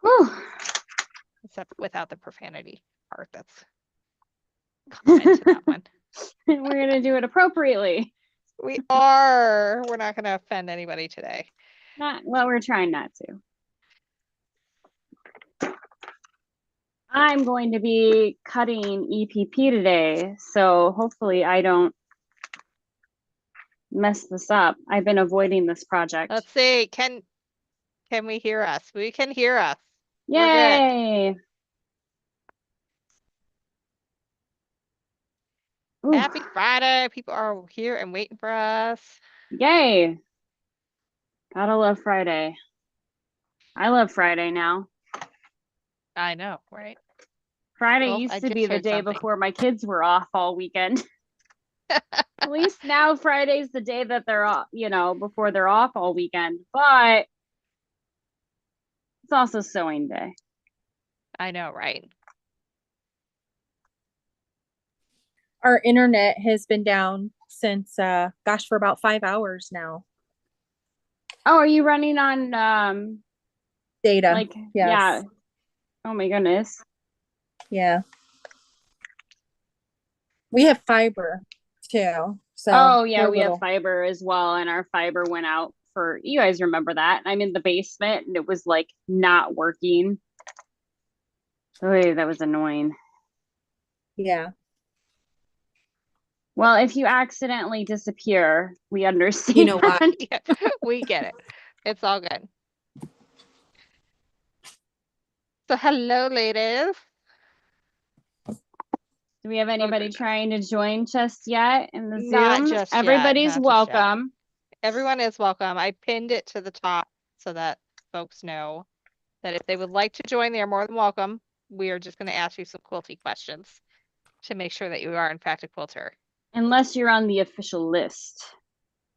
Whew. Except without the profanity part. That's comment to that one. We're going to do it appropriately. We are. We're not going to offend anybody today. Well, we're trying not to. I'm going to be cutting EPP today, so hopefully I don't mess this up. I've been avoiding this project. Let's see. Can we hear us? We can hear us. Yay! Happy Friday. People are here and waiting for us. Yay. Gotta love Friday. I love Friday now. I know, right? Friday used to be the day before my kids were off all weekend. At least now Friday's the day that they're off, before they're off all weekend. But it's also sewing day. I know, right? Our internet has been down since, for about 5 hours now. Oh, are you running on data? Yes. Yeah. Oh my goodness. Yeah. We have fiber too. So oh yeah, we have fiber as well, and our fiber went out for, you guys remember that? I'm in the basement and it was like not working. Oh, that was annoying. Yeah. Well, if you accidentally disappear, we understand. You know what? Yeah, we get it. It's all good. So hello, ladies. Do we have anybody trying to join just yet in the Zoom? Not just Everybody's yet, welcome. Everyone is welcome. I pinned it to the top so that folks know that if they would like to join, they are more than welcome. We are just going to ask you some quilty questions to make sure that you are in fact a quilter. Unless you're on the official list.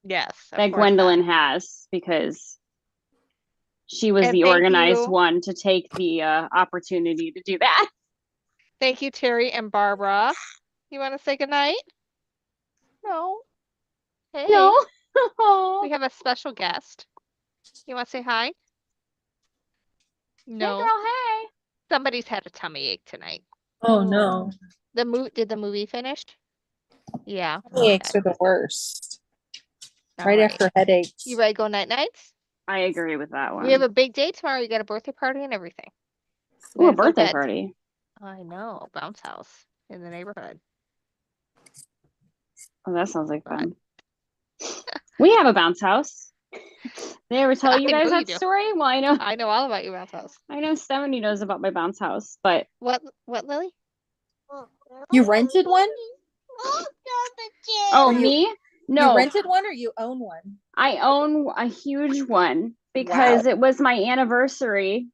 Yes. That Gwendolyn has, because she was the organized one to take the opportunity to do that. Thank you, Terry and Barbara. You want to say goodnight? No. Hey. No. We have a special guest. You want to say hi? No. Hey, girl, hey. Somebody's had a tummy ache tonight. Oh, no. Did the movie finish? Yeah. Tummy aches are the worst. Right after headaches. You ready to go night-nights? I agree with that one. We have a big day tomorrow. You got a birthday party and everything. Oh, a birthday party. I know. Bounce house in the neighborhood. Oh, that sounds like fun. We have a bounce house. Did I ever tell you guys that story? Well, I know. I know all about your bounce house. I know Stephanie knows about my bounce house, but what, Lily? You rented one? Oh, me? No. You rented one or you own one? I own a huge one because it was my anniversary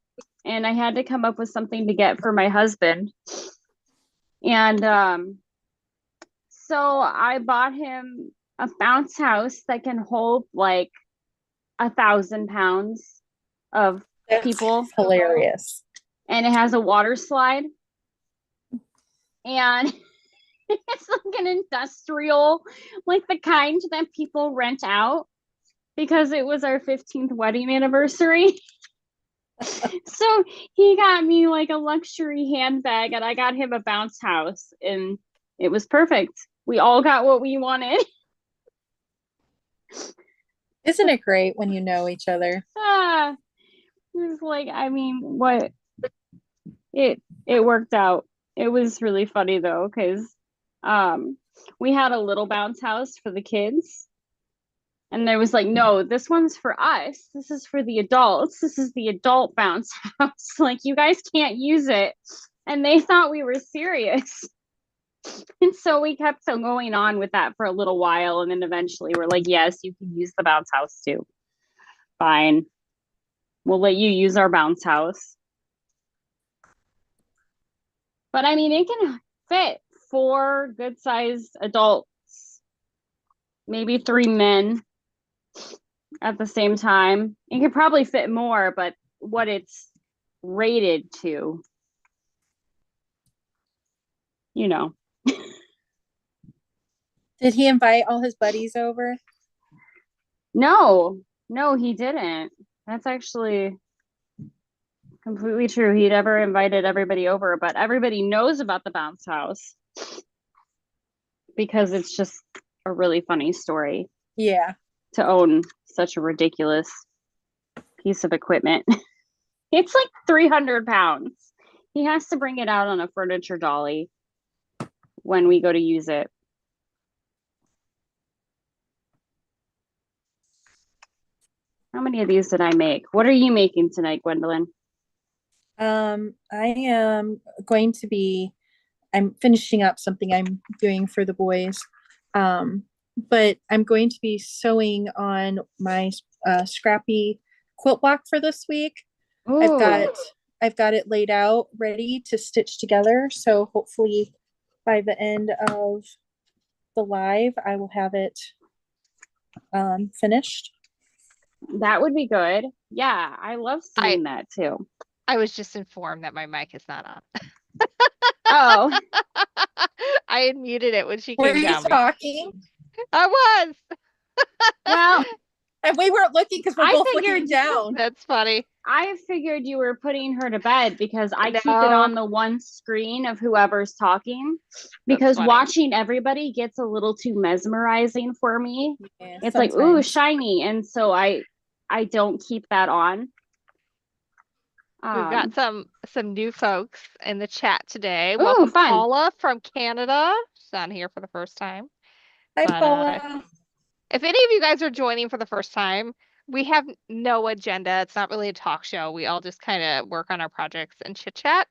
and I had to come up with something to get for my husband. And so I bought him a bounce house that can hold like 1,000 pounds of people. Hilarious. And it has a water slide. And it's like an industrial, like the kind that people rent out because it was our 15th wedding anniversary. So he got me like a luxury handbag and I got him a bounce house and it was perfect. We all got what we wanted. Isn't it great when you know each other? It was like, I mean, what it worked out. It was really funny though, because we had a little bounce house for the kids. And there was like, no, this one's for us. This is for the adults. This is the adult bounce house. Like, you guys can't use it. And they thought we were serious. And so we kept going on with that for a little while. And then eventually we're like, yes, you can use the bounce house too. Fine. We'll let you use our bounce house. But I mean, it can fit 4 good-sized adults, maybe 3 men at the same time. It could probably fit more, but what it's rated to, you know. Did he invite all his buddies over? No, he didn't. That's actually Completely true. He never invited everybody over, but everybody knows about the bounce house because it's just a really funny story Yeah. to own such a ridiculous piece of equipment. It's like 300 pounds. He has to bring it out on a furniture dolly when we go to use it. How many of these did I make? What are you making tonight, Gwendolyn? I am going to be, I'm finishing up something I'm doing for the boys. But I'm going to be sewing on my scrappy quilt block for this week. I've Ooh, got it laid out, ready to stitch together. So hopefully by the end of the live, I will have it finished. that would be good. Yeah, I love I seeing that too. I was just informed that my mic is not on. Oh, I had muted it when she Were came you down. talking? I was. well, And we weren't looking because we're I both figured- looking down. That's funny. I figured you were putting her to bed because I keep it No. on the one screen of whoever's talking because funny. watching everybody gets a little too mesmerizing for me. Yeah, It's like, ooh, sometimes. shiny. And so I don't keep that on. We've got some new folks in the chat today. Ooh, Welcome fun. Paula from Canada. She's on here for the first time. Hi, But, Paula. if any of you guys are joining for the first time, we have no agenda. It's not really a talk show. We all just kind of work on our projects and chit chat.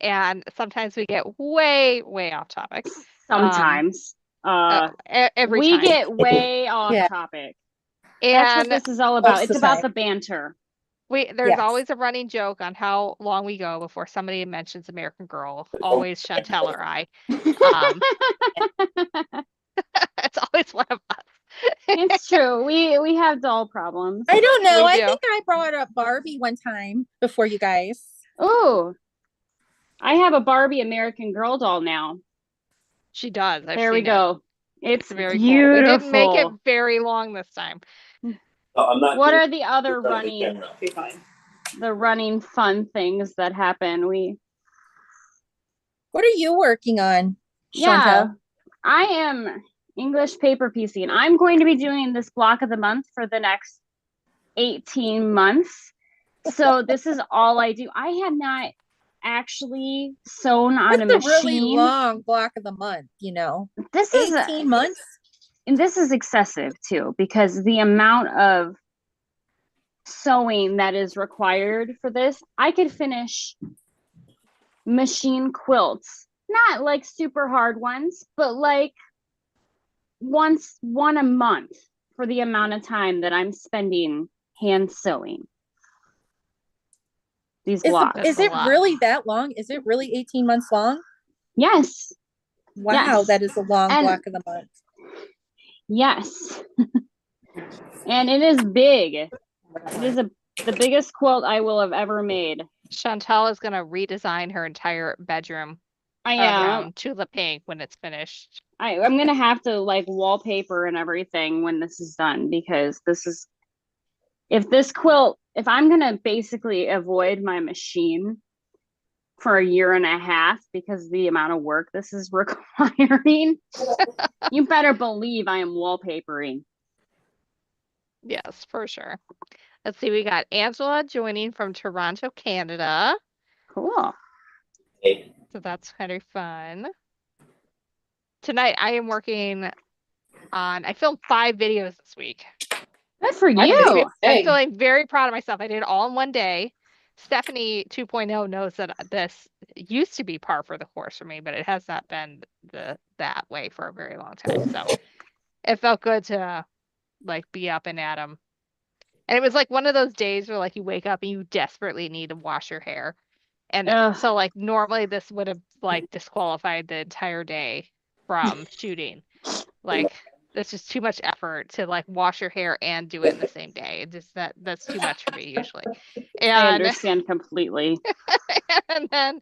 And sometimes we get way, way off topic. Sometimes. Every we time. get way off Yeah. topic. That's what And this is all about. Most of It's the about time. the banter. there's Yes. always a running joke on how long we go before somebody mentions American Girl. Always Chantel or I. It's always one of us. It's true. We have doll problems. I don't know. We I do. think I brought up Barbie one time before you guys. Ooh, I have a Barbie American Girl doll now. She does. I've There we seen it. go. It's Very cool. beautiful. We didn't make it very long this time. I'm not What doing- are the other Turn the running, camera. Okay, fine. the running fun things that happen? What are you working on, Yeah, Chantel? I am English paper piecing. I'm going to be doing this block of the month for the next 18 months. So this is all I do. I have not actually sewn on a That's a really machine. long block of the month, you know. This is 18 months. and this is excessive too because the amount of sewing that is required for this, I could finish machine quilts, not like super hard ones, but like one a month for the amount of time that I'm spending hand sewing these blocks. Is a it lot. really that long? Is it really 18 months long? Yes. Wow, Yes. that is a long And- block of the month. Yes. And it is big. It is the biggest quilt I will have ever made. Chantel is going to redesign her entire bedroom I am. around tulip pink when it's finished. I'm gonna have to like wallpaper and everything when this is done because this is if I'm gonna basically avoid my machine for a year and a half because of the amount of work this is requiring, you better believe I am wallpapering. Yes, for sure. Let's see. We got Angela joining from Toronto, Canada. Cool. Hey, So that's kind of fun. Tonight I am working on, I filmed 5 videos this week. Good for I'm you. I'm feeling very proud of myself. I did it all in one day. Stephanie 2.0 knows that this used to be par for the course for me, but it has not been that way for a very long time. So it felt good to like be up and at 'em. And it was like one of those days where like you wake up and you desperately need to wash your hair. And Ugh. so like normally this would have like disqualified the entire day from shooting. Like that's just too much effort to like wash your hair and do it in the same day. It just that's too much for me usually. I And understand completely. and then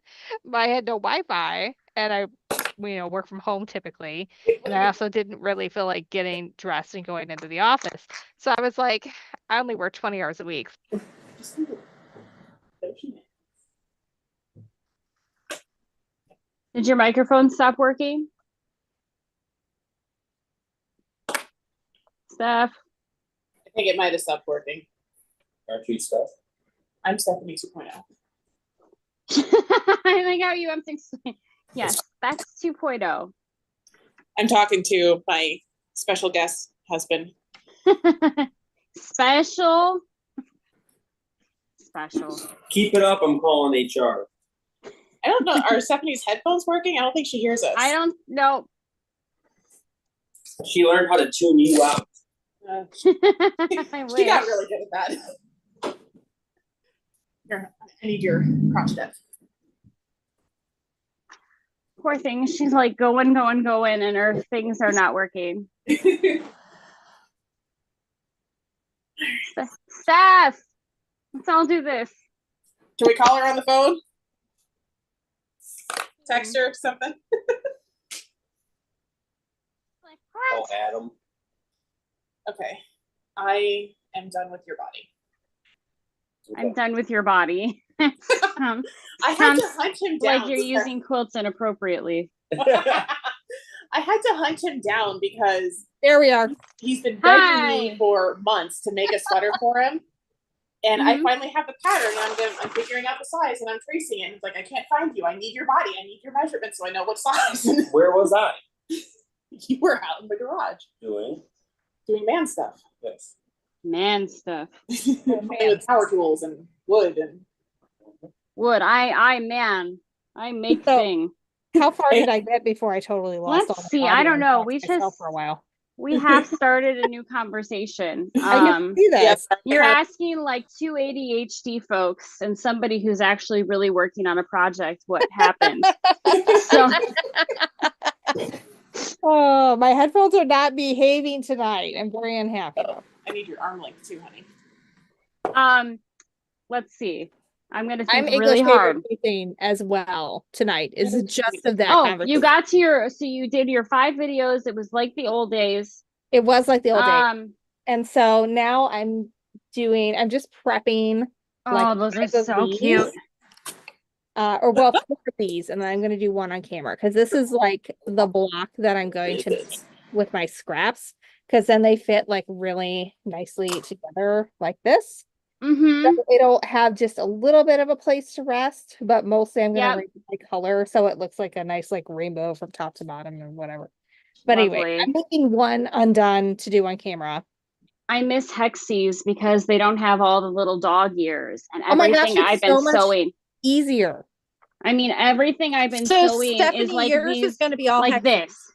I had no Wi-Fi and I work from home typically. And I also didn't really feel like getting dressed and going into the office. So I was like, I only work 20 hours a week. Did your microphone stop working? Steph? I think it might have stopped working. Aren't you stuff? I'm Stephanie 2.0. I think how you have to explain. Yes, that's 2.0. I'm talking to my special guest husband. Special. Keep it up. I'm calling HR. I don't know. Are Stephanie's headphones working? I don't think she hears us. I don't know. She learned how to tune you out. I She wish. got really good at that. Here, I need your crotch depth. Poor thing. She's like going, and her things are not working. Steph, let's all do this. Can we call her on the phone? Text her or something? Like, Oh, what? Adam. Okay. I am done with your body. I'm done with your body. I had Sounds to hunt him down. like you're using quilts inappropriately. I had to hunt him down because There we are. he's been begging Hi. me for months to make a sweater for him. And I Mhm. finally have the pattern. And I'm figuring out the size and I'm tracing it. And it's like, I can't find you. I need your body. I need your measurements so I know what size. Where was I? You were out in the garage Doing? doing man stuff. Yes. Man stuff. Playing with power tools and wood and Wood. I make So- thing. How far did I get before I totally lost Let's all my see, audio I don't and know, lost we myself just- for a while. We have started a new conversation. I can see that. yes, You're asking like two ADHD folks and somebody who's actually really working on a project what happened. So Oh, my headphones are not behaving tonight. I'm very unhappy. I need your arm length too, honey. let's see. I'm gonna I'm think really hard. thing as well tonight. Is just of that Oh, conversation. you got to your so you did your 5 videos. It was like the old days. It was like the old days. Oh, And so now I'm just prepping like those are 5 of so these, cute. or well, 4 of these, and then I'm going to do one on camera because this is like the block that I'm going to make with my scraps because then they fit like really nicely together like this. Mm-hmm. So it'll have just a little bit of a place to rest, but mostly I'm going Yep. to raise my color so it looks like a nice like rainbow from top to bottom or whatever. But anyway, Lovely. I'm making one undone to do on camera. I miss Hexies because they don't have all the little dog ears and Oh my gosh, everything I've it's been so much sewing. Easier. I mean, everything I've been So sewing Stephanie, is like yours these, is going to be all like Hexies. this,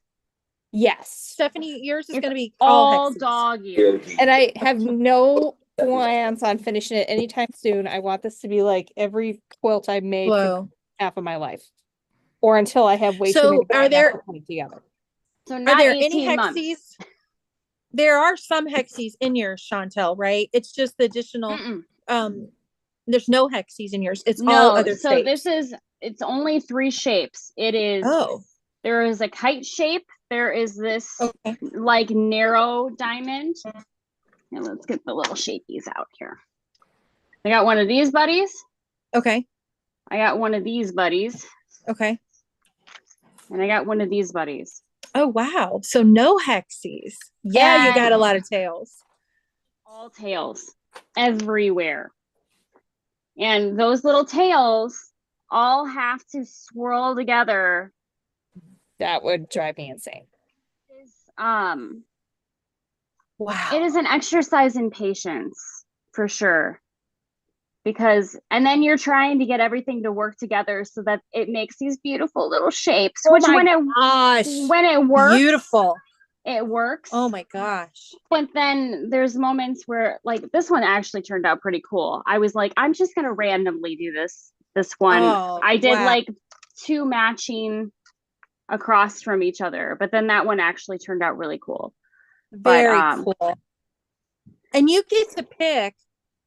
Yes. Stephanie, yours is It's going to be all Hexies. dog ears. And I have no plans on finishing it anytime soon. I want this to be like every quilt I made for Whoa. half of my life. Or until I have way So too many are to there- put it together. So Are not there 18 any months. Hexies? There are some Hexies in yours, Chantel, right? It's just the additional. Mm-mm. There's no Hexies in yours. It's all No, other so shapes. it's only 3 shapes. It is, Oh, there is a kite shape. There is this okay. like narrow diamond. And let's get the little shapies out here. I got one of these buddies. Okay. I got one of these buddies. Okay. And I got one of these buddies. Oh, wow. So no Hexies. Yeah, you got a lot of tails. All tails everywhere. And those little tails all have to swirl together. That would drive me insane. Wow. It is an exercise in patience for sure. Because, and then you're trying to get everything to work together so that it makes these beautiful little shapes, Oh which my when gosh. it works, Beautiful. it works. Oh my gosh. But then there's moments where like this one actually turned out pretty cool. I was like, I'm just gonna randomly do this one. Oh, I did wow. like 2 matching across from each other, but then that one actually turned out really cool. Very cool. And you get to pick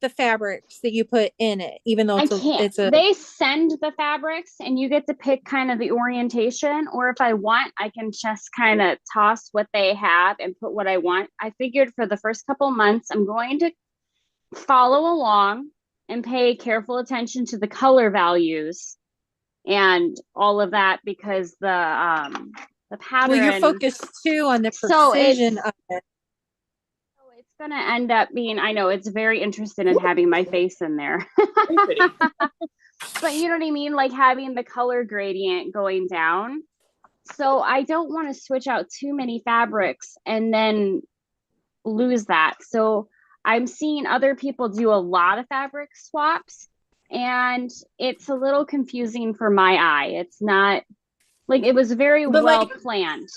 the fabrics that you put in it, even though I can't. They send the fabrics and you get to pick kind of the orientation, or if I want, I can just kind of toss what they have and put what I want. I figured for the first couple months, I'm going to follow along and pay careful attention to the color values and all of that because the pattern. Well, you're focused too on the So precision it's- of it. So it's gonna end up being, I know it's very interested in having my face in there. Very pretty. But you know what I mean? Like having the color gradient going down. So I don't want to switch out too many fabrics and then lose that. So I'm seeing other people do a lot of fabric swaps, and it's a little confusing for my eye. It's not like it was very But, well like, planned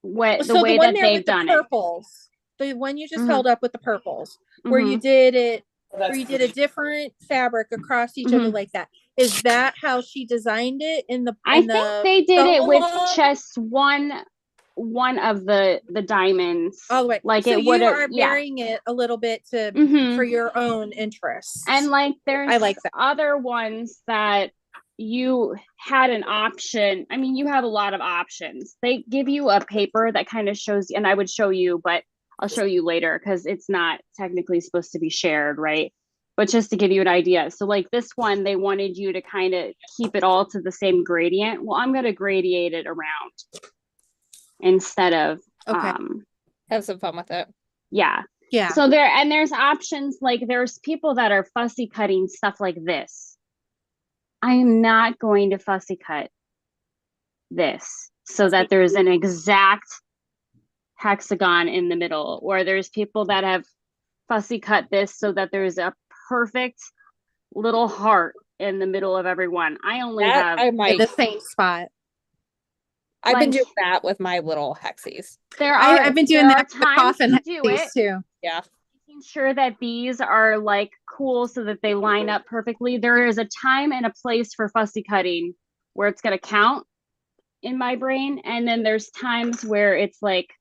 what the So way the one that there they've with the done purples, the one you just Mhm. held up with the purples, where you it. did it, So where that's you did a different fabric across each Mhm. other like that. Is that how she designed it in the? I in think the they did it with solo? just one of the diamonds. All the way. Like So it would you have, are yeah. varying it a little bit to Mhm. for your own interests. And like there's I like that. other ones that you had an option. I mean, you have a lot of options. They give you a paper that kind of shows, and I would show you, but I'll show you later because it's not technically supposed to be shared, right? But just to give you an idea. So like this one, they wanted you to kind of keep it all to the same gradient. Well, I'm going to gradiate it around instead of, Okay. Have some fun with it. yeah. Yeah. So there's options, like there's people that are fussy cutting stuff like this. I am not going to fussy cut this so that there's an exact hexagon in the middle, or there's people that have fussy cut this so that there's a perfect little heart in the middle of everyone. I only have I In might. the same spot. I've been like- doing that with my little hexies. I've been doing there that are with the times coffin to do piece it, too. Yeah. making sure that these are like cool so that they line up perfectly. There is a time and a place for fussy cutting where it's going to count in my brain, and then there's times where it's like,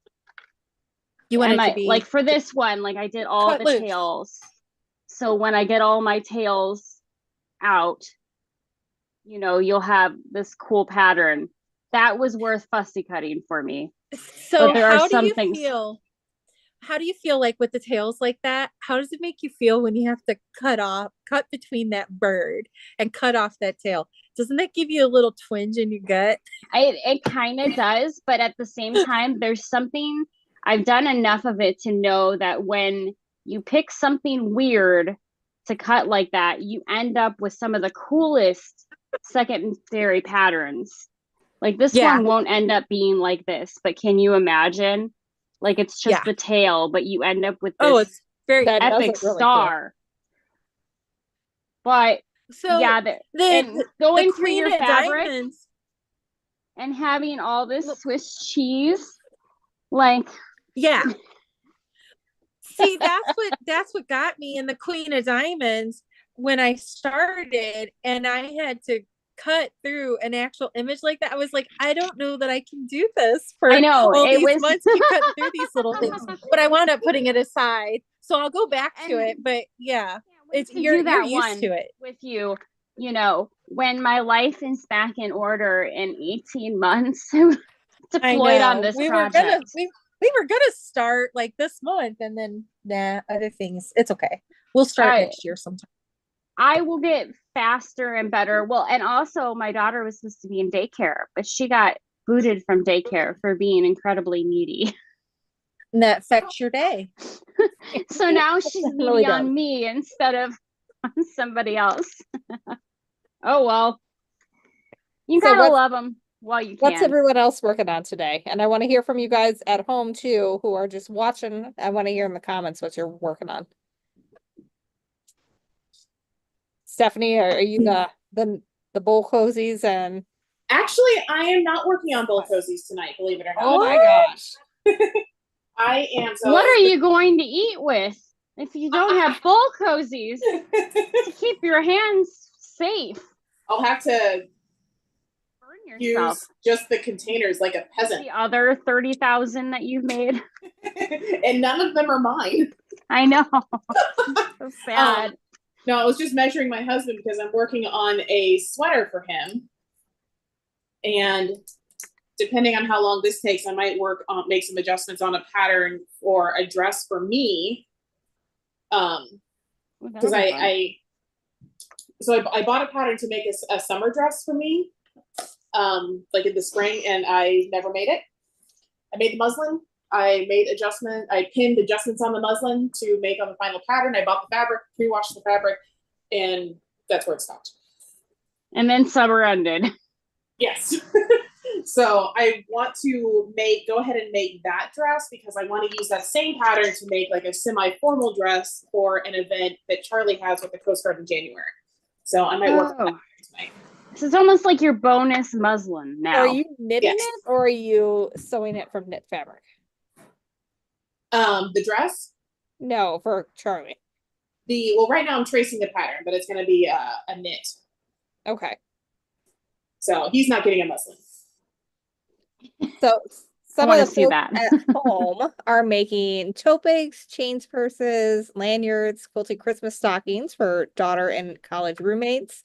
You want am it I to be like for this one, like I did all cut the loose. tails. So when I get all my tails out, you know, you'll have this cool pattern. That was worth fussy cutting for me. So But there are how do some you things- feel? How do you feel like with the tails like that? How does it make you feel when you have to cut between that bird and cut off that tail? Doesn't that give you a little twinge in your gut? It kind of does, but at the same time, there's something, I've done enough of it to know that when you pick something weird to cut like that, you end up with some of the coolest secondary patterns. Like this Yeah. one won't end up being like this, but can you imagine? Like it's just Yeah. the tail, but you end up with this Oh, it's very That does epic look really cool. star. But so yeah, and going the through your Queen of fabric Diamonds. and having all this Look. Swiss cheese, like Yeah. See, that's what got me in the Queen of Diamonds when I started and I had to cut through an actual image like that. I was like, I don't know that I can do this for I know, all it these was- months, keep cutting through these little things. But I wound up putting it aside. So I'll go back to And- it. But yeah, it's it's you're that used one to it. with you. You know, when my life is back in order in 18 months, I'm deployed on this we project. were gonna we were gonna start like this month and then other things. It's okay. We'll start Alright. next year sometime. I will get faster and better. Well, and also my daughter was supposed to be in daycare, but she got booted from daycare for being incredibly needy. And that affects your day. So now she's needy Really on does. me instead of on somebody else. Oh well. You So gotta love them while you What's can. everyone else working on today? And I want to hear from you guys at home too, who are just watching. I want to hear in the comments what you're working on. Stephanie, are you the bowl cozies and Actually, I am not working on bowl cozies tonight, believe it or not. oh my gosh. I am so What are you going to eat with if you don't have bowl cozies to keep your hands safe? I'll have to Burn yourself. use just the containers like a peasant. The other 30,000 that you've made. And none of them are mine. I know. So sad. No, I was just measuring my husband because I'm working on a sweater for him. And depending on how long this takes, I might make some adjustments on a pattern for a dress for me. Because I bought a pattern to make a summer dress for me. like in the spring, and I never made it. I made the muslin. I pinned adjustments on the muslin to make on the final pattern. I bought the fabric, pre-washed the fabric, and that's where it stopped. And then summer ended. Yes. So I want to go ahead and make that dress because I want to use that same pattern to make like a semi-formal dress for an event that Charlie has with the Coast Guard in January. So I might work on that tonight. So it's almost like your bonus muslin now. Are you knitting Yes. it or are you sewing it from knit fabric? The dress? No, for Charlie. Well, right now I'm tracing the pattern, but it's going to be a knit. Okay. So he's not getting a muslin. So some wanna of the see folks that. at home are making tote bags, chains, purses, lanyards, quilted Christmas stockings for daughter and college roommates.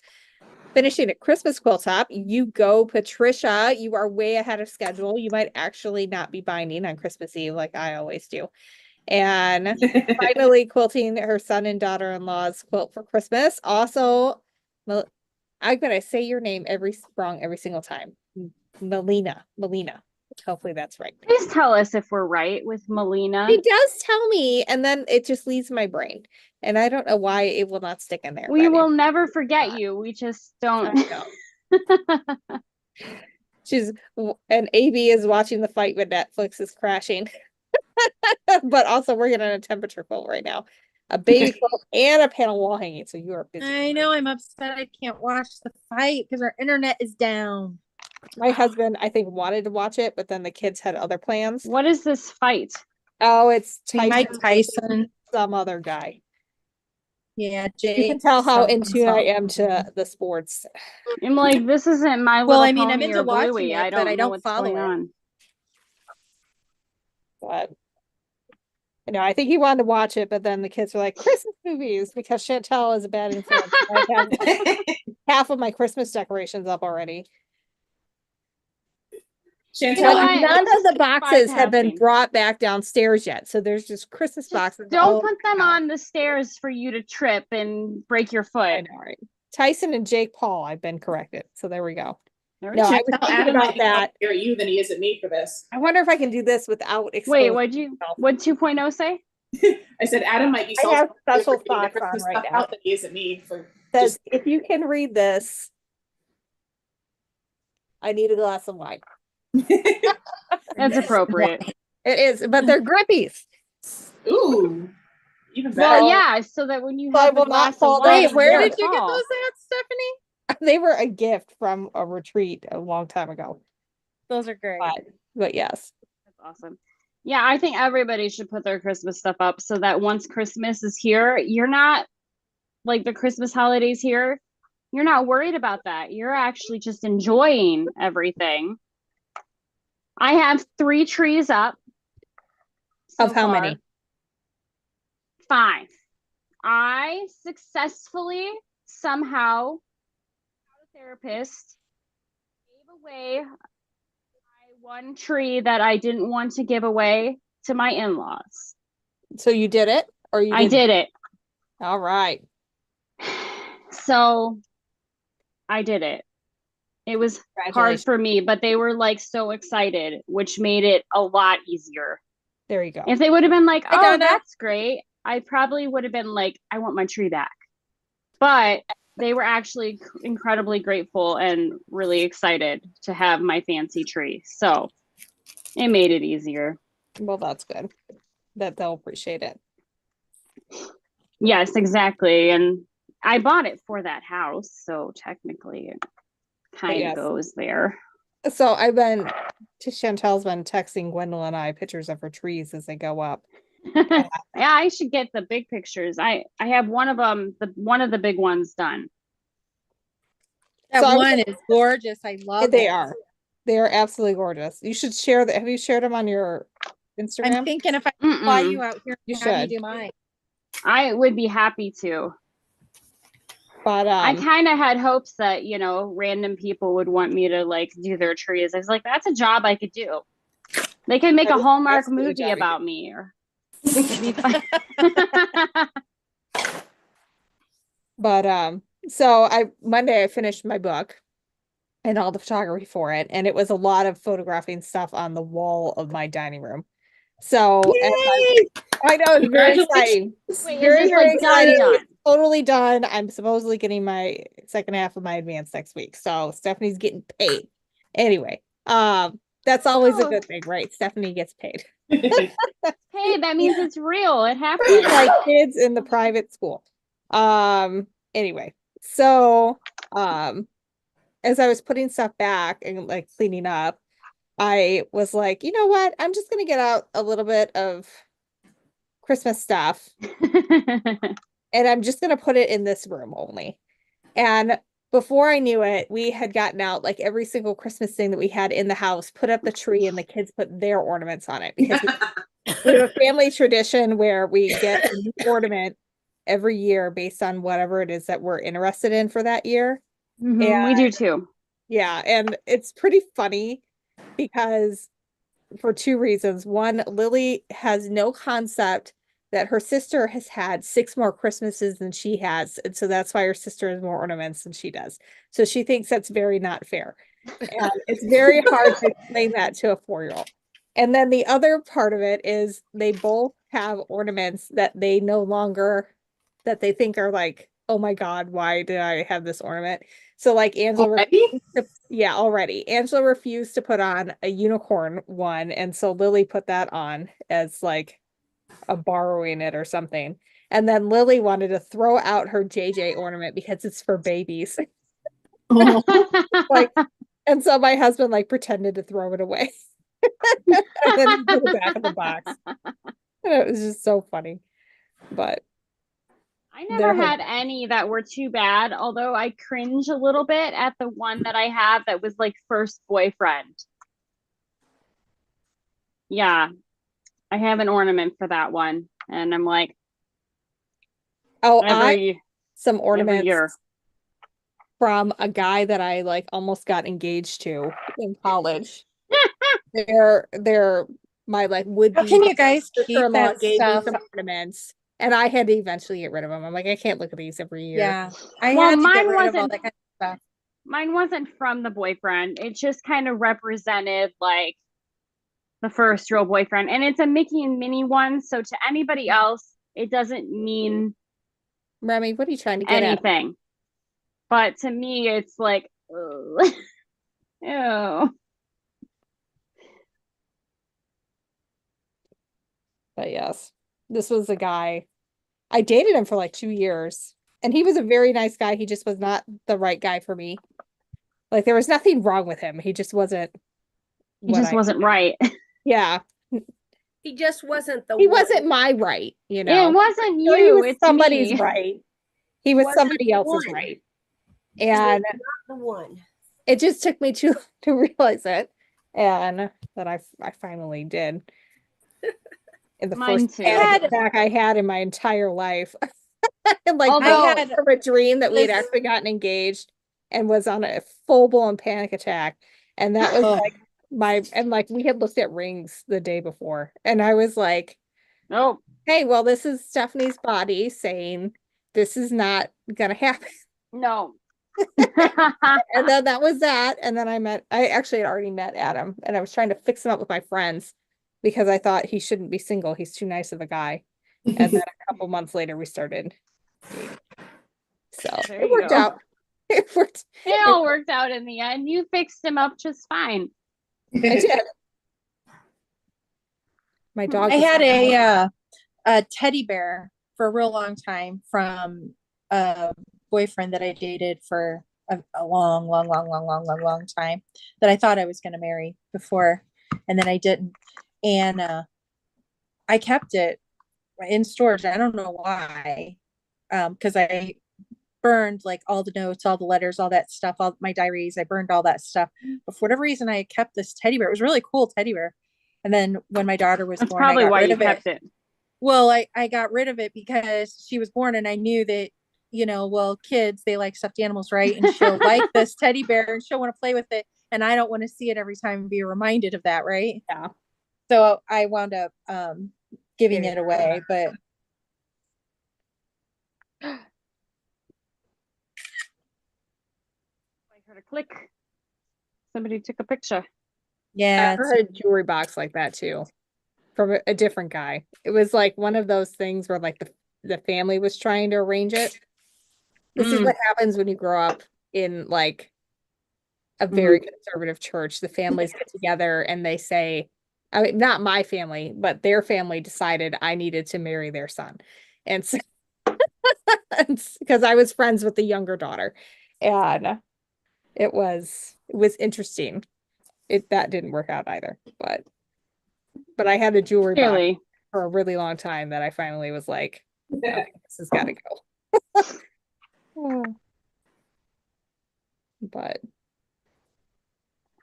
Finishing a Christmas quilt top, you go, Patricia. You are way ahead of schedule. You might actually not be binding on Christmas Eve like I always do. And finally quilting her son and daughter-in-law's quilt for Christmas. Also, I'm gonna say your name every single time. Melina. Hopefully that's right. Please tell us if we're right with Melina. It does tell me, and then it just leaves my brain. And I don't know why it will not stick in there. We but will it- never forget you. We just don't. I know. And AB is watching the fight when Netflix is crashing. But also working on a temperature quilt right now. A baby quilt and a panel wall hanging. So you are busy. I know, I'm upset I can't watch the fight because our internet is down. My husband, I think, wanted to watch it, but then the kids had other plans. What is this fight? Oh, it's Mike Tyson, Tyson. some other guy. Yeah, You Jay. can tell how in something, tune I something. am to the sports. I'm like, this isn't My Well, Little I mean, I'm Pony into or watching Bluey. it, I but don't I know don't what's follow going it. on. But you know, I think he wanted to watch it, but then the kids were like, Christmas movies, because Chantel is a bad influence. I have half of my Christmas decorations up already. Chantel, You know But what? none It's of the boxes have been bypassing. brought back downstairs yet. So there's just Christmas Just boxes. don't all put them around. on the stairs for you to trip and break your I foot. know, right? Tyson and Jake Paul, I've been corrected. So there we go. There we No, go. I was Chantel, thinking Adam about might be that. happier at you than he is at me for this. I wonder if I can do this without Wait, exposing what myself. 2.0 say? I said Adam might be I have happier special for getting the socks on Christmas right stuff now. out than he is at me for Says, just if you can read this, I need a glass of wine. That's appropriate. It is, but they're grippies. ooh, even better. Well, So- yeah, so that when you So I have the will not glass of fall wine, down Wait, the where stairs. did you get fall. those at, Stephanie? They were a gift from a retreat a long time ago. Those are great. But yes. That's awesome. Yeah, I think everybody should put their Christmas stuff up so that once Christmas is here, you're not like the Christmas holidays here. You're not worried about that. You're actually just enjoying everything. I have 3 trees up. so Of how far. many? 5. I successfully somehow, without a therapist, gave away my one tree that I didn't want to give away to my in-laws. So you did it, or you I didn't? did it. All right. So I did it. It was hard Congratulations. for me, but they were like so excited, which made it a lot easier. There you go. If they would have been like, Hi, oh, Donna. that's great, I probably would have been like, I want my tree back. But they were actually incredibly grateful and really excited to have my fancy tree. So it made it easier. Well, that's good. That they'll appreciate it. Yes, exactly. And I bought it for that house. So technically it kind of yes. goes there. So I've been, Chantel's been texting Gwendolyn and I pictures of her trees as they go up. Yeah, I should get the big pictures. I have one of them, one of the big ones done. That So I was- one is gorgeous. I love They it. are. They are absolutely gorgeous. You should share that. Have you shared them on your Instagram? I'm thinking if I fly Mm-mm. you out here, You have you should. do mine. I would be happy to. But I kind of had hopes that, random people would want me to like do their trees. I was like, that's a job I could do. They could make That a is Hallmark absolutely a movie job you about me or it'd be fun. But so Monday I finished my book. and all the photography for it. And it was a lot of photographing stuff on the wall of my dining room. So I know it's very exciting. Wait, Very, is this very like done exciting. done? Totally done. I'm supposedly getting my second half of my advance next week. So Stephanie's getting paid. Anyway, that's always a Oh. good thing, right? Stephanie gets paid. Hey, that means it's real. It happened. Like kids in the private school. Anyway, so as I was putting stuff back and like cleaning up, I was like, you know what? I'm just gonna get out a little bit of Christmas stuff and I'm just gonna put it in this room only. And before I knew it, we had gotten out like every single Christmas thing that we had in the house, put up the tree, and the kids put their ornaments on it because we have a family tradition where we get a new ornament every year based on whatever it is that we're interested in for that year. Mhm, we do too. Yeah, and it's pretty funny because for two reasons. One, Lily has no concept that her sister has had 6 more Christmases than she has, and so that's why her sister has more ornaments than she does. So she thinks that's very not fair. And it's very hard to explain that to a 4-year-old. And then the other part of it is they both have ornaments that they no longer, that they think are like, oh my God, why did I have this ornament? So like Angela, Already? yeah, already. Angela refused to put on a unicorn one, and so Lily put that on as like a borrowing it or something. And then Lily wanted to throw out her JJ ornament because it's for babies. Like, and so my husband like pretended to throw it away. And then he put it back in the box. And it was just so funny. But I they're never had any that were too bad, although I cringe a little bit at the one that I have that was like first boyfriend. Yeah, I have an ornament for that one, and I'm like, oh, I every some every ornaments year. from a guy that I like almost got engaged to in college. They're my like would How be can you guys keep sister-in-law that gave me stuff? some ornaments, and I had to eventually get rid of them. I'm like, I can't look at these every year. Yeah, I Well, had to get mine rid of all wasn't that kind of stuff. mine wasn't from the boyfriend. It just kind of represented like the first real boyfriend, and it's a Mickey and Minnie one. So to anybody else, it doesn't mean Remy, what are you trying to get at? anything. But to me, it's like, ugh. Ew. But yes, this was a guy. I dated him for like 2 years, and he was a very nice guy. He just was not the right guy for me. Like there was nothing wrong with him. He just wasn't He what just I, wasn't right. yeah. He just wasn't the He one. wasn't my right, you It know. wasn't So he you, was it's somebody's me. right. He was Wasn't somebody the else's one. right. He was And not the one. it just took me to realize it, and that I finally did. In the Mine first too. panic attack I had in my entire life. And like Although- I had from a dream that we had this- actually gotten engaged and was on a full-blown panic attack. And that was Ugh. like like we had looked at rings the day before. And I was like, Nope. hey, well, this is Stephanie's body saying this is not gonna happen. No. And then that was that. And then I actually had already met Adam, and I was trying to fix him up with my friends because I thought he shouldn't be single. He's too nice of a guy. And then a couple months later we started dating. So There it you worked go. out. It worked. It all worked out in the end. You fixed him up just fine. I did. My dog I was had like, a teddy bear for a real long time from a boyfriend that I dated for a long time that I thought I was going to marry before, and then I didn't. And I kept it in storage. I don't know why, because I burned like all the notes, all the letters, all that stuff, all my diaries. I burned all that stuff. But for whatever reason, I kept this teddy bear. It was a really cool teddy bear. And then when my daughter was That's born, I probably got why rid you of it. kept it. Well, I got rid of it because she was born, and I knew that, you know, well, kids, they like stuffed animals, right? And she'll like this teddy bear and she'll want to play with it. And I don't want to see it every time and be reminded of that, right? Yeah. So I wound up giving it away, but I heard a click. Somebody took a picture. Yeah, I had a jewelry box like that too, from a different guy. It was like one of those things where like the family was trying to arrange it. This is Mm. what happens when you grow up in like a very conservative church. The families get together and they say, I mean, not my family, but their family decided I needed to marry their son. And so, because I was friends with the younger daughter. And it was interesting. That didn't work out either, but I had a jewelry box Really? for a really long time that I finally was like, okay, this has got to go. But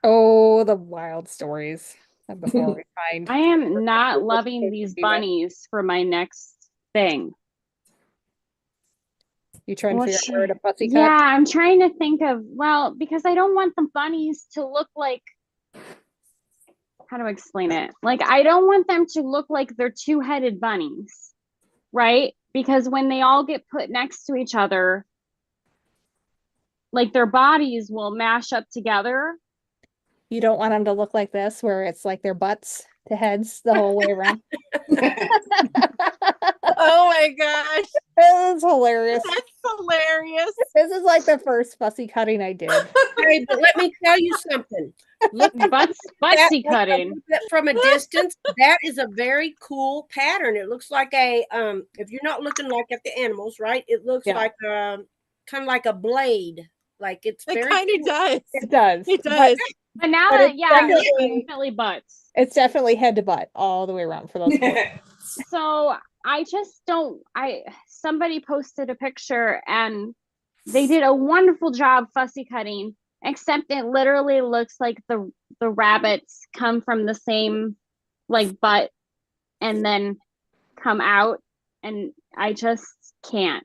oh, the wild stories of before we find. I am not loving these bunnies for my next thing. You trying to What figure out where should- to fussy Yeah, cut? I'm trying to think of, well, because I don't want the bunnies to look like, how do I explain it? Like, I don't want them to look like they're two-headed bunnies, right? Because when they all get put next to each other, like their bodies will mash up together. You don't want them to look like this, where it's like their butts to heads the whole way around. Oh my gosh, This is hilarious. that's hilarious. This is like the first fussy cutting I did. Hey, but let me tell you something. Look at Butsy cutting. that from a distance. That is a very cool pattern. It looks like a if you're not looking like at the animals, right? It looks Yeah. like kind of like a blade. Like it's it very kind of cool. does. It does. It but does. But now But that, it's yeah, I'm definitely- definitely butts. It's definitely head to butt all the way around for those. So I just don't, somebody posted a picture and they did a wonderful job fussy cutting, except it literally looks like the rabbits come from the same like butt and then come out, and I just can't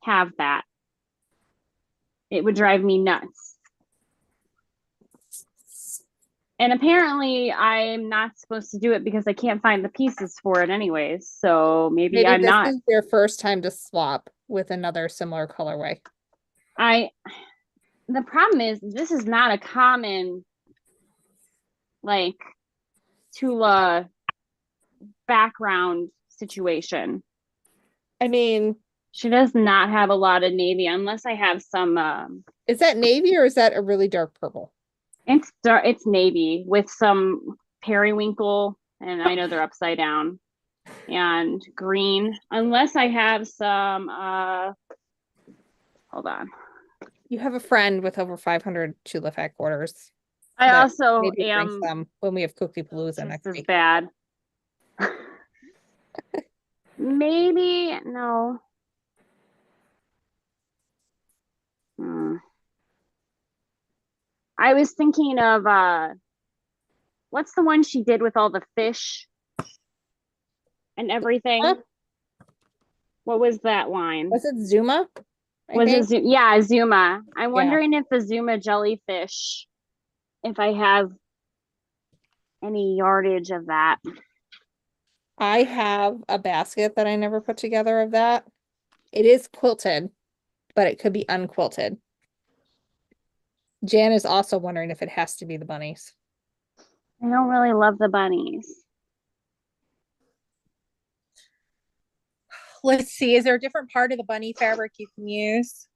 have that. It would drive me nuts. And apparently I'm not supposed to do it because I can't find the pieces for it anyways. So maybe Maybe I'm this not. is their first time to swap with another similar colorway. The problem is this is not a common like Tula background situation. I mean, She does not have a lot of navy unless I have some is that navy or is that a really dark purple? it's navy with some periwinkle, and I know they're upside down, and green, unless I have some hold on. You have a friend with over 500 Tula fat quarters. I that also maybe bring am some when we have Cookie Palooza just next as week. bad. Maybe no. I was thinking of what's the one she did with all the fish and everything? Huh? What was that line? Was it Zuma? I Was think? it yeah, Zuma. I'm wondering if the Zuma jellyfish, if I have any yardage of that. I have a basket that I never put together of that. It is quilted, but it could be unquilted. Jan is also wondering if it has to be the bunnies. I don't really love the bunnies. Let's see. Is there a different part of the bunny fabric you can use?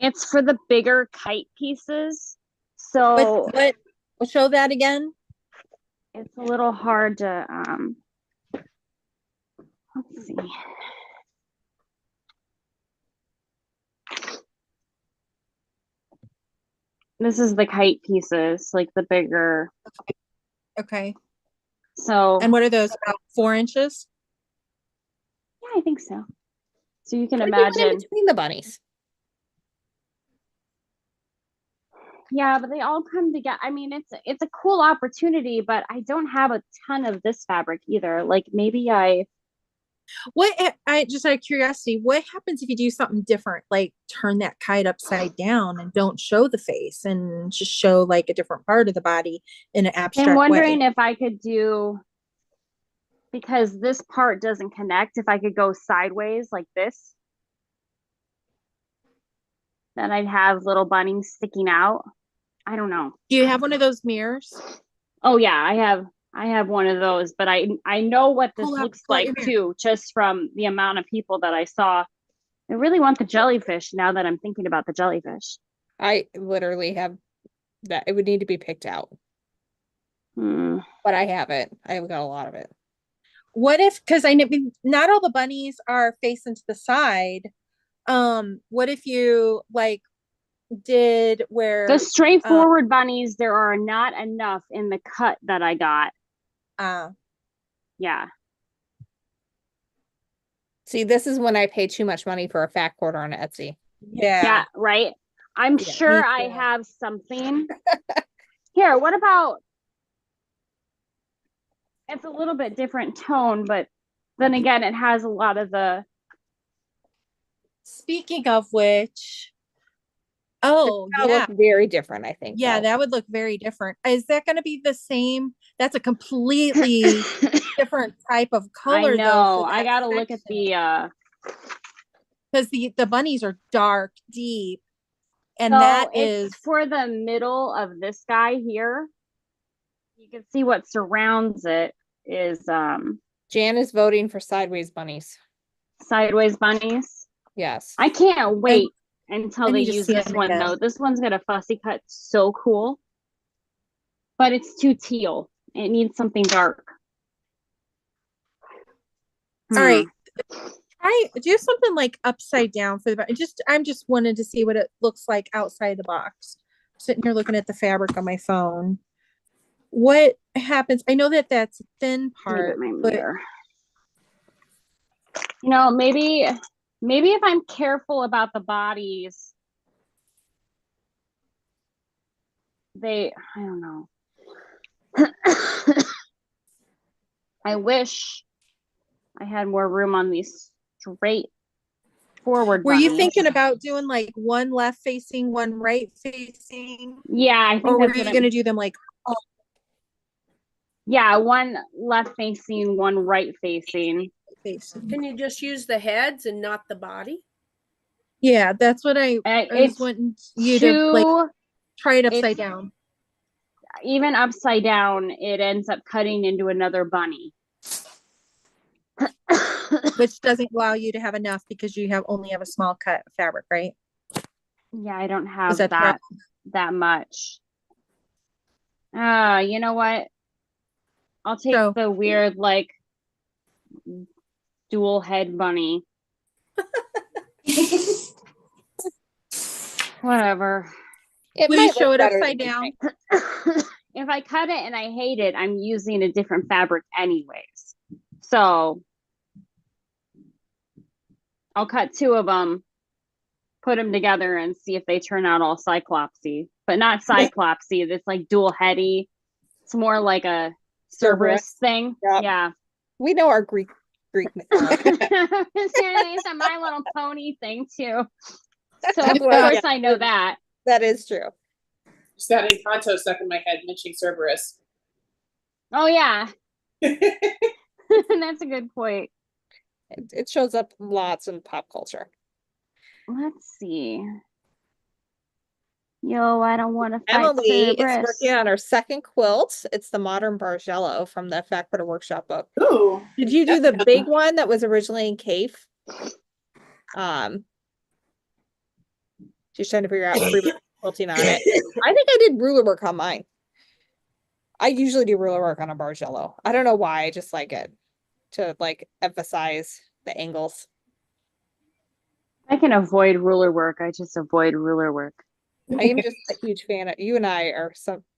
It's for the bigger kite pieces. So What? We'll show that again. it's a little hard to let's see. This is the kite pieces, like the bigger. Okay. So And what are those? About 4 inches? yeah, I think so. So you can What do you put in imagine. between the bunnies. Yeah, but they all come together. I mean, it's a cool opportunity, but I don't have a ton of this fabric either. Like maybe I just out of curiosity, what happens if you do something different, like turn that kite upside down and don't show the face and just show like a different part of the body in an abstract I'm wondering way? if I could do, because this part doesn't connect, if I could go sideways like this. that I'd have little bunnies sticking out. I don't know. Do you have one of those mirrors? Oh yeah, I have one of those, but I know what this Pull out- looks pull out like your mirror. too, just from the amount of people that I saw. I really want the jellyfish now that I'm thinking about the jellyfish. I literally have that. It would need to be picked out, Hmm. but I have it. I've got a lot of it. What if, because I know not all the bunnies are facing to the side. What if you like did where The straightforward bunnies, there are not enough in the cut that I got. Yeah. See, this is when I pay too much money for a fat quarter on Etsy. Yeah, right. I'm Yeah, sure me I too. have something. Here, what about it's a little bit different tone, but then again, it has a lot of the Speaking of which, oh That'll yeah, look very different, I think. yeah, though. that would look very different. Is that going to be the same? That's a completely different type of I color, though. know. I gotta look at the because the bunnies are dark, deep, and so that it's is for the middle of this guy here. You can see what surrounds it is Jan is voting for sideways bunnies. sideways bunnies. Yes. I can't wait until I they need to use see this them one again. though. This one's got a fussy cut, so cool. But it's too teal. It needs something dark. all right. I do something like upside down for the I'm just wanted to see what it looks like outside the box. Sitting here looking at the fabric on my phone. What happens? I know that that's a thin part, My but mirror. You know, maybe if I'm careful about the bodies, I don't know. I wish I had more room on these straight forward were you bunnies. thinking about doing like one left facing, one right facing? Yeah, I think Or were that's you what going to do them like yeah, one left facing, one right facing. facing? Can you just use the heads and not the body? Yeah, that's what I was It's wanting you to like too, try it upside it's- down. even upside down, it ends up cutting into another bunny. Which doesn't allow you to have enough because you only have a small cut of fabric, right? Yeah, I don't have that the that much. You know what? I'll take So- the weird like dual head bunny. Whatever. It Will you might show look it better upside than you down? think. If I cut it and I hate it, I'm using a different fabric anyways. So I'll cut two of them, put them together and see if they turn out all cyclopsy, but not cyclopsy. It's like dual heady. It's more like a Cerberus thing. Yep. Yeah. We know our Greek mythology. It's a My Little Pony thing too. So of Well, course yeah. I know that. That is true. Just got Encanto stuck in my head mentioning Cerberus. Oh yeah. That's a good point. It shows up lots in pop culture. Let's see. Yo, I don't want to fight Emily is Cerberus. working on her second quilt. It's the Modern Bargello from the Fact Butter Workshop book. Ooh. Did you do the big one that was originally in cave? She's trying to figure out free quilting on it. I think I did ruler work on mine. I usually do ruler work on a Bargello. I don't know why. I just like it to like emphasize the angles. I can avoid ruler work. I just avoid ruler work. I am just a huge fan of you and I are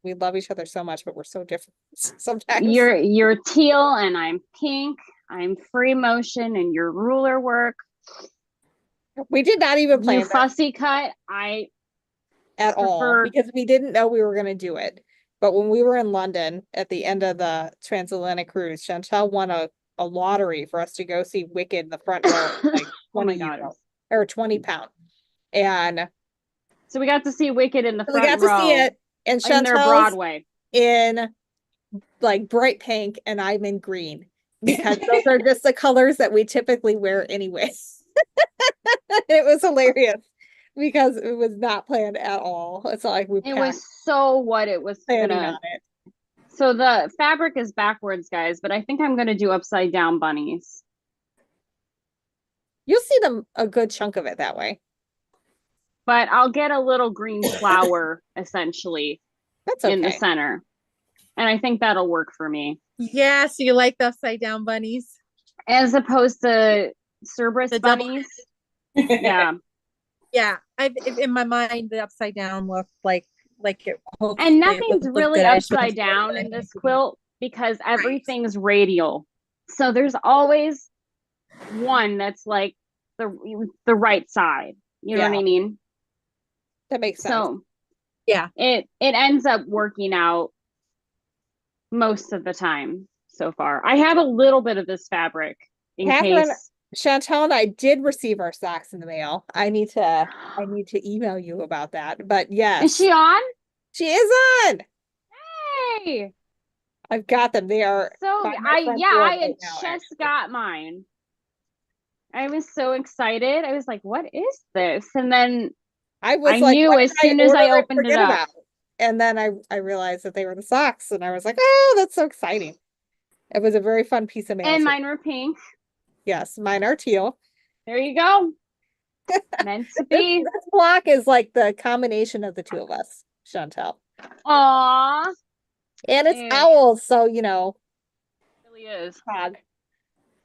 we love each other so much, but we're so different sometimes. You're teal and I'm pink. I'm free motion and you're ruler work. We did not even You plan that fussy cut. at all prefer- because we didn't know we were going to do it. But when we were in London at the end of the transatlantic cruise, Chantel won a lottery for us to go see Wicked in the front row, like Oh my 20 God. euro or 20 pound. And So we got to see Wicked in the we front got row to see it, and in their Chantel's Broadway. in like bright pink and I'm in green because those are just the colors that we typically wear anyway. It was hilarious. because it was not planned at all. It's not like we It packed was so what it was planning gonna. on it. So the fabric is backwards, guys, but I think I'm gonna do upside down bunnies. You'll see them a good chunk of it that way. But I'll get a little green flower essentially That's in the okay. center. And I think that'll work for me. Yeah, so you like the upside down bunnies? As opposed to Cerberus The double bunnies. Yeah. Yeah, in my mind, the upside down look like it. Hopefully And it nothing's would look really good. I just upside wasn't down sure. in this quilt because everything's radial. So there's always one that's like the right side. You know what Yeah. I mean? That makes sense. So Yeah. it ends up working out most of the time so far. I have a little bit of this fabric in Catherine- case. Chantel and I did receive our socks in the mail. I need to email you about that. But yes, Is she on? she is on. Hey. I've got them. They are So by my front door I right had now, just actually. got mine. I was so excited. I was like, what is this? And then I was I like, knew what as did I soon as I order and opened it forget up. about? And then I realized that they were the socks, and I was like, oh, that's so exciting. It was a very fun piece of mail. And for- mine were pink. Yes, mine are teal. There you go. Meant to be. This block is like the combination of the two of us, Chantel. Aw. And it's Yeah. owls, so you know, It really is. hog.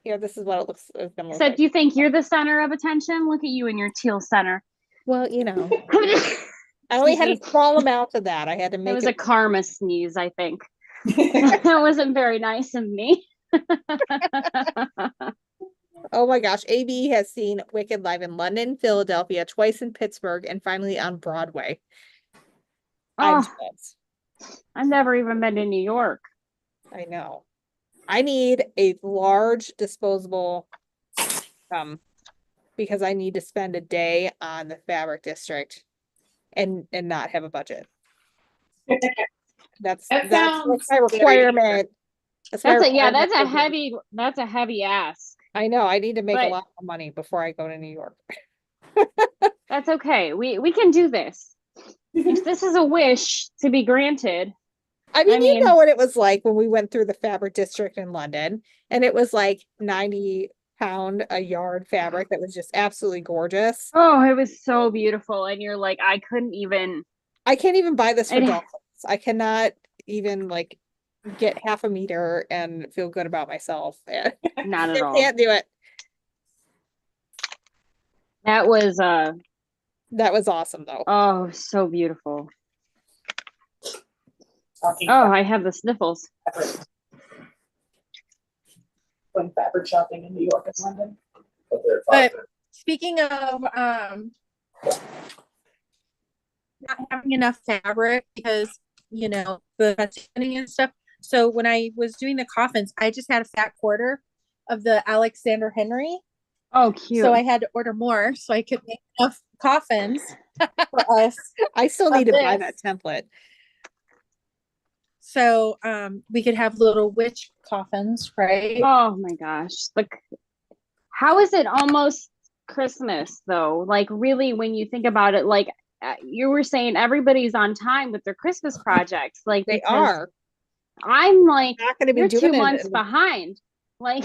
Here, this is what it looks it's gonna look Said like. you think you're the center of attention? Look at you in your teal center. Well, you know, It I only Excuse had me. a small amount of that. I had to make was a it. karma sneeze, I think. That wasn't very nice of me. Oh my gosh, AB has seen Wicked live in London, Philadelphia, twice in Pittsburgh, and finally on Broadway. I'm Oh, jealous. I've never even been to New York. I know. I need a large disposable because I need to spend a day on the fabric district and not have a budget. That's That that's sounds my very requirement. That's my That's requirement for that's a heavy ask. I know I need to make a But- lot more money before I go to New York. That's okay. We can do this. If this is a wish to be granted, I mean, you mean- know what it was like when we went through the fabric district in London, and it was like 90 pound a yard fabric that was just absolutely gorgeous. oh, it was so beautiful. And you're like, I couldn't even. I can't even buy this for I'd- dolphins. I cannot even like get half a meter and feel good about myself. Not at I all. can't do it. That was That was awesome though. oh, so beautiful. Talking Oh, I have the sniffles. fabric. When fabric shopping in New York and London. But speaking of not having enough fabric because you know the cutting and stuff. So when I was doing the coffins, I just had a fat quarter of the Alexander Henry. Oh, cute. So I had to order more so I could make enough coffins for us. I still of need to buy this. that template. So we could have little witch coffins, right? Oh my gosh. Like, how is it almost Christmas though? Like, really, when you think about it, like you were saying, everybody's on time with their Christmas projects. Like, They because are I'm like, not going to be you're doing 2 it months in- behind, like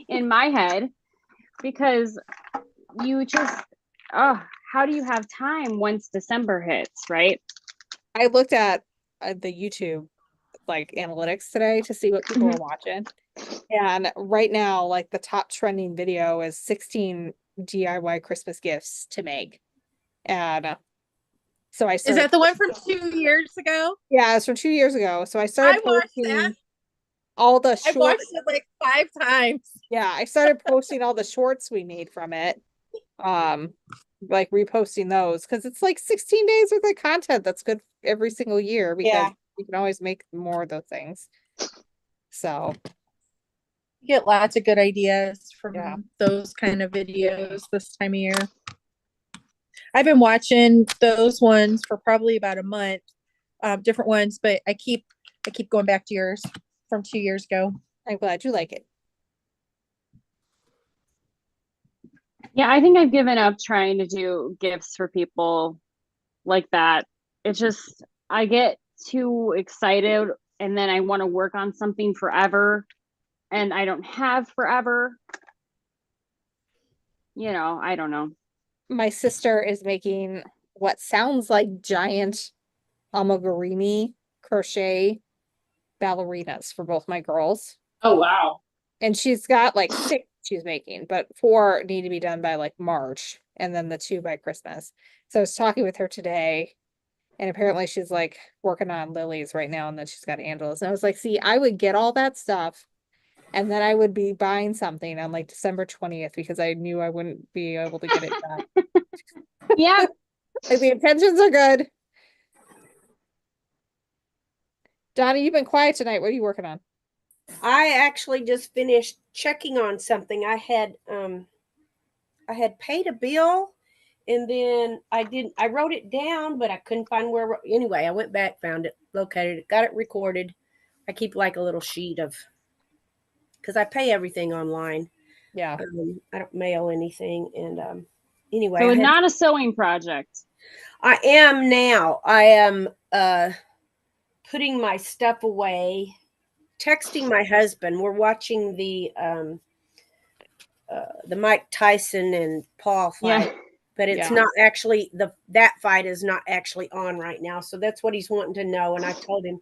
in my head, because you just, oh, how do you have time once December hits, right? I looked at the YouTube like analytics today to see what people are watching. And right now, like the top trending video is 16 DIY Christmas gifts to make. And so I Is started, that the one from 2 years ago? yeah, it's from 2 years ago. So I started I watched posting that. all the I shorts. watched it like 5 times. Yeah, I started posting all the shorts we made from it. Like reposting those because it's like 16 days worth of content that's good every single year because Yeah. you can always make more of those things. So You get lots of good ideas from Yeah. those kind of videos this time of year. I've been watching those ones for probably about a month, different ones, but I keep going back to yours from 2 years ago. I'm glad you like it. Yeah, I think I've given up trying to do gifts for people like that. It's just, I get too excited and then I want to work on something forever and I don't have forever. I don't know. My sister is making what sounds like giant amigurumi crochet ballerinas for both my girls. Oh, wow. And she's got like 6 she's making, but 4 need to be done by like March and then the 2 by Christmas. So I was talking with her today, and apparently she's like working on lilies right now, and then she's got Angela's. And I was like, see, I would get all that stuff and then I would be buying something on like December 20th because I knew I wouldn't be able to get it done. Yeah. Like the intentions are good. Donna, you've been quiet tonight. What are you working on? I actually just finished checking on something. I had paid a bill and then I wrote it down, but I couldn't find where. Anyway, I went back, found it, located it, got it recorded. I keep like a little sheet of, because I pay everything online. Yeah. I don't mail anything. And anyway, So I had not a sewing project. I am now. I am putting my stuff away, texting my husband. We're watching the Mike Tyson and Paul fight, Yeah. but it's Yeah. not actually that fight is not actually on right now. So that's what he's wanting to know. And I told him,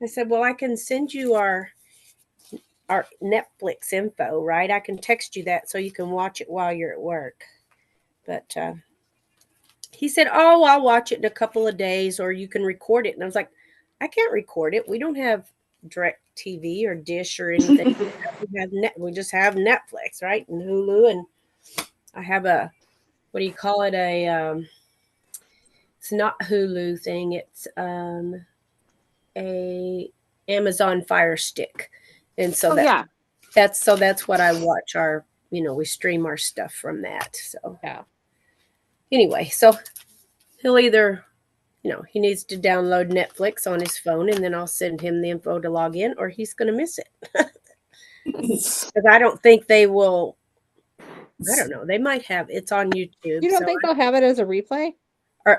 I said, well, I can send you our Netflix info, right? I can text you that so you can watch it while you're at work. But he said, oh, I'll watch it in a couple of days, or you can record it. And I was like, I can't record it. We don't have direct TV or dish or anything. We just have Netflix, right? And Hulu. And I have what do you call it? It's not Hulu thing. It's a Amazon Fire Stick. And so Yeah. that's what I watch we stream our stuff from that. So Yeah. anyway, so he'll either, he needs to download Netflix on his phone and then I'll send him the info to log in, or he's going to miss it. Because I don't think they will. I don't know. They might have it's on YouTube. You don't think they'll have it as a replay?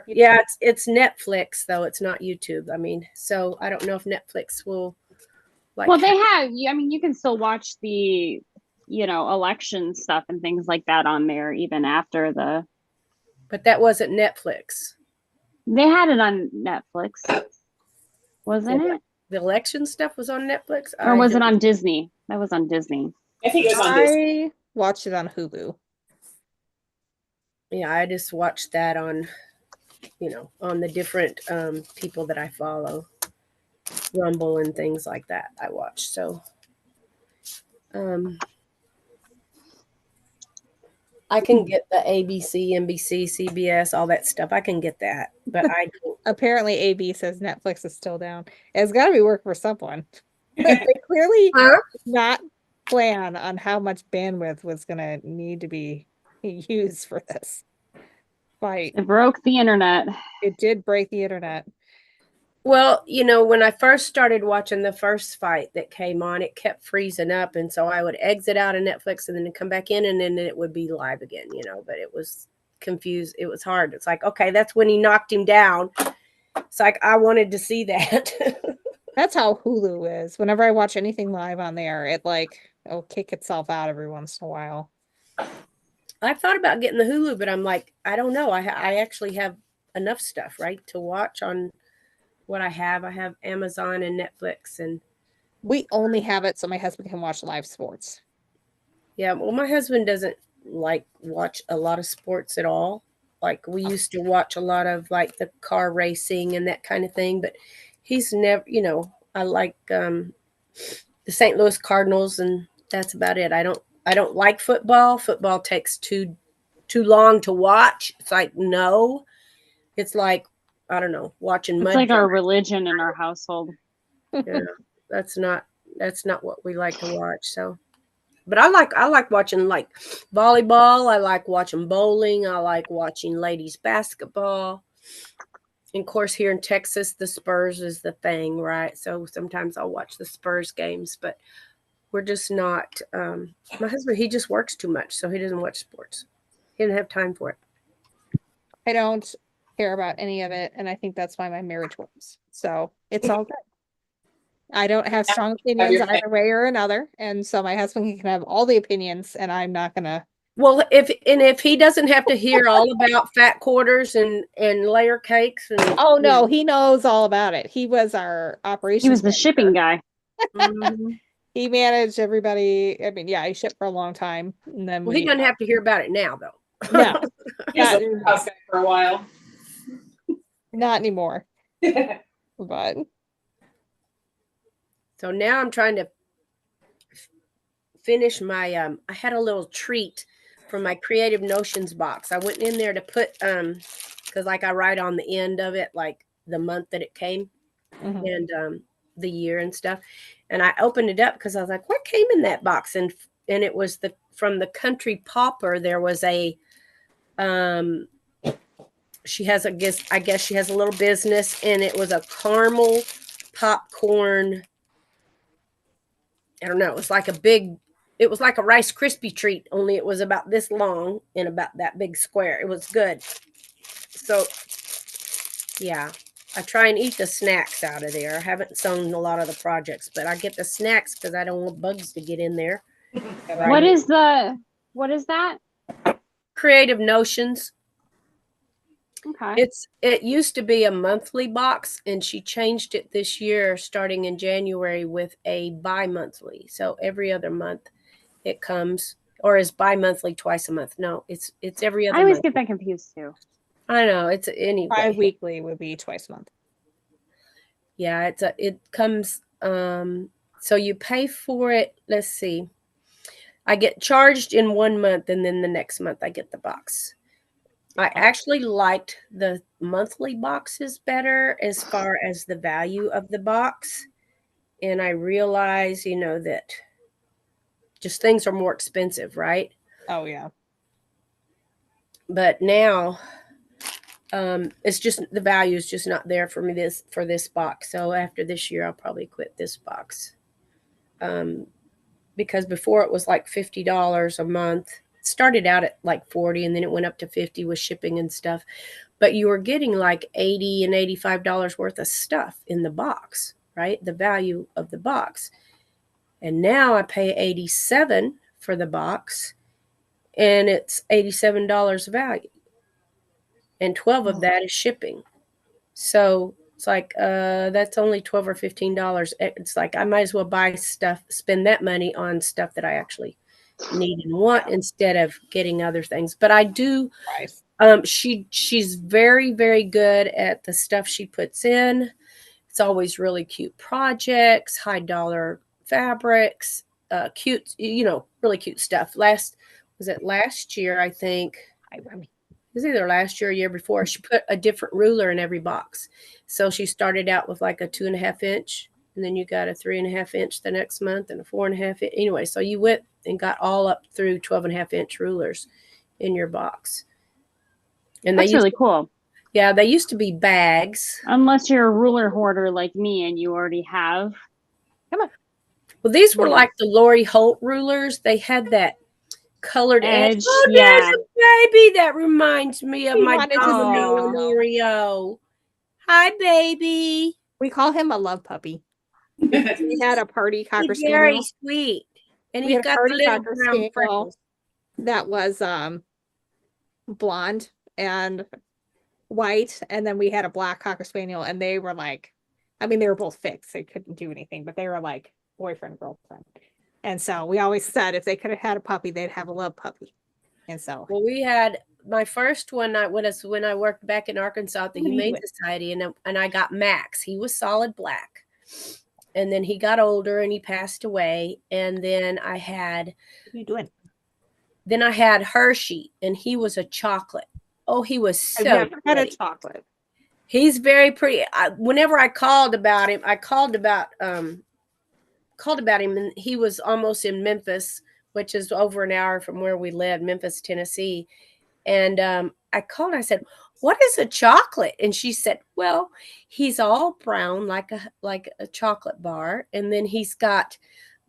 Yeah, it's Netflix though. It's not YouTube. I mean, so I don't know if Netflix will Well, they have, I mean, you can still watch the, election stuff and things like that on there even after but that wasn't Netflix. they had it on Netflix, wasn't it? The election stuff was on Netflix? Or was it on Disney? That was on Disney. I think it was on Disney. I watched it on Hulu. Yeah, I just watched that on, on the different people that I follow, Rumble and things like that. I watch. So, I can get the ABC, NBC, CBS, all that stuff. I can get that, but I don't. Apparently, AB says Netflix is still down. It's got to be working for someone. They clearly did not plan on how much bandwidth was going to need to be used for this fight. It broke the internet. It did break the internet. Well, when I first started watching the first fight that came on, it kept freezing up. And so I would exit out of Netflix and then come back in and then it would be live again, but it was confused. It was hard. It's like, okay, that's when he knocked him down. It's like, I wanted to see that. That's how Hulu is. Whenever I watch anything live on there, it'll kick itself out every once in a while. I thought about getting the Hulu, but I'm like, I don't know. I actually have enough stuff, right, to watch on what I have. I have Amazon and Netflix, and we only have it so my husband can watch live sports. Yeah, well, my husband doesn't watch a lot of sports at all. Like we used to watch a lot of like the car racing and that kind of thing, but he's never, I like the St. Louis Cardinals and that's about it. I don't like football. Football takes too long to watch. It's like no. It's like I don't know, watching It's mud. like our religion in our household. Yeah, that's not what we like to watch. So, but I like watching like volleyball. I like watching bowling. I like watching ladies basketball. And of course, here in Texas, the Spurs is the thing, right? So sometimes I'll watch the Spurs games, but we're just not. My husband, he just works too much, so he doesn't watch sports. He didn't have time for it. I don't care about any of it, and I think that's why my marriage works. So it's all good. I don't have strong opinions your either way or another, and so my husband can have all the opinions, and I'm not gonna. Well, if he doesn't have to hear all about fat quarters and layer cakes and Oh no, he knows all about it. He was our operations. He was the manager. shipping guy. Mhm. He managed everybody. I mean, yeah, he shipped for a long time, and then Well, he doesn't have to hear about it now, though. No, He was not, a house guy for a while. not anymore. But So now I'm trying to finish my I had a little treat from my Creative Notions box. I went in there to put because like I write on the end of it like the month that it came mhm. and the year and stuff. And I opened it up because I was like, what came in that box? And it was from the Country Pauper. There was a she has I guess she has a little business, and it was a caramel popcorn. I don't know. It was like a Rice Krispie treat, only it was about this long and about that big square. It was good. So, yeah, I try and eat the snacks out of there. I haven't sewn a lot of the projects, but I get the snacks because I don't want bugs to get in there. What is that? Creative Notions. Okay. It used to be a monthly box, and she changed it this year starting in January with a bi-monthly. So every other month it comes, or is bi-monthly twice a month. No, it's every other I always month. get that confused too. I know, it's anyway. Bi-weekly would be twice a month. Yeah, it comes so you pay for it. Let's see. I get charged in 1 month, and then the next month I get the box. I actually liked the monthly boxes better as far as the value of the box. And I realize, that just things are more expensive, right? Oh yeah. But now it's just the value is just not there for me for this box. So after this year, I'll probably quit this box. Because before it was like $50 a month. It started out at like 40, and then it went up to 50 with shipping and stuff. But you were getting like $80 and $85 worth of stuff in the box, right? The value of the box. And now I pay $87 for the box, and it's $87 value. And 12 of that is shipping. So it's like that's only $12 or $15. It's like I might as well buy stuff, spend that money on stuff that I actually need and want instead of getting other things. But I do. Nice. She's very, very good at the stuff she puts in. It's always really cute projects, high dollar fabrics, cute, really cute stuff. Last year, I think. It was either last year or year before. She put a different ruler in every box. So she started out with like a 2.5 inch, and then you got a 3.5 inch the next month, and a 4.5 inch. Anyway, so you went and got all up through 12.5 inch rulers in your box. And That's really cool. Yeah, they used to be bags. Unless you're a ruler hoarder like me and you already have. Come on. Well, these were like the Lori Holt rulers. They had that colored edge. Oh, Yeah. there's a baby. That reminds me of He my wanted to domino and know. Oreo. Hi, baby. We call him a love puppy. We had a party cocker He's very spaniel. sweet. And We he's had a got party the little cocker brown spaniel freckles. that was blonde and white, and then we had a black cocker spaniel, and they were like, I mean, they were both fixed. They couldn't do anything, but they were like boyfriend, girlfriend. And so we always said if they could have had a puppy, they'd have a love puppy. And so Well, we had my first one when I worked back in Arkansas at the Humane Society, and I got Max. He was solid black. And then he got older and he passed away. And then I had what are you doing? Then I had Hershey, and he was a chocolate. Oh, he was so I've never had a pretty. chocolate. He's very pretty. Whenever I called about him, called about him, and he was almost in Memphis, which is over an hour from where we live, Memphis, Tennessee. And I called and I said, "What is a chocolate?" And she said, "Well, he's all brown like a chocolate bar, and then he's got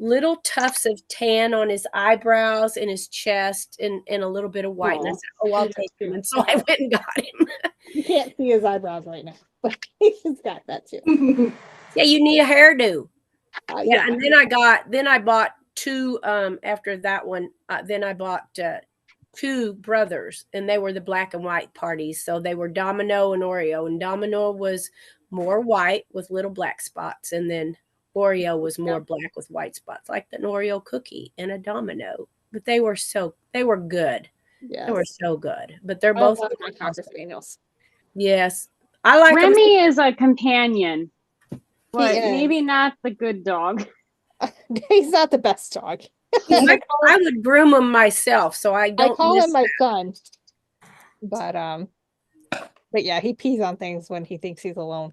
little tufts of tan on his eyebrows and his chest and a little bit of white. And I Aw. said, oh, I'll take him. And so I went and got him. You can't see his eyebrows right now, but he's got that too. Yeah, you need a hairdo. Yeah. Yeah, and then I bought two after that one. Then I bought two brothers, and they were the black and white parties. So they were Domino and Oreo, and Domino was more white with little black spots, and then Oreo was more black with white spots, like an Oreo cookie and a Domino. But they were good. Yes. They were so good. But they're I both love my Cocker Spaniels. yes. I like them. Remy is a companion, but is. maybe not the good dog. He's not the best dog. I would groom them myself, so I I don't. call miss him my son, but yeah, he pees on things when he thinks he's alone.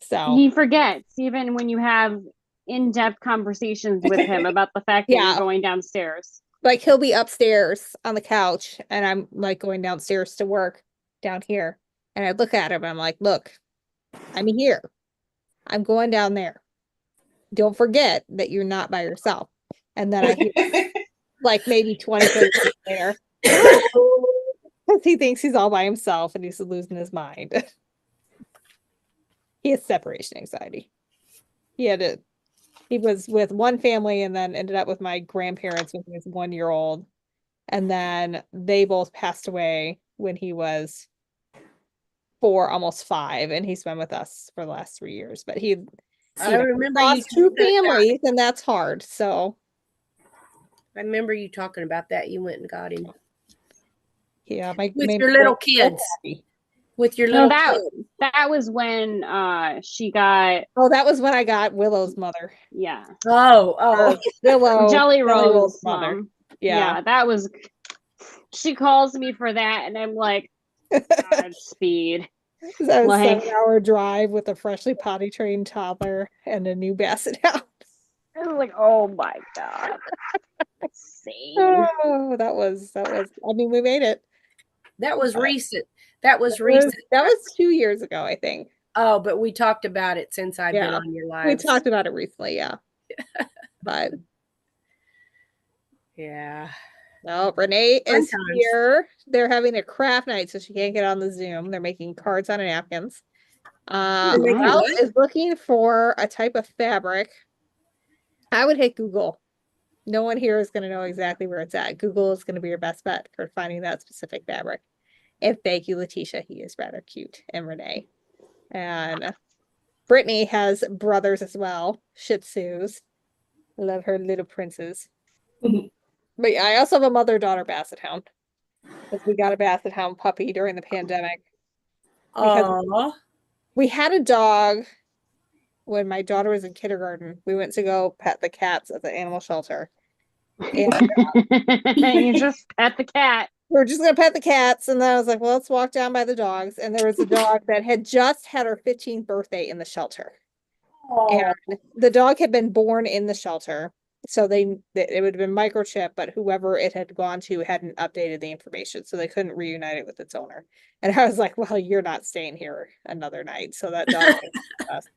So He forgets even when you have in-depth conversations with him about the fact that Yeah. you're going downstairs. like he'll be upstairs on the couch, and I'm like going downstairs to work down here, and I look at him, and I'm like, "Look, I'm here. I'm going down there. Don't forget that you're not by yourself." And then I hear like maybe 20 minutes later, because he thinks he's all by himself and he's losing his mind. He has separation anxiety. He was with one family and then ended up with my grandparents when he was 1 year old. And then they both passed away when he was 4, almost 5, and he's been with us for the last 3 years. But he I remember you lost 2 talking about- families, and that's hard. So I remember you talking about that. You went and got him yeah, with your little kids. With your No, little kids. that was when she got Oh, that was when I got Willow's mother. yeah. Oh. Jelly Roll's Roll's mother. mom. Yeah. That was she calls me for that and I'm like Godspeed. That was Like- a 7-hour drive with a freshly potty trained toddler and a new basset hound. I was like, oh my god. Insane. Oh, that was I mean, we made it. That was recent. That was recent. That was 2 years ago, I think. Oh, but we talked about it since I've been Yeah. on your We lives. talked about it recently, yeah. But Yeah. no, Renee is Sometimes. here. They're having a craft night, so she can't get on the Zoom. They're making cards on napkins. making Ralph what? is looking for a type of fabric. I would hit Google. No one here is going to know exactly where it's at. Google is going to be your best bet for finding that specific fabric. And thank you, Letitia. He is rather cute. And Renee. And Brittany has brothers as well. Shih Tzus. Love her little princes. But yeah, I also have a mother-daughter basset hound. Because we got a basset hound puppy during the pandemic. Oh. We had a dog when my daughter was in kindergarten. We went to go pet the cats at the animal shelter. And You just pet the cat. we were just gonna pet the cats, and then I was like, well, let's walk down by the dogs. And there was a dog that had just had her 15th birthday in the shelter. And the dog had been born in the shelter. So it would have been microchipped, but whoever it had gone to hadn't updated the information. So they couldn't reunite it with its owner. And I was like, well, you're not staying here another night. So that dog was with us.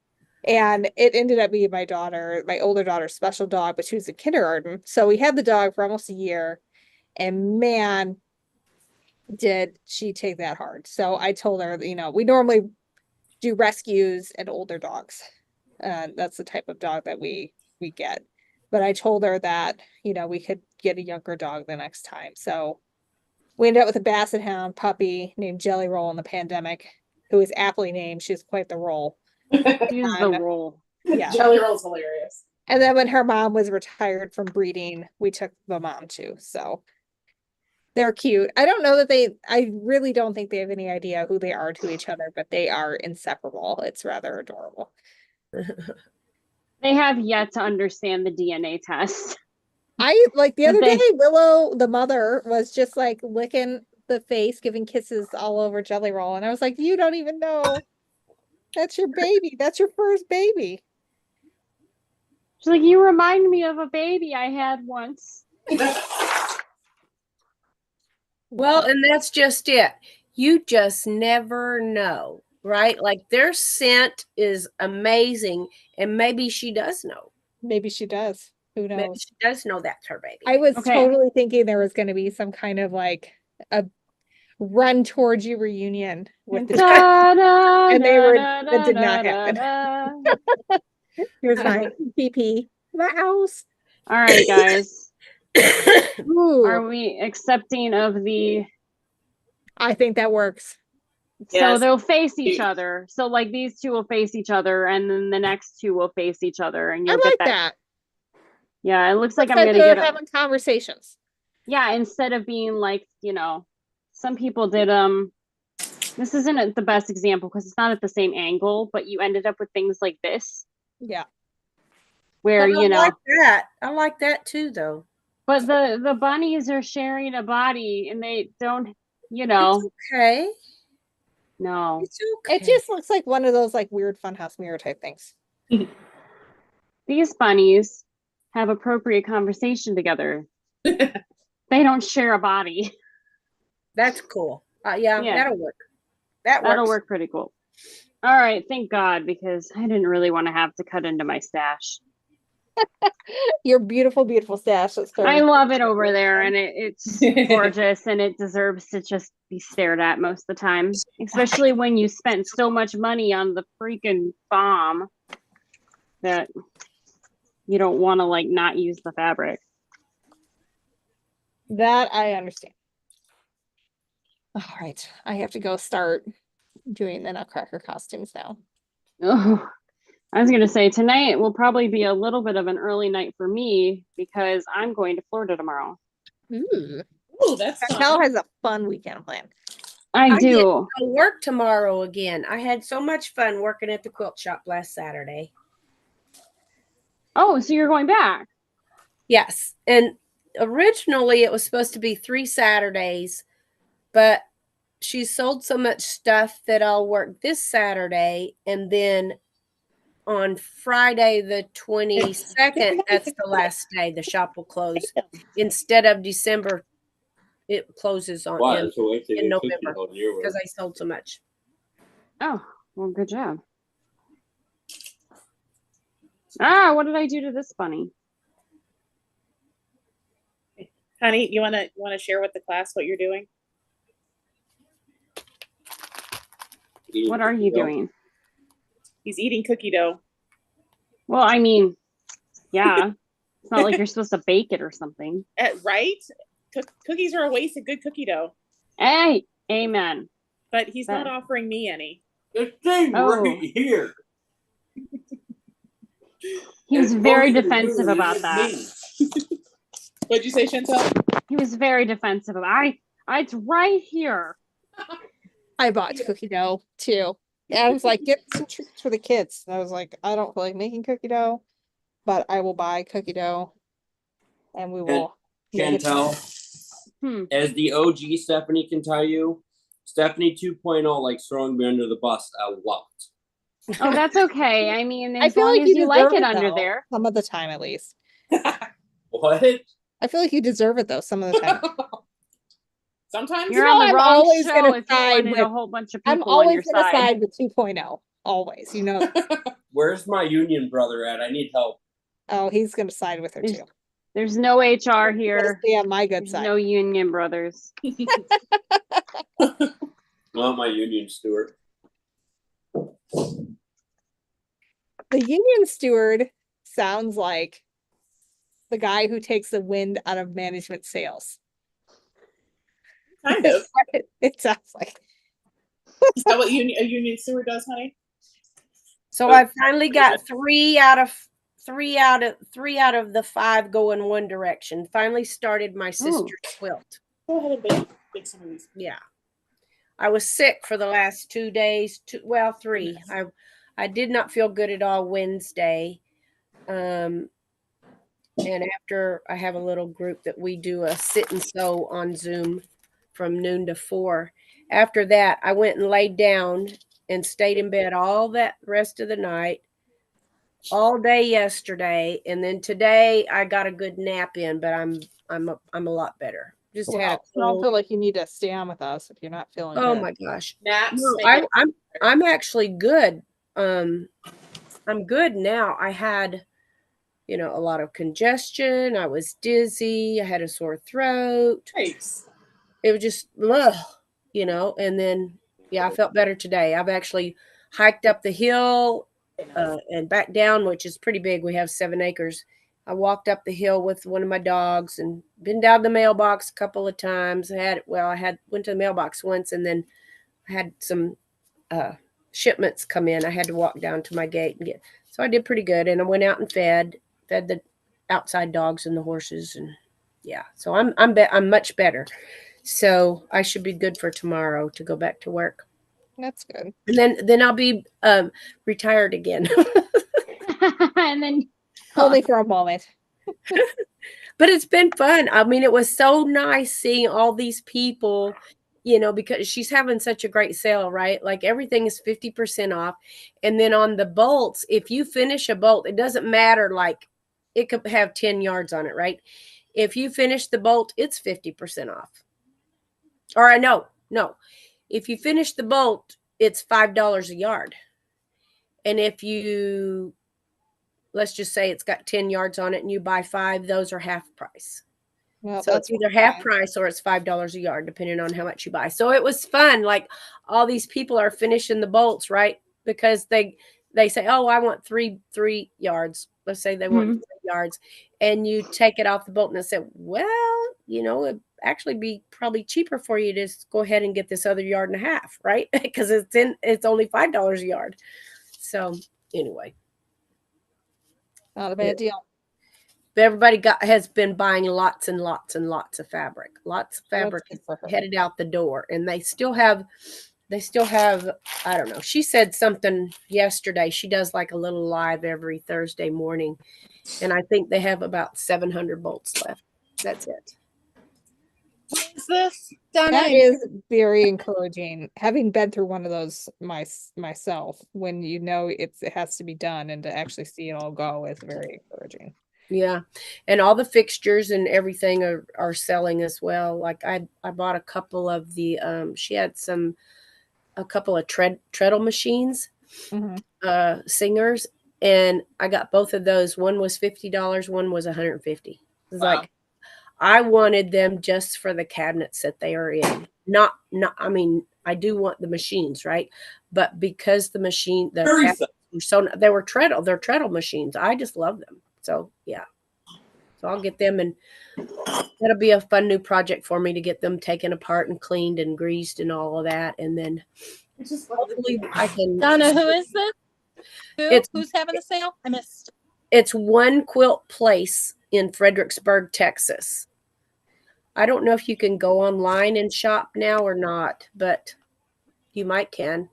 And it ended up being my older daughter's special dog, but she was in kindergarten. So we had the dog for almost a year. And man, did she take that hard. So I told her, we normally do rescues and older dogs. That's the type of dog that we get. But I told her that, we could get a younger dog the next time. So we ended up with a basset hound puppy named Jelly Roll in the pandemic, who is aptly named. She's quite the roll. Use the roll. Yeah. Jelly Roll's hilarious. And then when her mom was retired from breeding, we took the mom too. So they're cute. I don't know that I really don't think they have any idea who they are to each other, but they are inseparable. It's rather adorable. They have yet to understand the DNA test. The other They- day, Willow, the mother, was just like licking the face, giving kisses all over Jelly Roll. And I was like, you don't even know. That's your baby. That's your first baby. She's like, you remind me of a baby I had once. Well, and that's just it. You just never know, right? Like their scent is amazing, and maybe she does know. Maybe she does. Who Maybe knows? she does know that's her baby. I was Okay. totally thinking there was going to be some kind of like a run towards you reunion with the Da, da, and they da, were da, that did not da, happen. da. Here's my PP mouse. All right, guys. Ooh, Are we accepting of the? I think that works. So Yes. they'll face each Yeah. other. So like these two will face each other, and then the next two will face each other, and I you'll get like that. that. Yeah, it looks like I'm Looks gonna they're get having conversations. Yeah, instead of being like, some people did this isn't the best example because it's not at the same angle, but you ended up with things like this Yeah. where, Well, I like that. I like that too, though. but the bunnies are sharing a body and they don't, It's okay. no. It's okay. It just looks like one of those like weird funhouse mirror type things. These bunnies have appropriate conversation together. They don't share a body. That's cool. Yeah, Yeah. that'll work. That'll work pretty cool. All right, thank God, because I didn't really want to have to cut into my stash. Your beautiful, beautiful stash. I love it over there, and it's gorgeous, and it deserves to just be stared at most of the time, especially when you spent so much money on the freaking bomb that you don't want to like not use the fabric. That I understand. All right, I have to go start doing the Nutcracker costumes now. Oh, I was gonna say tonight will probably be a little bit of an early night for me because I'm going to Florida tomorrow. Ooh, Ooh, that's Raquel fun. has a fun weekend plan. I I get do. to work tomorrow again. I had so much fun working at the quilt shop last Saturday. Oh, so you're going back? Yes. And originally it was supposed to be 3 Saturdays, but she sold so much stuff that I'll work this Saturday, and then on Friday the 22nd, that's the last day the shop will close. Instead of December, it closes on Why? in That's what in November because because I sold so much. Oh, well, good job. Ah, what did I do to this bunny? Honey, you wanna share with the class what you're doing? What are you doing? He's eating cookie dough. Well, I mean, yeah. It's not like you're supposed to bake it or something. Right? Cookies are a waste of good cookie dough. Hey, amen. But he's not That- offering me any. This thing Oh. right here. He was It's very supposed to defensive do about with that. me. What'd you say, Chantel? He was very defensive about it's right here. I bought cookie dough too. I was like, get some treats for the kids. And I was like, I don't feel like making cookie dough, but I will buy cookie dough and we will make it. Chantel, as the OG Stephanie can tell you, Stephanie 2.0 likes throwing me under the bus a lot. Oh, that's okay. I mean, I as feel long like as you you like deserve it it under though, there. some of the time at least. What? I feel like you deserve it though, some of the time. Sometimes You're know, on the I'm wrong always show gonna if you side wanted with- a whole bunch of I'm people on your always gonna side. side with 2.0. Always, you know that. Where's my union brother at? I need help. Oh, he's gonna side with her There's- too. There's no HR He's gonna here. stay on my good There's side. no union brothers. Not my union steward. The union steward sounds like the guy who takes the wind out of management sales. kind of. It sounds like. Is that what a union steward does, honey? So I finally got three out of the 5 going one direction. Finally started my sister's quilt. Go ahead and bake some of these. Yeah. I was sick for the last 2 days, 3. I did not feel good at all Wednesday. And after I have a little group that we do a sit and sew on Zoom from noon to 4. After that, I went and laid down and stayed in bed all that rest of the night, all day yesterday, and then today I got a good nap in, but I'm a lot better. Just had a I don't cold. feel like you need to stay on with us if you're not feeling Oh good. my gosh. Naps. No, make it- I'm actually good. I'm good now. you know, a lot of congestion. I was dizzy. I had a sore throat. Thanks. It was just, ugh, you know, and then, yeah, I felt better today. I've actually hiked up the hill and back down, which is pretty big. We have 7 acres. I walked up the hill with one of my dogs and been down the mailbox a couple of times. I went to the mailbox once, and then I had some shipments come in. I had to walk down to my gate and get, so I did pretty good. And I went out and fed the outside dogs and the horses. And yeah, so I'm much better. So I should be good for tomorrow to go back to work. That's good. And then I'll be retired again. And then Only for a moment. But it's been fun. I mean, it was so nice seeing all these people, you know, because she's having such a great sale, right? Like everything is 50% off. And then on the bolts, if you finish a bolt, it doesn't matter, like it could have 10 yards on it, right? If you finish the bolt, it's 50% off. Or I know, no. If you finish the bolt, it's $5 a yard. And if you, let's just say it's got 10 yards on it and you buy 5, those are half price. Well, So it's either half price or it's $5 a yard, depending on how much you buy. So it was fun. Like all these people are finishing the bolts, right? Because they say, oh, I want three yards. Let's say they want 3 yards. And you take it off the bolt and they say, well, you know, it'd actually be probably cheaper for you to just go ahead and get this other yard and a half, right? Because it's only $5 a yard. So anyway. Not a bad deal. Everybody has been buying lots and lots and lots of fabric. Lots of fabric good for her. headed out the door, and they still have, I don't know. She said something yesterday. She does like a little live every Thursday morning, and I think they have about 700 bolts left. That's it. What is this? Donna, That is very encouraging. Having been through one of those myself, when you know it has to be done, and to actually see it all go is very encouraging. Yeah. And all the fixtures and everything are selling as well. Like I bought a couple of the she had a couple of treadle machines, singers, and I got both of those. One was $50, one was $150. It's like I wanted them just for the cabinets that they are in. Not I mean, I do want the machines, right? But because the machine they're treadle machines. I just love them. So yeah. So I'll get them, and that'll be a fun new project for me to get them taken apart and cleaned and greased and all of that. And then hopefully I can. Donna, who is this? Who's having the sale? I missed. It's One Quilt Place in Fredericksburg, Texas. I don't know if you can go online and shop now or not, but you might can.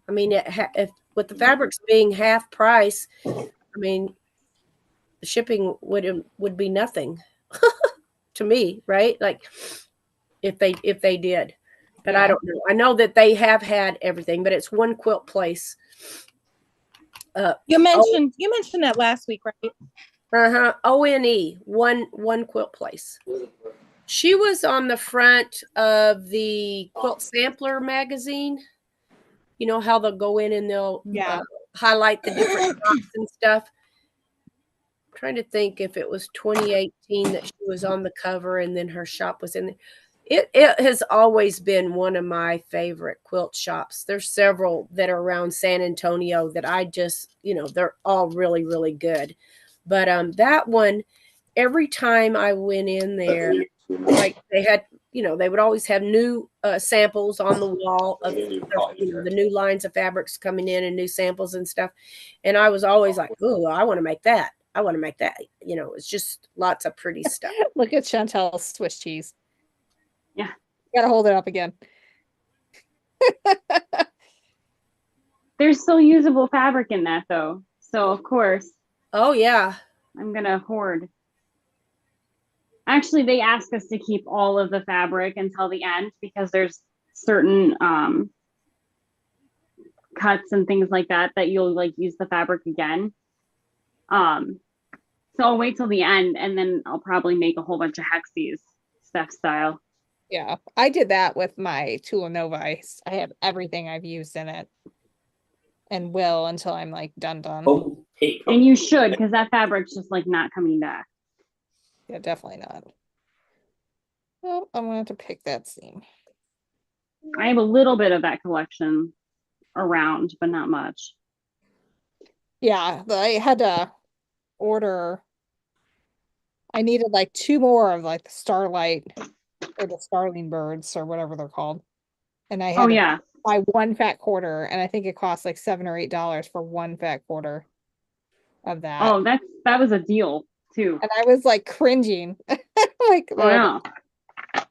I mean, if with the fabrics being half price, I mean, the shipping would be nothing to me, right? Like if they did, but I don't know. I know that they have had everything, but it's One Quilt Place. You mentioned that last week, right? ONE, one Quilt Place. She was on the front of the Quilt Sampler magazine. You know how they'll go in and they'll highlight the different shops and stuff. I'm trying to think if it was 2018 that she was on the cover and then her shop was in there. It has always been one of my favorite quilt shops. There's several that are around San Antonio that I just, you know, they're all really, really good. But that one, every time I went in there, like they had, you know, they would always have new samples on the wall of the new lines of fabrics coming in and new samples and stuff. And I was always like, oh, I want to make that. I want to make that. You know, it's just lots of pretty stuff. Look at Chantel's Swiss cheese. Yeah. Gotta hold it up again. There's still usable fabric in that though. So of course. Oh yeah. I'm gonna hoard. Actually, they ask us to keep all of the fabric until the end because there's certain cuts and things like that you'll like use the fabric again. So I'll wait till the end and then I'll probably make a whole bunch of hexies, Steph style. Yeah, I did that with my Tula Nova. I have everything I've used in it, and will until I'm like done. Oh, Hate And you should, because that fabric's just like not coming back. Yeah, definitely not. Oh, I'm gonna have to pick that seam. I have a little bit of that collection around, but not much. Yeah, I had to order. I needed like 2 more of like the Starlight or the Starling birds or whatever they're called. And I Oh had to yeah. buy 1 fat quarter, and I think it costs like $7 or $8 for 1 fat quarter of that. Oh, that was a deal too. And I was like cringing. Like, Oh yeah.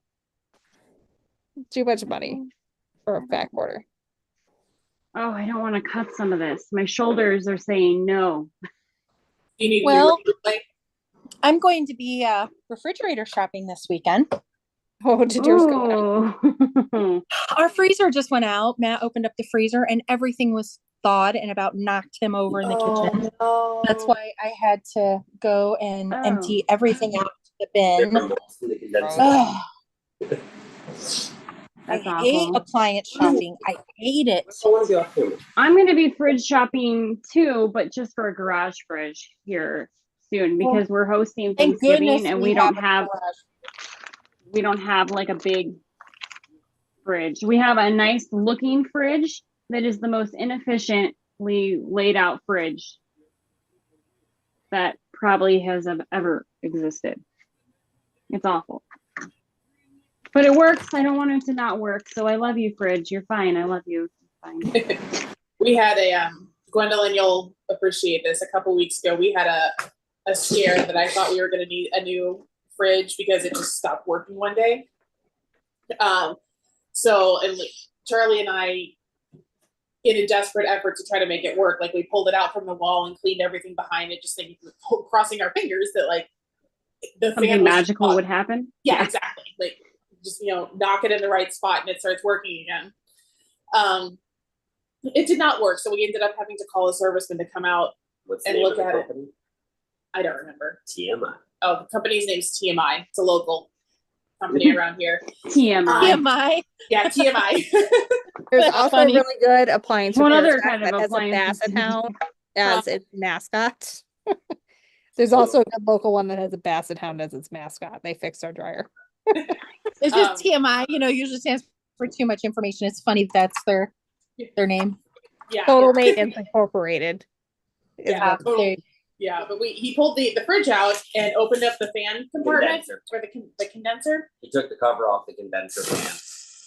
too much money for a fat quarter. Oh, I don't want to cut some of this. My shoulders are saying no. You need Well, like I'm going to be refrigerator shopping this weekend. Oh, did yours go out? Ooh. Our freezer just went out. Matt opened up the freezer and everything was thawed and about knocked him over in the kitchen. no. That's why I had to go and Oh. empty everything out to the bin. condenser. Ugh, I That's hate awful. appliance shopping. I hate it. I want to be off camera. I'm going to be fridge shopping too, but just for a garage fridge here soon because we're hosting Thank goodness Thanksgiving and we don't a have like a big fridge. We have a nice looking fridge that is the most inefficiently laid out fridge that probably has ever existed. It's awful. But it works. I don't want it to not work. So I love you, fridge. You're fine. I love you. Fine. We had a Gwendolyn, you'll appreciate this. A couple weeks ago, we had a scare that I thought we were going to need a new fridge because it just stopped working one day. So and Charlie and I, in a desperate effort to try to make it work, like we pulled it out from the wall and cleaned everything behind it, just thinking, crossing our fingers that like the Something fan was magical on. would happen. Yeah, exactly. Like just knock it in the right spot and it starts working again. It did not work, so we ended up having to call a serviceman to come out. What's And the name look of the at it. company? I don't remember. TMI. Oh, the company's name's TMI. It's a local company around here. TMI. TMI. Yeah, TMI. There's That's also funny. a really good appliance What repair other shop kind of that has a appliances basset do you hound as its mascot. There's also a good local one that has a basset hound as its mascot. They fixed our dryer. It's just TMI, usually stands for too much information. It's funny that's their name. Yeah. Total Maintenance Incorporated. is Yeah, what- totally. Yeah, but he pulled the fridge out and opened up the fan compartment Condenser. or the condenser. He took the cover off the condenser fan.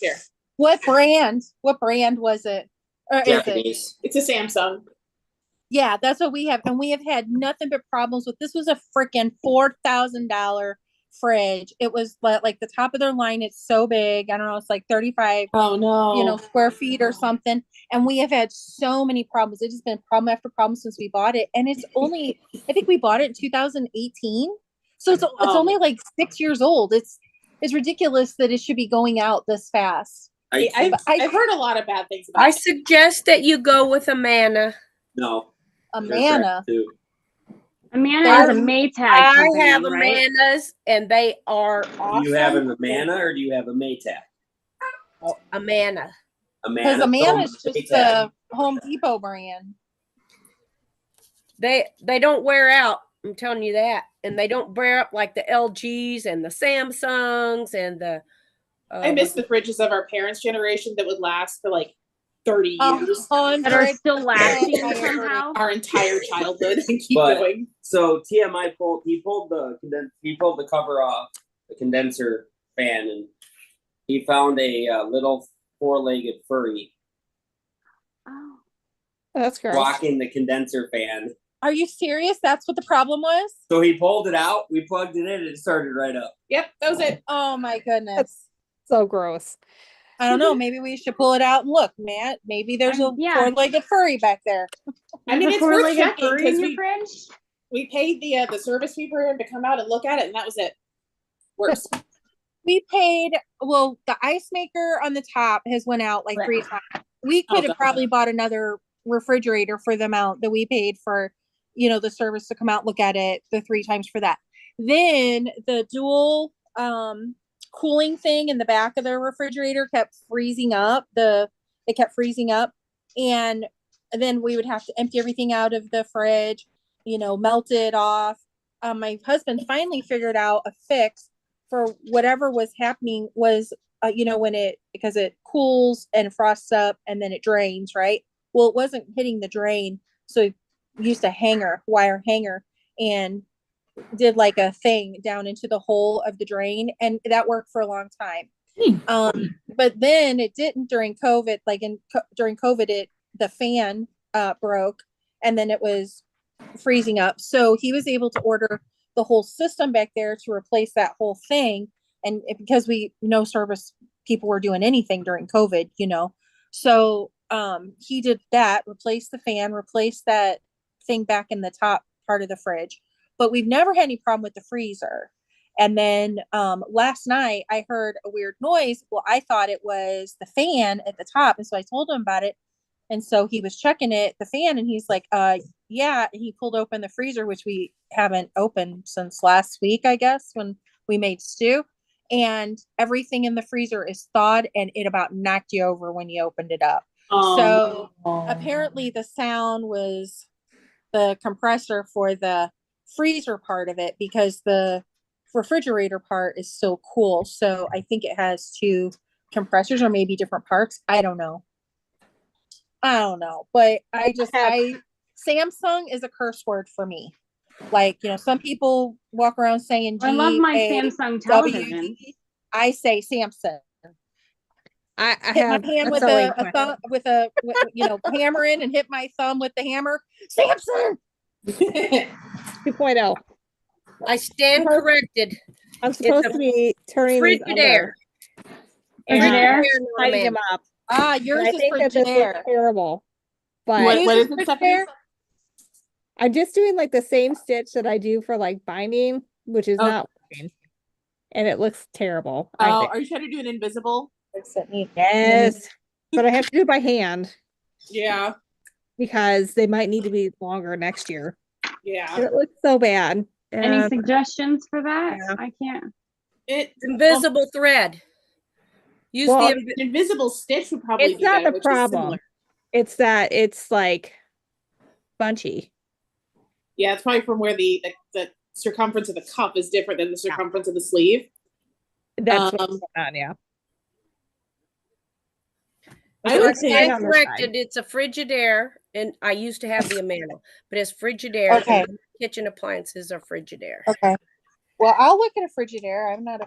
Here, What brand? What brand was it? Or is it? Japanese. it's a Samsung. Yeah, that's what we have. And we have had nothing but problems with this. Was a freaking $4,000 fridge. It was like the top of their line. It's so big. I don't know. It's like 35, Oh no. square feet or something. And we have had so many problems. It's just been problem after problem since we bought it. And it's only, I think we bought it in 2018. So it's only like 6 years old. It's ridiculous that it should be going out this fast. I've heard a lot of bad things about I it. suggest that you go with Amana. No. Amana. Too. Amana is a Maytag company, I have right? Amanas, and they are awesome. Do you have an Amana or do you have a Maytag? Oh, Amana. Because Amana is just the Home Depot brand. They don't wear out. I'm telling you that, and they don't wear up like the LGs and the Samsungs and the. I miss the fridges of our parents' generation that would last for like 30 years. That are still lasting I agree. somehow. Our entire childhood and keep But- going. So TMI he pulled the cover off the condenser fan and he found a little 4-legged furry Oh. That's gross. blocking the condenser fan. Are you serious? That's what the problem was? So he pulled it out, we plugged it in, and it started right up. Yep, that was it. Oh my goodness. So gross. I don't know. Maybe we should pull it out and look, Matt. Maybe there's a Yeah. 4-legged furry back there. I mean, There's a it's worth 4-legged checking furry because in your we fridge. paid the service fee for him to come out and look at it, and that was it. Works. We paid, well, the ice maker on the top has went out like 3 times. We could have God. probably bought another refrigerator for the amount that we paid for, the service to come out, look at it the 3 times for that. Then the dual cooling thing in the back of the refrigerator kept freezing up. It kept freezing up. And and then we would have to empty everything out of the fridge, melt it off. My husband finally figured out a fix for whatever was happening was, because it cools and frosts up and then it drains, right? Well, it wasn't hitting the drain. So he used a wire hanger, and did like a thing down into the hole of the drain, and that worked for a long time. But then it didn't during COVID. During COVID, the fan broke, and then it was freezing up. So he was able to order the whole system back there to replace that whole thing. And because no service people were doing anything during COVID, so he did that, replaced the fan, replaced that thing back in the top part of the fridge. But we've never had any problem with the freezer. And then last night I heard a weird noise. Well, I thought it was the fan at the top. And so I told him about it. And so he was checking the fan, and he's like, yeah. And he pulled open the freezer, which we haven't opened since last week, I guess, when we made stew. And everything in the freezer is thawed, and it about knocked you over when you opened it up. So apparently the sound was the compressor for the freezer part of it, because the refrigerator part is still cool. So I think it has two compressors, or maybe different parts. I don't know. But Samsung is a curse word for me. Like, some people walk around saying I love my G-A-W-D. Samsung television. I say Samsung. I Hit my have hand a with sewing a thumb, hammer in, and hit my thumb with the hammer. Samsung. 2.0. I stand corrected. I'm supposed a to be turning these Frigidaire. under and Frigidaire? tidying them up. Yours And I is think that this Frigidaire. looks terrible. But What is it, Stephanie? I'm just doing like the same stitch that I do for like binding, which is Oh. not working. And it looks terrible. I Oh, think. are you trying to do an invisible? Yes. But I have to do it by hand Yeah. because they might need to be longer next year. Yeah. And it looks so bad. Any And suggestions for that? Yeah. I can't. Invisible thread. Use Well, the An invisible stitch would probably it's be not better, the which is problem. similar. It's that it's like bunchy. Yeah, it's probably from where the circumference of the cuff is different than the circumference of the sleeve. That's what's Um, going on, yeah. I would say stand on this corrected. It's a Frigidaire, and I used to have the Amano, but it's Frigidaire. Okay. And kitchen appliances are Frigidaire. Okay. Well, I'll look at a Frigidaire. I'm not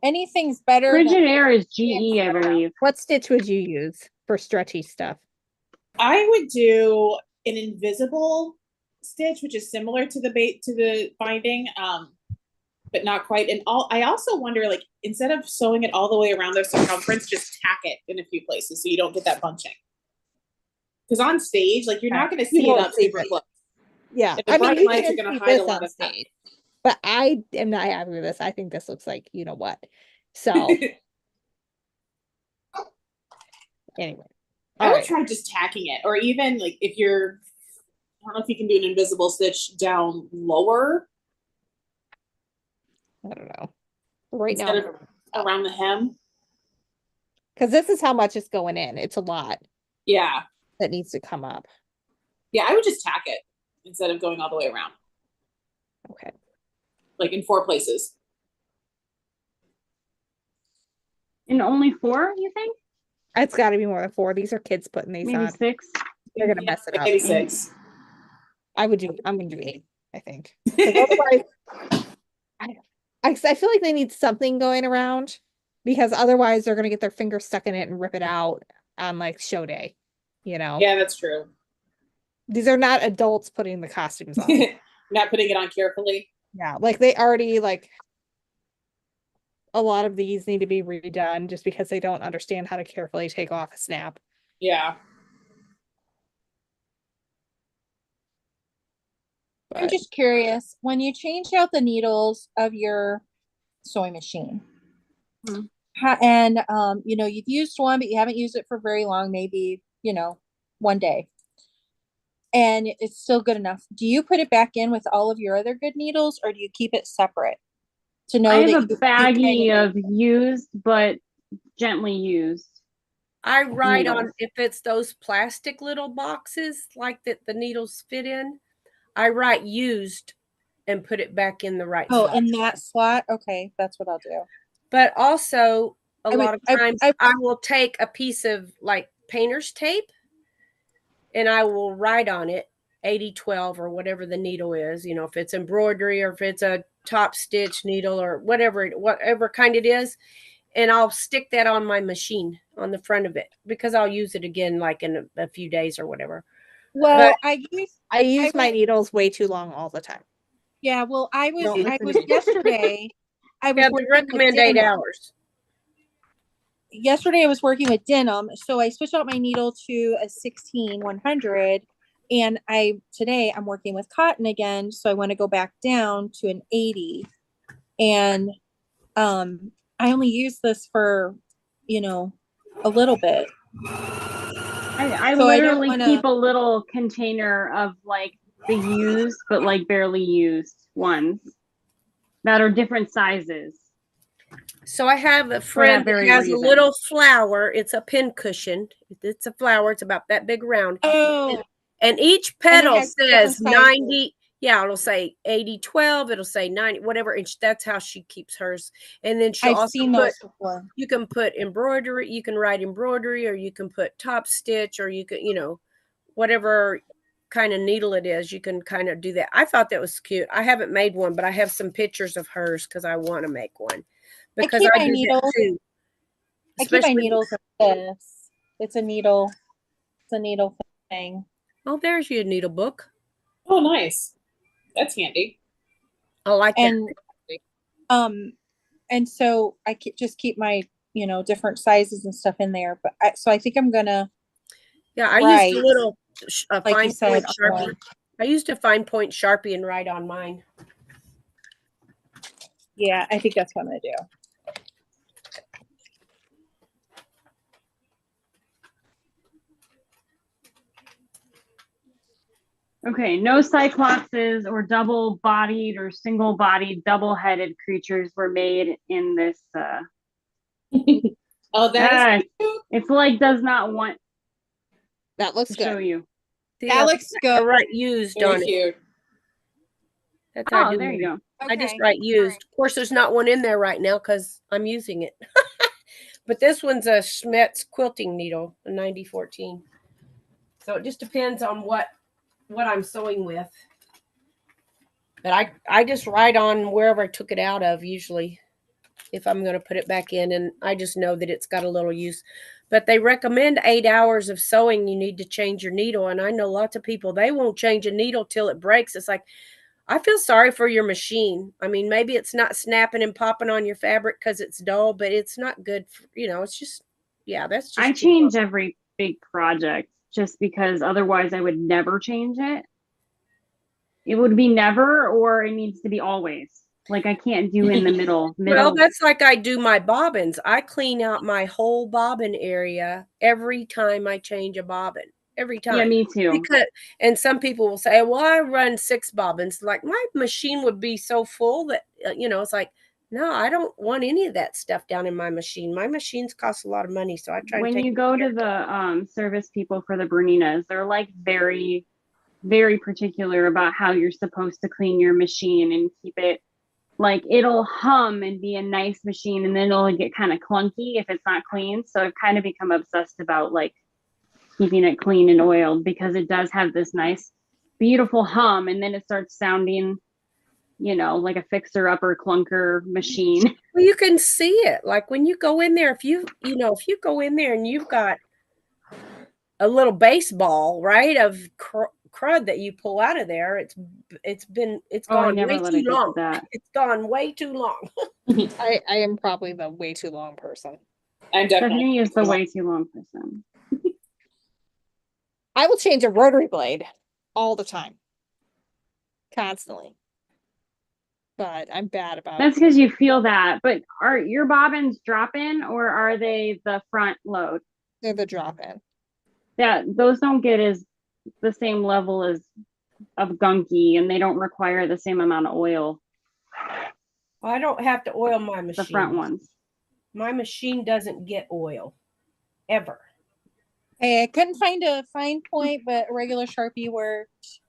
anything's better than Frigidaire is GE, I believe. What stitch would you use for stretchy stuff? I would do an invisible stitch, which is similar to the binding, but not quite. And I also wonder, like, instead of sewing it all the way around the circumference, just tack it in a few places so you don't get that bunching. Because on stage, like, you're not going to see it won't up see super it. close. Yeah, And the I mean, bright you lights can are gonna see hide this a lot on of stuff. stage, but I am not happy with this. I think this looks like you know what. So anyway, I all would right. try just tacking it, or even like I don't know if you can do an invisible stitch down lower I don't know. Right instead now, of around the hem. because this is how much is going in. It's a lot Yeah, that needs to come up. yeah, I would just tack it instead of going all the way around, Okay. like in 4 places. And only 4, you think? It's got to be more than 4. These are kids putting these Maybe on. 6. They're gonna mess it up. Maybe 6. I'm gonna do 8. I think. 'Cause otherwise, I feel like they need something going around, because otherwise they're gonna get their fingers stuck in it and rip it out on like show day. Yeah, that's true. These are not adults putting the costumes on. Not putting it on carefully. Yeah, like they already like a lot of these need to be redone just because they don't understand how to carefully take off a snap. Yeah. I'm But just curious, when you change out the needles of your sewing machine, Hmm. and you've used one, but you haven't used it for very long, maybe, one day, and it's still good enough. Do you put it back in with all of your other good needles, or do you keep it separate to know I that have a baggie of used, but gently used. I write on, Needles. if it's those plastic little boxes like that the needles fit in, I write used and put it back in the right Oh, slot. in that slot? Okay, that's what I'll do. But also, a I would- lot of I- times I- I will take a piece of like painter's tape and I will write on it 80/12 or whatever the needle is, you know, if it's embroidery or if it's a top stitch needle or whatever kind it is. And I'll stick that on my machine on the front of it because I'll use it again like in a few days or whatever. Well, But I use my was- needles way too long all the time. yeah, well, I was Don't listen to me. yesterday. I was yeah, they working with recommend 8 denim. hours. Yesterday I was working with denim, so I switched out my needle to a 16/100, and today I'm working with cotton again, so I want to go back down to an 80. And I only use this for, a little bit. I So I don't literally wanna- keep a little container of like the used but like barely used ones that are different sizes. So I have a friend that very has reason. a little flower. It's a pin cushion. It's a flower. It's about that big round. Oh, And each And it petal has different says sizes. 90. Yeah, it'll say 80/12. It'll say 90, whatever inch. That's how she keeps hers. And then she'll I've also seen put, those before. you can put embroidery. You can write embroidery, or you can put top stitch, or you can, whatever kind of needle it is, you can kind of do that. I thought that was cute. I haven't made one, but I have some pictures of hers because I want to make one. Because keep I my do needles- that too. I keep my Especially- needles like this. It's a needle thing. Oh, there's your needle book. Oh, nice. That's handy. I like that. And so I just keep my different sizes and stuff in there. But I think I'm gonna, Yeah, I used a Right. little like fine you said, point Sharpie. I used a fine point Sharpie and write on mine. yeah, I think that's what I'm gonna do. Okay, no cyclopses or double-bodied or single-bodied, double-headed creatures were made in this. Oh, that is It's like does not want That looks to show good. you. See, That looks I good. write used very on it. cute. That's how I Oh, do there you mine. go. I just Okay. write used. Of course, there's not one in there right now because I'm using it. But this one's a Schmetz quilting needle, a 9014. So it just depends on what I'm sewing with. But I just write on wherever I took it out of usually if I'm going to put it back in, and I just know that it's got a little use. But they recommend 8 hours of sewing. You need to change your needle, and I know lots of people, they won't change a needle till it breaks. It's like, I feel sorry for your machine. I mean, maybe it's not snapping and popping on your fabric because it's dull, but it's not good for, it's just, yeah, that's just. I change every big project just because otherwise I would never change it. It would be never, or it needs to be always. Like I can't do in the middle. Well, that's like I do my bobbins. I clean out my whole bobbin area every time I change a bobbin. Every time. Yeah, me too. And some people will say, well, I run 6 bobbins. Like my machine would be so full that, it's like, no, I don't want any of that stuff down in my machine. My machines cost a lot of money. So I try When to take you go to the service people for the Berninas, they're like very, very particular about how you're supposed to clean your machine and keep it like it'll hum and be a nice machine, and then it'll get kind of clunky if it's not clean. So I've kind of become obsessed about like keeping it clean and oiled because it does have this nice, beautiful hum, and then it starts sounding, like a fixer-upper clunker machine. Well, you can see it. Like when you go in there, if you go in there and you've got a little baseball, right, of crud that you pull out of there, it's gone way too long. It's gone way too long. I am probably the way too long person. I'm definitely. Stephanie is the way too long person. I will change a rotary blade all the time. Constantly. But I'm bad about That's because you feel that. But are your bobbins drop-in or are they the front load? They're the drop-in. Yeah, those don't get as the same level as of gunky, and they don't require the same amount of oil. I don't have to oil my machine. The front ones. My machine doesn't get oil ever. Hey, I couldn't find a fine point, but a regular Sharpie worked.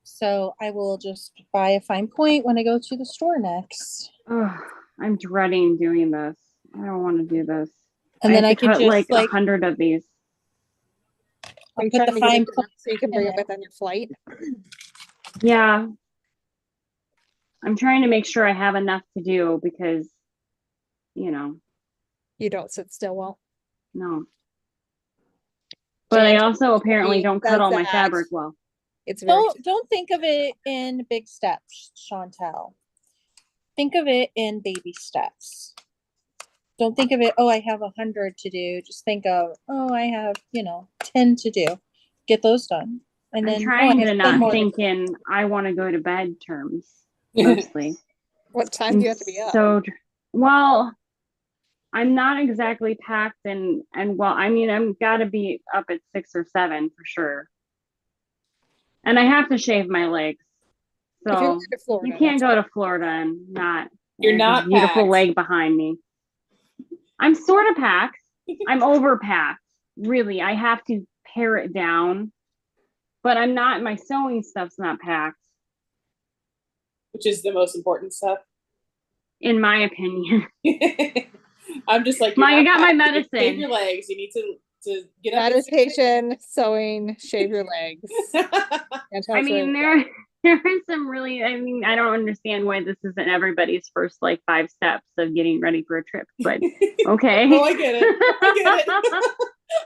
So I will just buy a fine point when I go to the store next. Ugh, I'm dreading doing this. I don't want to do this. And I then have I to could cut just like like 100 of these. Are you put trying the to get fine it down point so you can bring it in with on your flight? Yeah. I'm trying to make sure I have enough to do because, you know, You don't sit still well. no. But I Jan also apparently Sharpie don't cut says all my that fabric well. It's very Don't think of it in big steps, Chantel. Think of it in baby steps. Don't think of it, oh, I have 100 to do. Just think of, oh, I have, 10 to do. Get those done. And I'm then, trying I to have 10 not more to think do. in I want to go to bed terms mostly. What time I'm do you have to be up? so well, I'm not exactly packed and well, I mean, I'm gotta be up at 6 or 7 for sure. And I have to shave my legs. If you're So going to Florida, you can't that's go to Florida and not. You're there's this not beautiful packed. leg behind me. I'm sort of packed. I'm overpacked. Really, I have to pare it down. But I'm not. My sewing stuff's not packed, Which is the most important stuff. in my opinion. I'm just like, you're I not got my packed. You need to medicine. Shave your legs. You need to get up. meditation, sewing, shave your legs. I mean, there is some really. I mean, I don't understand why this isn't everybody's first like 5 steps of getting ready for a trip. But okay. Oh, I get it. I get it.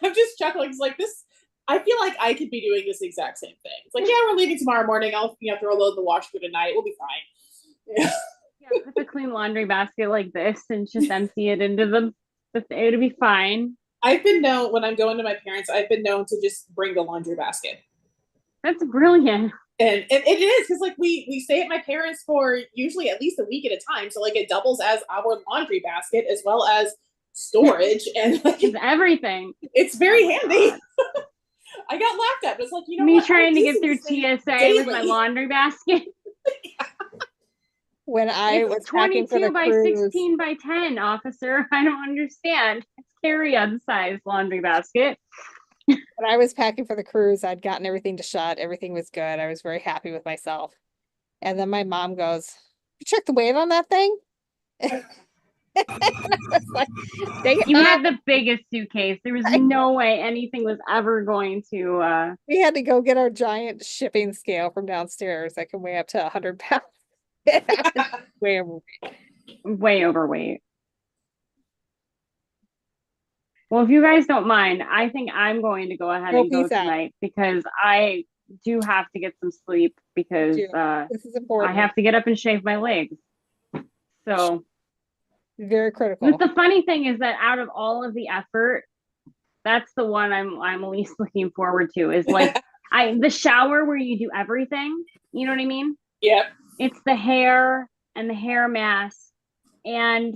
I'm just chuckling. It's like this. I feel like I could be doing this exact same thing. It's like, yeah, we're leaving tomorrow morning. I'll throw a load in the wash for tonight. We'll be fine. Yeah. Yeah, put the clean laundry basket like this and just empty it into the. It'll be fine. I've been known when I'm going to my parents. I've been known to just bring the laundry basket. That's brilliant. And it is because like we stay at my parents for usually at least a week at a time, so like it doubles as our laundry basket as well as storage, and like, It's everything. it's very Oh my handy. God. I got laughed at. But it's like, you know Me what? trying I'm to get using through this thing TSA with my daily. laundry basket. When I was It's packing for the 22 by cruise, 16 by 10, officer. I don't understand. It's carry-on size laundry basket. when I was packing for the cruise, I'd gotten everything to shut. Everything was good. I was very happy with myself. And then my mom goes, "You check the weight on that thing?" I was like, "Dang it, You Mom." had the biggest suitcase. There was no way anything was ever going to We had to go get our giant shipping scale from downstairs that can weigh up to 100 pounds. Way over. way overweight. Well, if you guys don't mind, I think I'm going to go ahead Go and go peace out. tonight because I do have to get some sleep because Do. This is I important. have to get up and shave my legs. So Very critical. but the funny thing is that out of all of the effort, that's the one I'm least looking forward to is like the shower where you do everything. You know what I mean? Yep. It's the hair and the hair mask and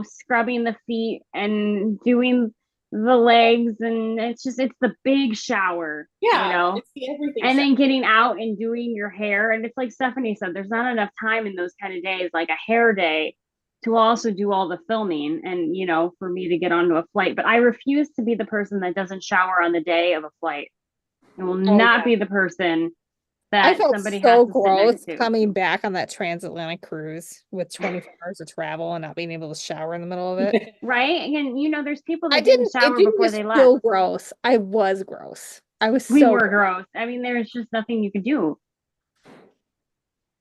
scrubbing the feet and doing the legs, and it's the big shower. Yeah. It's the everything. And shower. then getting out and doing your hair. And it's like Stephanie said, there's not enough time in those kind of days, like a hair day, to also do all the filming and, for me to get onto a flight. But I refuse to be the person that doesn't shower on the day of a flight. I will not be the person I that felt somebody so has to gross sit next to. coming back on that transatlantic cruise with 24 hours of travel and not being able to shower in the middle of it. Right? And, there's people that I didn't didn't. shower It didn't before just they feel left. gross. I was gross. I was We so were gross. I mean, there's just nothing you could do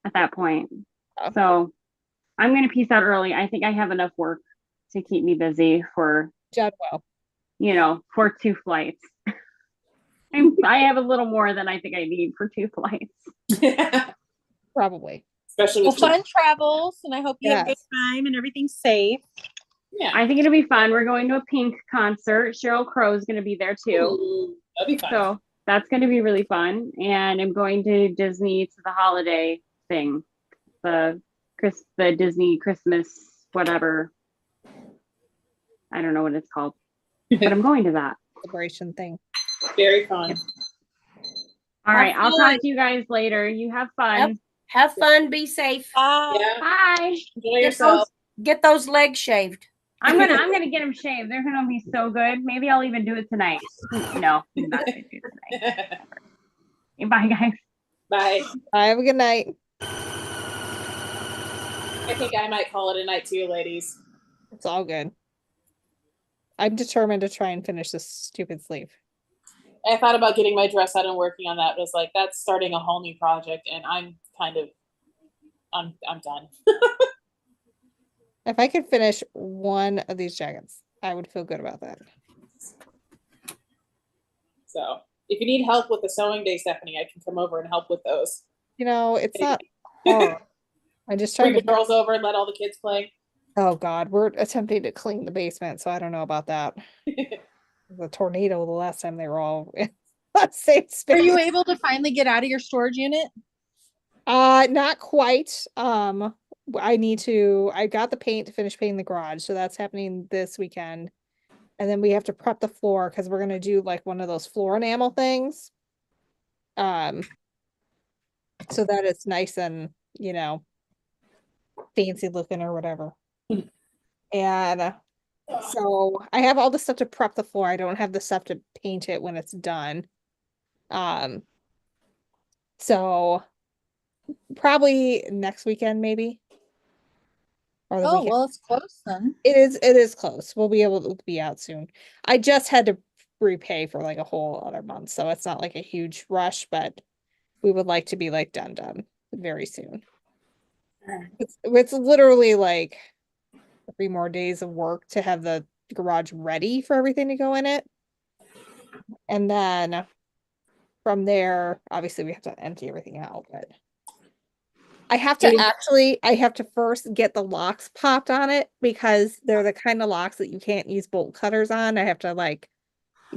at that point. Oh. So I'm going to peace out early. I think I have enough work to keep me busy for, Jadwell. for 2 flights. I have a little more than I think I need for 2 flights. Probably. Especially with Fun travels, and I hope you have a good Yes. time and everything's safe. Yeah. I think it'll be fun. We're going to a Pink concert. Cheryl Crow's going to be there too. Ooh, that'd be fun. So that's going to be really fun. And I'm going to Disney to the holiday thing, the Disney Christmas whatever. I don't know what it's called, but I'm going to that. Celebration thing. Very fun. All right, I'll fun. talk to you guys later. You have fun. Yep. Have fun. Be safe. Yeah. Bye. Enjoy yourself. Get those legs shaved. I'm gonna get them shaved. They're gonna be so good. Maybe I'll even do it tonight. No, I'm not gonna do it tonight. Okay, bye, guys. Bye. Have a good night. I think I might call it a night too, ladies. It's all good. I'm determined to try and finish this stupid sleeve. I thought about getting my dress out and working on that, but it's like that's starting a whole new project, and I'm done. If I could finish one of these jackets, I would feel good about that. So if you need help with the sewing day, Stephanie, I can come over and help with those. You know, it's not hard. I'm just Bring trying the to. girls over and let all the kids play. Oh God, we're attempting to clean the basement, so I don't know about that. The tornado the last time they were all in that same space. Are you able to finally get out of your storage unit? Not quite. I got the paint to finish painting the garage, so that's happening this weekend. And then we have to prep the floor because we're gonna do like one of those floor enamel things. So that it's nice and, you know, fancy looking or whatever. And so I have all the stuff to prep the floor. I don't have the stuff to paint it when it's done. So probably next weekend, maybe. Or the Oh, weekend. well, it's close then. It is close. We'll be able to be out soon. I just had to repay for like a whole other month, so it's not like a huge rush, but we would like to be like done very soon. It's literally like 3 more days of work to have the garage ready for everything to go in it. And then from there, obviously we have to empty everything out, but I have to first get the locks popped on it because they're the kind of locks that you can't use bolt cutters on. I have to like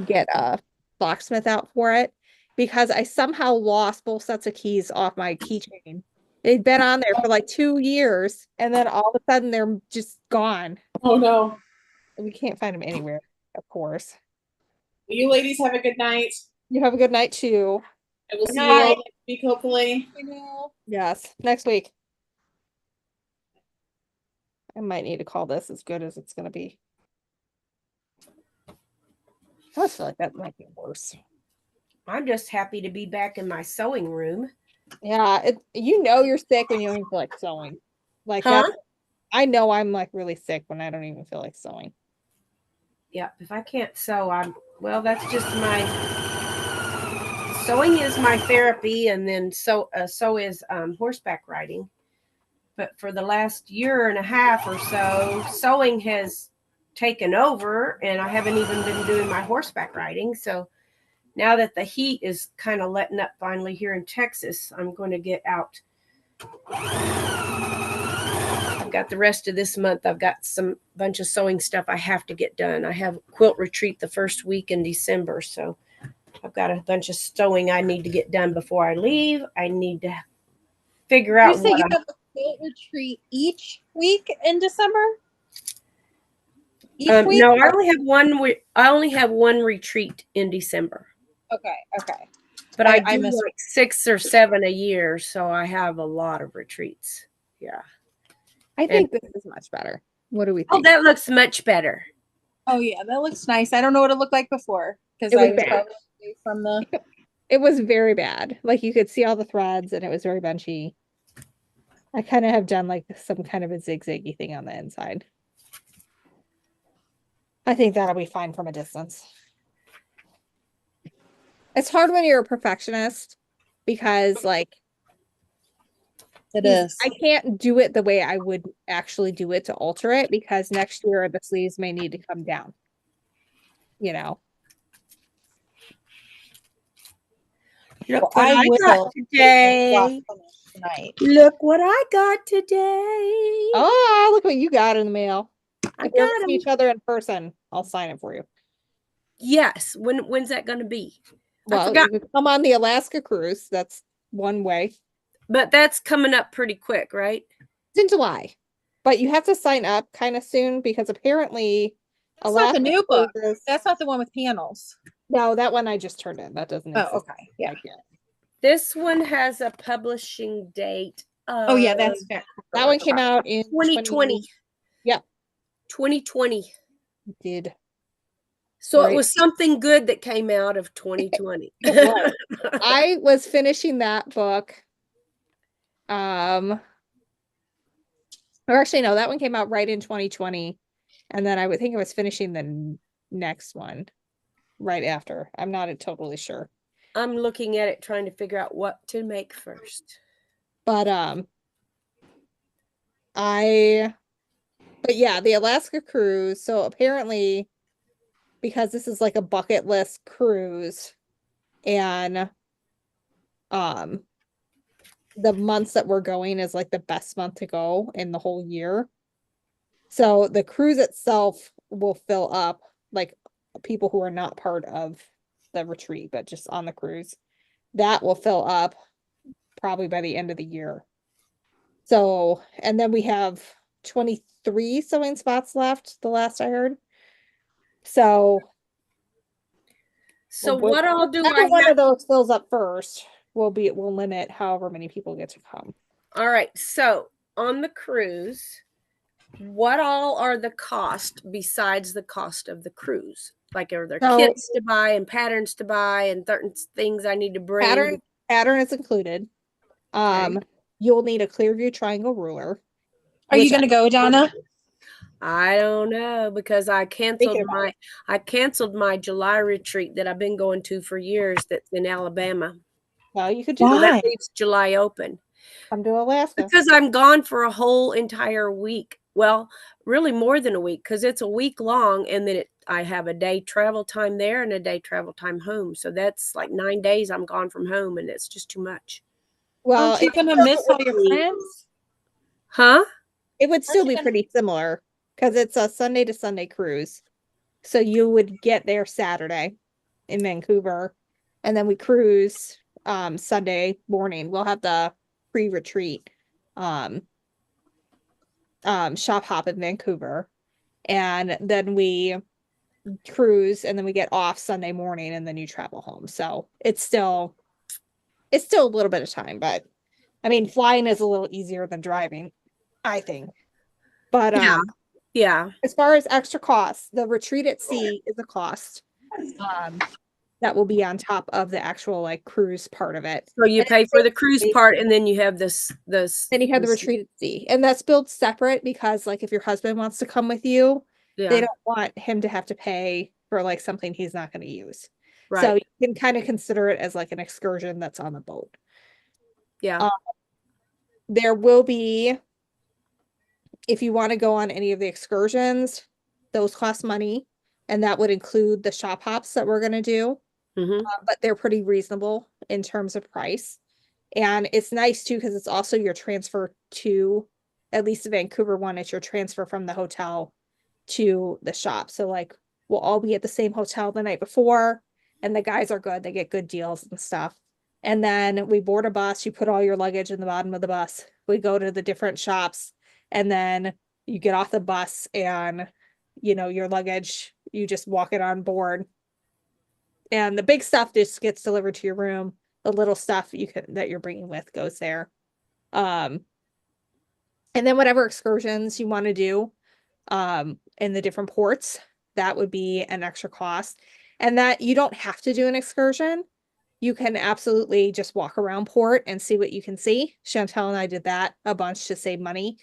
get a locksmith out for it because I somehow lost both sets of keys off my keychain. They'd been on there for like 2 years and then all of a sudden they're just gone. Oh no. We can't find them anywhere, of course. You ladies have a good night. You have a good night too. I will see you all next week, hopefully. Yes, next week. I might need to call this as good as it's going to be. I always feel like that might be worse. I'm just happy to be back in my sewing room. Yeah, you know you're sick when you don't even feel like sewing. Like Huh? I know I'm like really sick when I don't even feel like sewing. Yeah, if I can't sew, that's just sewing is my therapy, and then so is horseback riding. But for the last year and a half or so, sewing has taken over, and I haven't even been doing my horseback riding. So now that the heat is kind of letting up finally here in Texas, I'm going to get out. I've got the rest of this month. I've got some bunch of sewing stuff I have to get done. I have quilt retreat the first week in December, so I've got a bunch of sewing I need to get done before I leave. I need to figure out You say what you I'm. have a quilt retreat each week in December? Each week? No, I only have one. I only have one retreat in December. Okay. But I I do missed like 6 or 7 a year, so I have a lot of retreats. Yeah. I think this is much better. What do we Oh, think? that looks much better. Oh yeah, that looks nice. I don't know what it looked like before because It I was was bad. probably away from the. It was very bad. Like you could see all the threads and it was very bunchy. I kind of have done like some kind of a zigzaggy thing on the inside. I think that'll be fine from a distance. It's hard when you're a perfectionist because like It is. I can't do it the way I would actually do it to alter it because next year the sleeves may need to come down. You know. Look Well, what I got today. Tonight. Look what I got today. Oh, look what you got in the mail. I If we ever got see 'em. each other in person, I'll sign it for you. Yes. When's that going to be? Well, forgot. you could come on the Alaska cruise. That's one way. But that's coming up pretty quick, right? It's in July, but you have to sign up kind of soon because apparently That's not the new book. cruises- That's not the one with panels. No, that one I just turned in. That doesn't exist. Oh, okay. Yeah. Like yet. This one has a publishing date. Oh yeah, that's fair. That one came out in 2020. Yeah. 2020. Did. So Right. it was something good that came out of 2020. It was. I was finishing that book. Or actually, no, that one came out right in 2020. And then I would think I was finishing the next one right after. I'm not totally sure. I'm looking at it, trying to figure out what to make first. But but yeah, the Alaska cruise. So apparently, because this is like a bucket list cruise, and the months that we're going is like the best month to go in the whole year. So the cruise itself will fill up, like people who are not part of the retreat, but just on the cruise. That will fill up probably by the end of the year. So, and then we have 23 sewing spots left, the last I heard. So So Well, what all do every I one have? of those fills up first will limit however many people get to come. All right. So on the cruise, what all are the cost besides the cost of the cruise? Like, are there So- kits to buy and patterns to buy and certain things I need to bring? Pattern is included. You'll need a clear view triangle ruler. Are you which going to go, Donna? I don't know, because I canceled Thinking about my July retreat that I've been going to for years. That's in Alabama. Well, you could do So Why? that leaves July open. come to Alaska. Because I'm gone for a whole entire week. Well, really more than a week, because it's a week long, and then I have a day travel time there and a day travel time home. So that's like 9 days I'm gone from home, and it's just too much. Well, Aren't you going to miss all your friends? Huh? it would still you be gonna- pretty similar because it's a Sunday to Sunday cruise. So you would get there Saturday in Vancouver, and then we cruise Sunday morning. We'll have the pre-retreat shop hop in Vancouver, and then we cruise, and then we get off Sunday morning, and then you travel home. So it's still a little bit of time, but I mean, flying is a little easier than driving, I think. But Yeah. as far as extra costs, the retreat at sea is a cost. That will be on top of the actual like cruise part of it. So you And pay it's for the cruise basically- part, and then you have this. Then you have the this- retreat at sea, and that's billed separate because like if your husband wants to come with you, they Yeah. don't want him to have to pay for like something he's not going to use. So Right. you can kind of consider it as like an excursion that's on the boat. Yeah. There will be, if you want to go on any of the excursions, those cost money, and that would include the shop hops that we're going to do. Mm-hmm. But they're pretty reasonable in terms of price. And it's nice too because it's also your transfer to, at least the Vancouver one, it's your transfer from the hotel to the shop. So like we'll all be at the same hotel the night before, and the guys are good. They get good deals and stuff. And then we board a bus, you put all your luggage in the bottom of the bus. We go to the different shops, and then you get off the bus, and your luggage, you just walk it on board. And the big stuff just gets delivered to your room. The little stuff that you're bringing with goes there. And then whatever excursions you want to do in the different ports, that would be an extra cost. And that you don't have to do an excursion. You can absolutely just walk around port and see what you can see. Chantel and I did that a bunch to save money.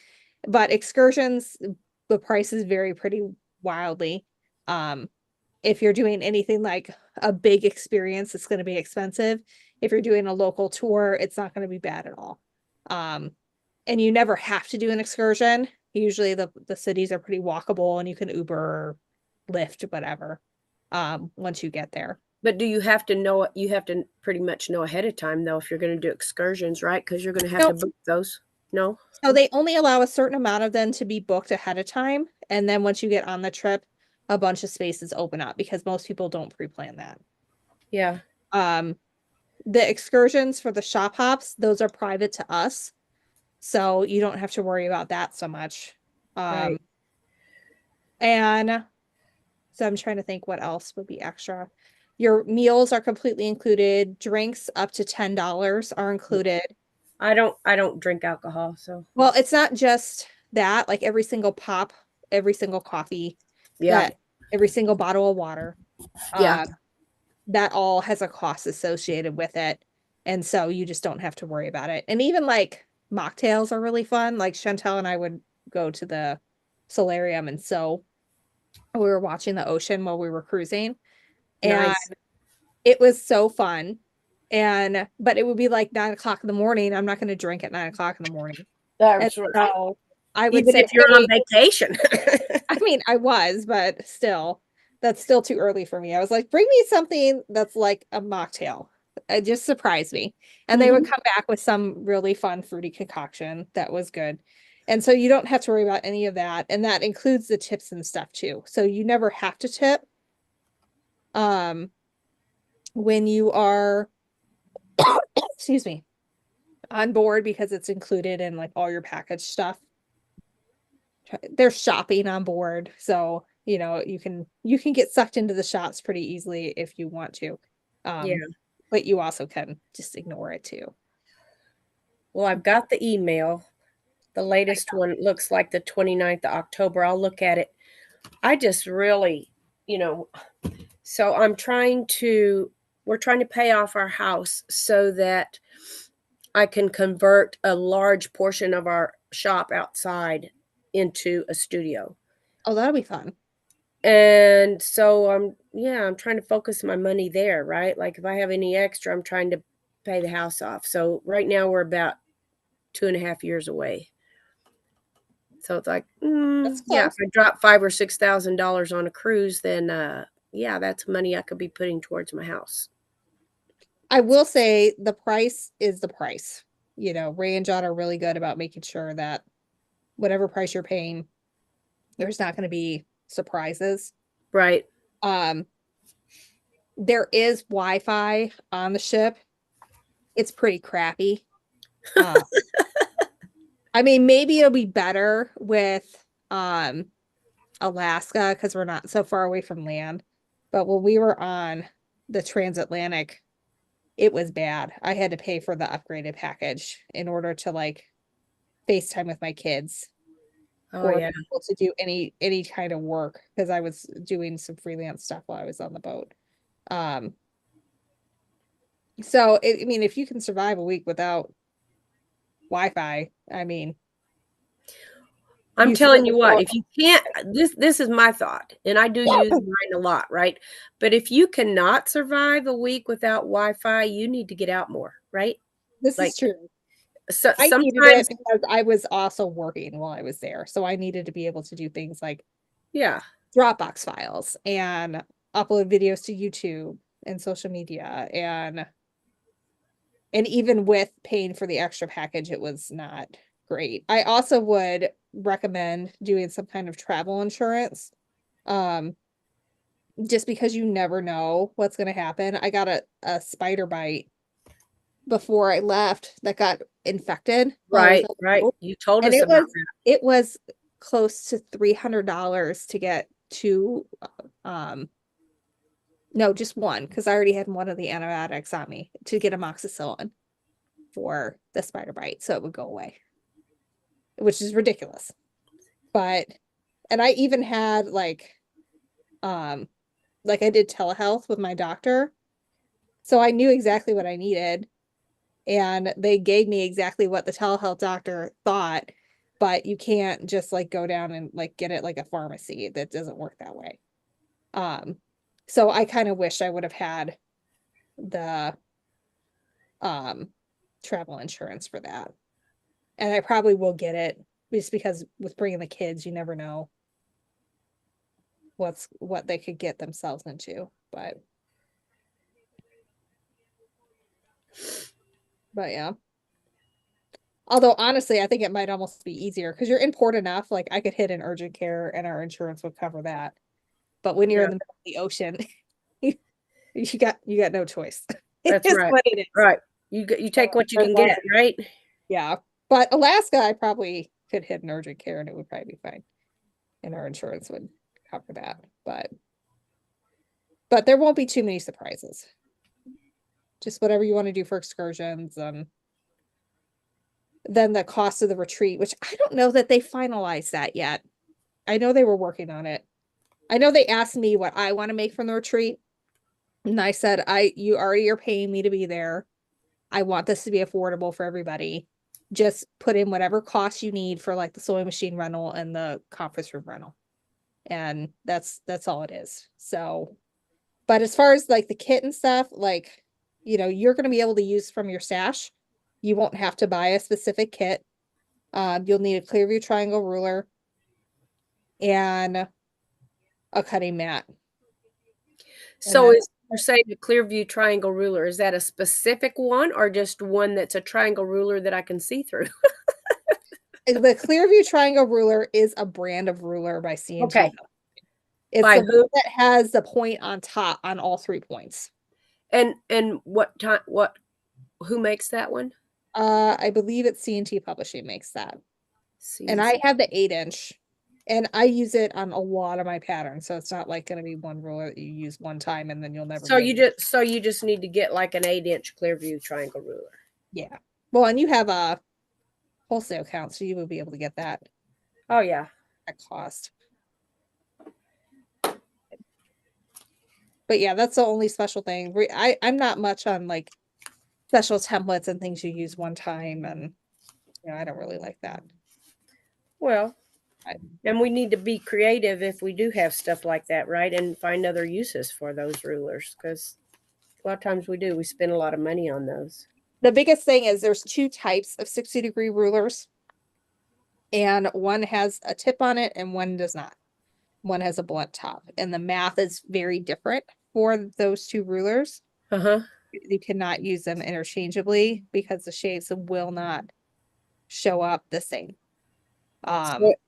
But excursions, the prices vary pretty wildly. If you're doing anything like a big experience, it's going to be expensive. If you're doing a local tour, it's not going to be bad at all. And you never have to do an excursion. Usually the cities are pretty walkable, and you can Uber or Lyft, whatever, once you get there. But do you have to know? You have to pretty much know ahead of time, though, if you're going to do excursions, right? Because you're going to have to book those. No. So they only allow a certain amount of them to be booked ahead of time, and then once you get on the trip, a bunch of spaces open up because most people don't pre-plan that. Yeah. The excursions for the shop hops, those are private to us, so you don't have to worry about that so much. Right. And so I'm trying to think what else would be extra. Your meals are completely included. Drinks up to $10 are included. I don't drink alcohol, so. Well, it's not just that, like every single pop every single coffee, Yeah. every single bottle of water. Yeah. That all has a cost associated with it. And so you just don't have to worry about it. And even like mocktails are really fun. Like Chantel and I would go to the solarium, and so we were watching the ocean while we were cruising. And Nice. it was so fun. But it would be like 9 o'clock in the morning. I'm not going to drink at 9 o'clock in the morning. And That's right. so I would Even say, if you're on "Hey," vacation. I mean, I was, but still, that's still too early for me. I was like, bring me something that's like a mocktail. It just surprised me. And they would come back with some really fun fruity concoction that was good. And so you don't have to worry about any of that. And that includes the tips and stuff too. So you never have to tip. When you are, excuse me, on board, because it's included in like all your package stuff. There's shopping on board, so you can get sucked into the shops pretty easily if you want to. Yeah. But you also can just ignore it too. Well, I've got the email. The latest one looks like the 29th of October. I'll look at it. I just really, so we're trying to pay off our house so that I can convert a large portion of our shop outside into a studio. Oh, that'll be fun. And so I'm trying to focus my money there, right? Like if I have any extra, I'm trying to pay the house off. So right now we're about 2.5 years away. So it's like, That's yeah, if close. I drop $5,000 or $6,000 on a cruise, then yeah, that's money I could be putting towards my house. I will say the price is the price. Ray and John are really good about making sure that whatever price you're paying, there's not going to be surprises. Right. There is Wi-Fi on the ship. It's pretty crappy. I mean, maybe it'll be better with Alaska because we're not so far away from land. But when we were on the transatlantic, it was bad. I had to pay for the upgraded package in order to like FaceTime with my kids Oh or yeah. be able to do any kind of work because I was doing some freelance stuff while I was on the boat. So I mean, if you can survive a week without Wi-Fi, I mean, I'm you telling you certainly what, won't- if you can't, this is my thought, and I do use mine a lot, right? But if you cannot survive a week without Wi-Fi, you need to get out more, right? This Like is true. so, I needed sometimes, it because I was also working while I was there. So I needed to be able to do things like yeah, Dropbox files and upload videos to YouTube and social media. And even with paying for the extra package, it was not great. I also would recommend doing some kind of travel insurance. Just because you never know what's going to happen. I got a spider bite before I left that got infected while I was right, on the right. boat. You told And us about that. it was close to $300 to get two no, just one, because I already had one of the antibiotics on me to get amoxicillin for the spider bite so it would go away, which is ridiculous. And I even had like I did telehealth with my doctor, so I knew exactly what I needed, and they gave me exactly what the telehealth doctor thought. But you can't just like go down and like get it like a pharmacy. That doesn't work that way. So I kind of wish I would have had the travel insurance for that. And I probably will get it just because with bringing the kids, you never know what they could get themselves into. But yeah. Although honestly, I think it might almost be easier because you're in port enough. Like I could hit an urgent care and our insurance would cover that. But when you're in the middle of the ocean, you got no choice. That's It's right. what it is. Right. You take what you can get, right? Yeah. But Alaska, I probably could hit an urgent care and it would probably be fine. And our insurance would cover that. But there won't be too many surprises. Just whatever you want to do for excursions. Then the cost of the retreat, which I don't know that they finalized that yet. I know they were working on it. I know they asked me what I want to make from the retreat. And I said, you already are paying me to be there. I want this to be affordable for everybody. Just put in whatever costs you need for like the sewing machine rental and the conference room rental. And that's all it is. So, but as far as like the kit and stuff, like, you're going to be able to use from your stash. You won't have to buy a specific kit. You'll need a Clearview triangle ruler and a cutting mat. So then- is you're saying the Clearview triangle ruler, is that a specific one or just one that's a triangle ruler that I can see through? The Clearview triangle ruler is a brand of ruler by C&T. Okay. It's By the who? one that has the point on top on all 3 points. And what time who makes that one? I believe it's C&T Publishing makes that. And I have the 8-inch, and I use it on a lot of my patterns. So it's not like going to be one ruler that you use one time and then you'll never. So you just need to get like an 8-inch Clearview triangle ruler. Yeah. Well, and you have a wholesale account, so you will be able to get that Oh yeah. at cost. But yeah, that's the only special thing. I'm not much on like special templates and things you use one time, and I don't really like that. Well, and we need to be creative if we do have stuff like that, right? And find other uses for those rulers, because a lot of times we spend a lot of money on those. The biggest thing is there's 2 types of 60-degree rulers, and one has a tip on it and one does not. One has a blunt top, and the math is very different for those 2 rulers. Uh-huh. You cannot use them interchangeably because the shapes will not show up the same.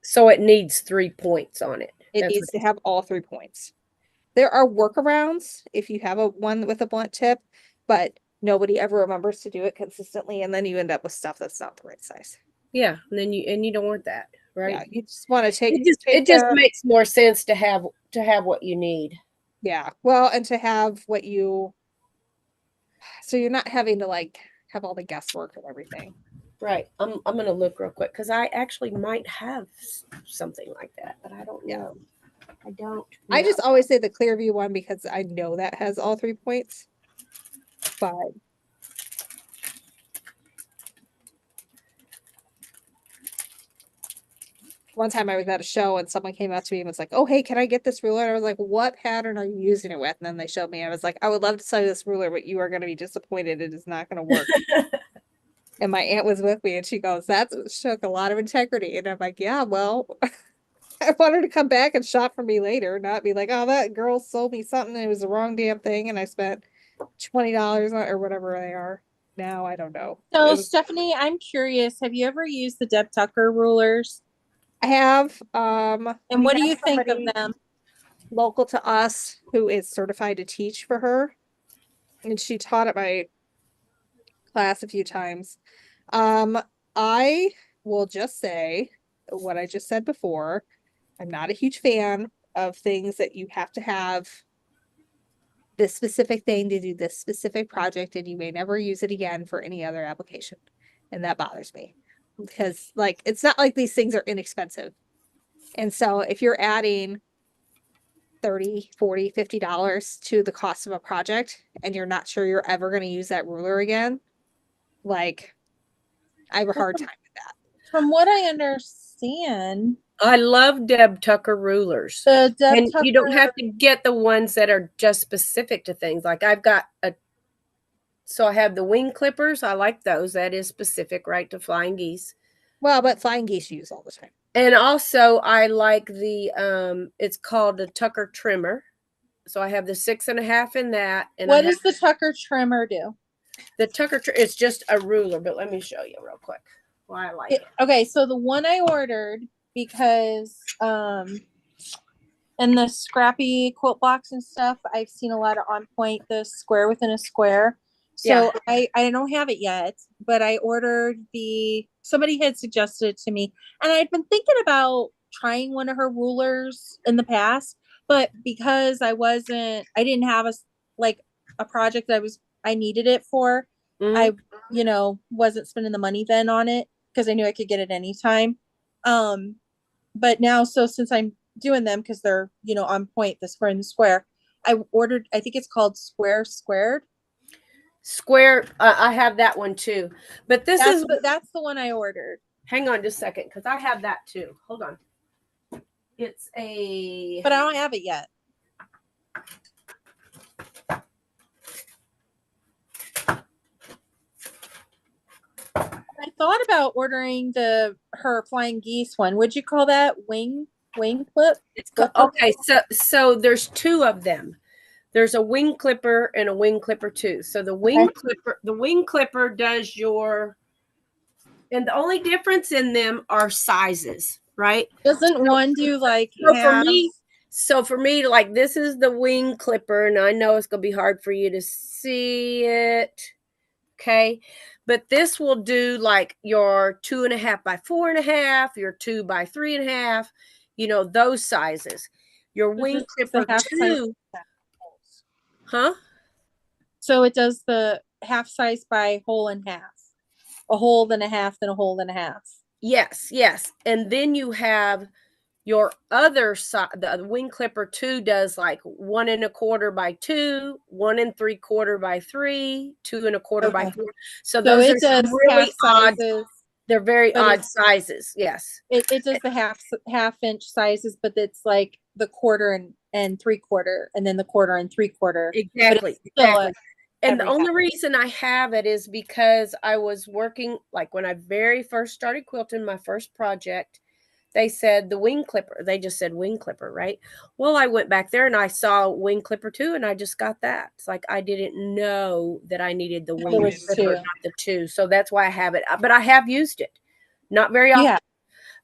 So it needs 3 points on it. It needs to have all 3 points. There are workarounds if you have one with a blunt tip, but nobody ever remembers to do it consistently, and then you end up with stuff that's not the right size. Yeah, and then you don't want that, right? Yeah, you just want to take it just makes more sense to have what you need. Yeah, well, and to have what you, so you're not having to like have all the guesswork and everything. Right. I'm gonna look real quick because I actually might have something like that, but I don't know. I don't. I just always say the Clearview one because I know that has all 3 points. But one time I was at a show and someone came up to me and was like, "Oh, hey, can I get this ruler?" And I was like, "What pattern are you using it with?" And then they showed me. I was like, "I would love to sell you this ruler, but you are going to be disappointed. It is not going to work." And my aunt was with me and she goes, "That shook a lot of integrity." And I'm like, "Yeah, well, I want her to come back and shop for me later, not be like, oh, that girl sold me something and it was the wrong damn thing and I spent $20 on or whatever they are now. I don't know." So Stephanie, I'm curious, have you ever used the Deb Tucker rulers? I have. And we what do have you think of somebody them? local to us who is certified to teach for her, and she taught at my class a few times. I will just say what I just said before. I'm not a huge fan of things that you have to have this specific thing to do this specific project and you may never use it again for any other application. And that bothers me because like it's not like these things are inexpensive. And so if you're adding $30, $40, $50 to the cost of a project and you're not sure you're ever going to use that ruler again, like I have a hard time with that. From what I understand, I love Deb Tucker rulers. the Deb And Tucker, you don't have to get the ones that are just specific to things. Like I've got so I have the wing clippers. I like those. That is specific, right, to flying geese. Well, but flying geese use all the time. And also I like the it's called the Tucker trimmer. So I have the 6.5 in that. And what does the Tucker trimmer do? the Tucker it's just a ruler, but let me show you real quick why I like it. Okay, so the one I ordered because in the scrappy quilt box and stuff, I've seen a lot of on point, the square within a square. So I don't have it yet, but I ordered somebody had suggested it to me, and I'd been thinking about trying one of her rulers in the past, but because I didn't have a project that I needed it for, I wasn't spending the money then on it because I knew I could get it anytime. but now, so since I'm doing them, because they're, you know, on point, the square and the square, I ordered, I think it's called Square Squared. Square, I have that one too. But this is, That's the one I ordered. hang on just a second, because I have that too. Hold on. It's a, But I don't have it yet. I thought about ordering her flying geese one. Would you call that wing clip? it's Clipper? okay. So there's two of them. There's a wing clipper and a wing clipper too. So the wing clipper does your, and the only difference in them are sizes, right? Doesn't one do like So for half? me, like this is the wing clipper, and I know it's gonna be hard for you to see it. Okay. But this will do like your 2.5 by 4.5, your 2 by 3.5, you know, those sizes. Your So wing this is clipper the half size. too. Huh? So it does the half size by hole and half. A hole, then a half, then a hole, then a half. Yes, yes. And then you have your other side, the wing clipper 2 does like 1.25 by 2, 1.75 by 3, 2.25 by Okay. 4. So So those it are some does really half odd. sizes. They're very but odd it's- sizes. Yes. It does the half inch sizes, but it's like the quarter and 3/4, and then the quarter and 3/4. Exactly. Still Exactly. And the every only half. reason I have it is because I was working, like when I very first started quilting, my first project, they said the wing clipper. They just said wing clipper, right? Well, I went back there and I saw wing clipper 2, and I just got that. It's like I didn't know that I needed the wing was clipper, 2. not the 2. So that's why I have it. But I have used it. Not very often. Yeah.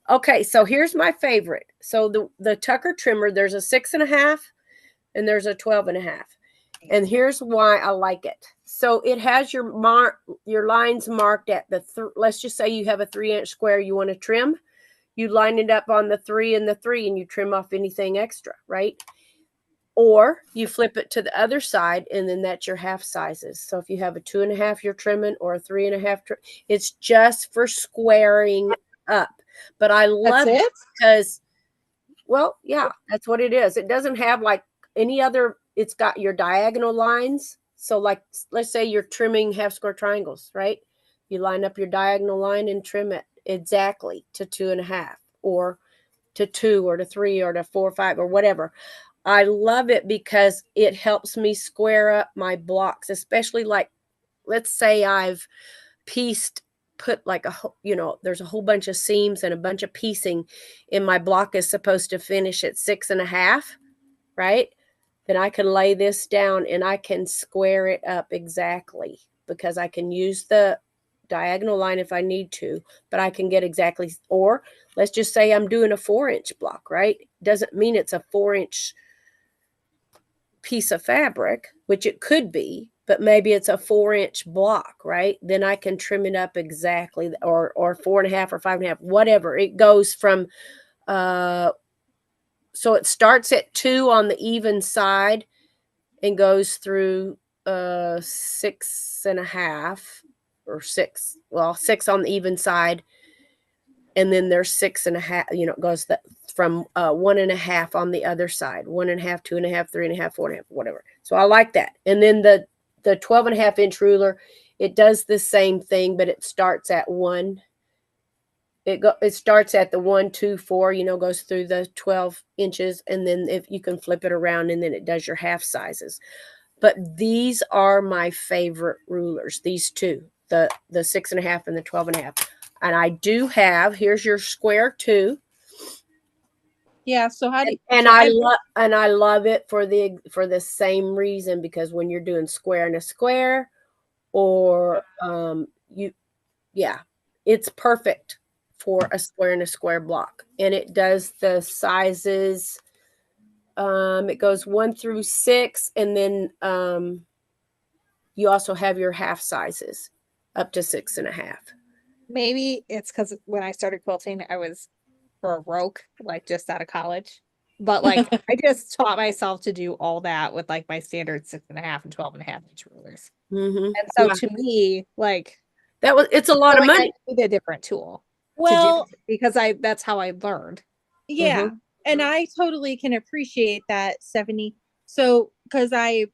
Okay, so here's my favorite. So the Tucker trimmer, there's a 6.5 and there's a 12.5. And here's why I like it. So it has your lines marked at the, let's just say you have a 3-inch square you want to trim. You line it up on the 3 and the 3 and you trim off anything extra, right? Or you flip it to the other side and then that's your half sizes. So if you have a 2.5 you're trimming or a 3.5, it's just for squaring up. But I love it because, well, yeah, that's what it is. It doesn't have like any other, it's got your diagonal lines. So like, let's say you're trimming half square triangles, right? You line up your diagonal line and trim it exactly to 2.5 or to 2 or to 3 or to 4 or 5 or whatever. I love it because it helps me square up my blocks, especially like, let's say I've put like there's a whole bunch of seams and a bunch of piecing, and my block is supposed to finish at 6.5, right? Then I can lay this down and I can square it up exactly because I can use the diagonal line if I need to, but I can get exactly, or let's just say I'm doing a 4-inch block, right? Doesn't mean it's a 4-inch piece of fabric, which it could be, but maybe it's a 4-inch block, right? Then I can trim it up exactly, or 4.5 or 5.5, whatever. It goes from, so it starts at 2 on the even side and goes through 6.5 or 6. Well, 6 on the even side, and then there's 6.5. It goes from 1.5 on the other side. 1.5, 2.5, 3.5, 4.5, whatever. So I like that. And then the 12.5-inch ruler, it does the same thing, but it starts at 1. It starts at the 1, 2, 4, goes through the 12 inches, and then if you can flip it around, and then it does your half sizes. But these are my favorite rulers, these two, the 6.5 and the 12.5. And I do have, here's your square 2. Yeah. So how do you, and so I love it for the same reason, because when you're doing square and a square, or it's perfect for a square and a square block. And it does the sizes. It goes 1 through 6, and then you also have your half sizes up to 6.5. Maybe it's because when I started quilting, I was broke, like just out of college. But like I just taught myself to do all that with like my standard 6.5 and 12.5-inch rulers. Mm-hmm. And so to me, like it's a lot of money. I need a different tool to do well, it because that's how I learned. Yeah. And I totally can appreciate that, Stephanie. So, because I've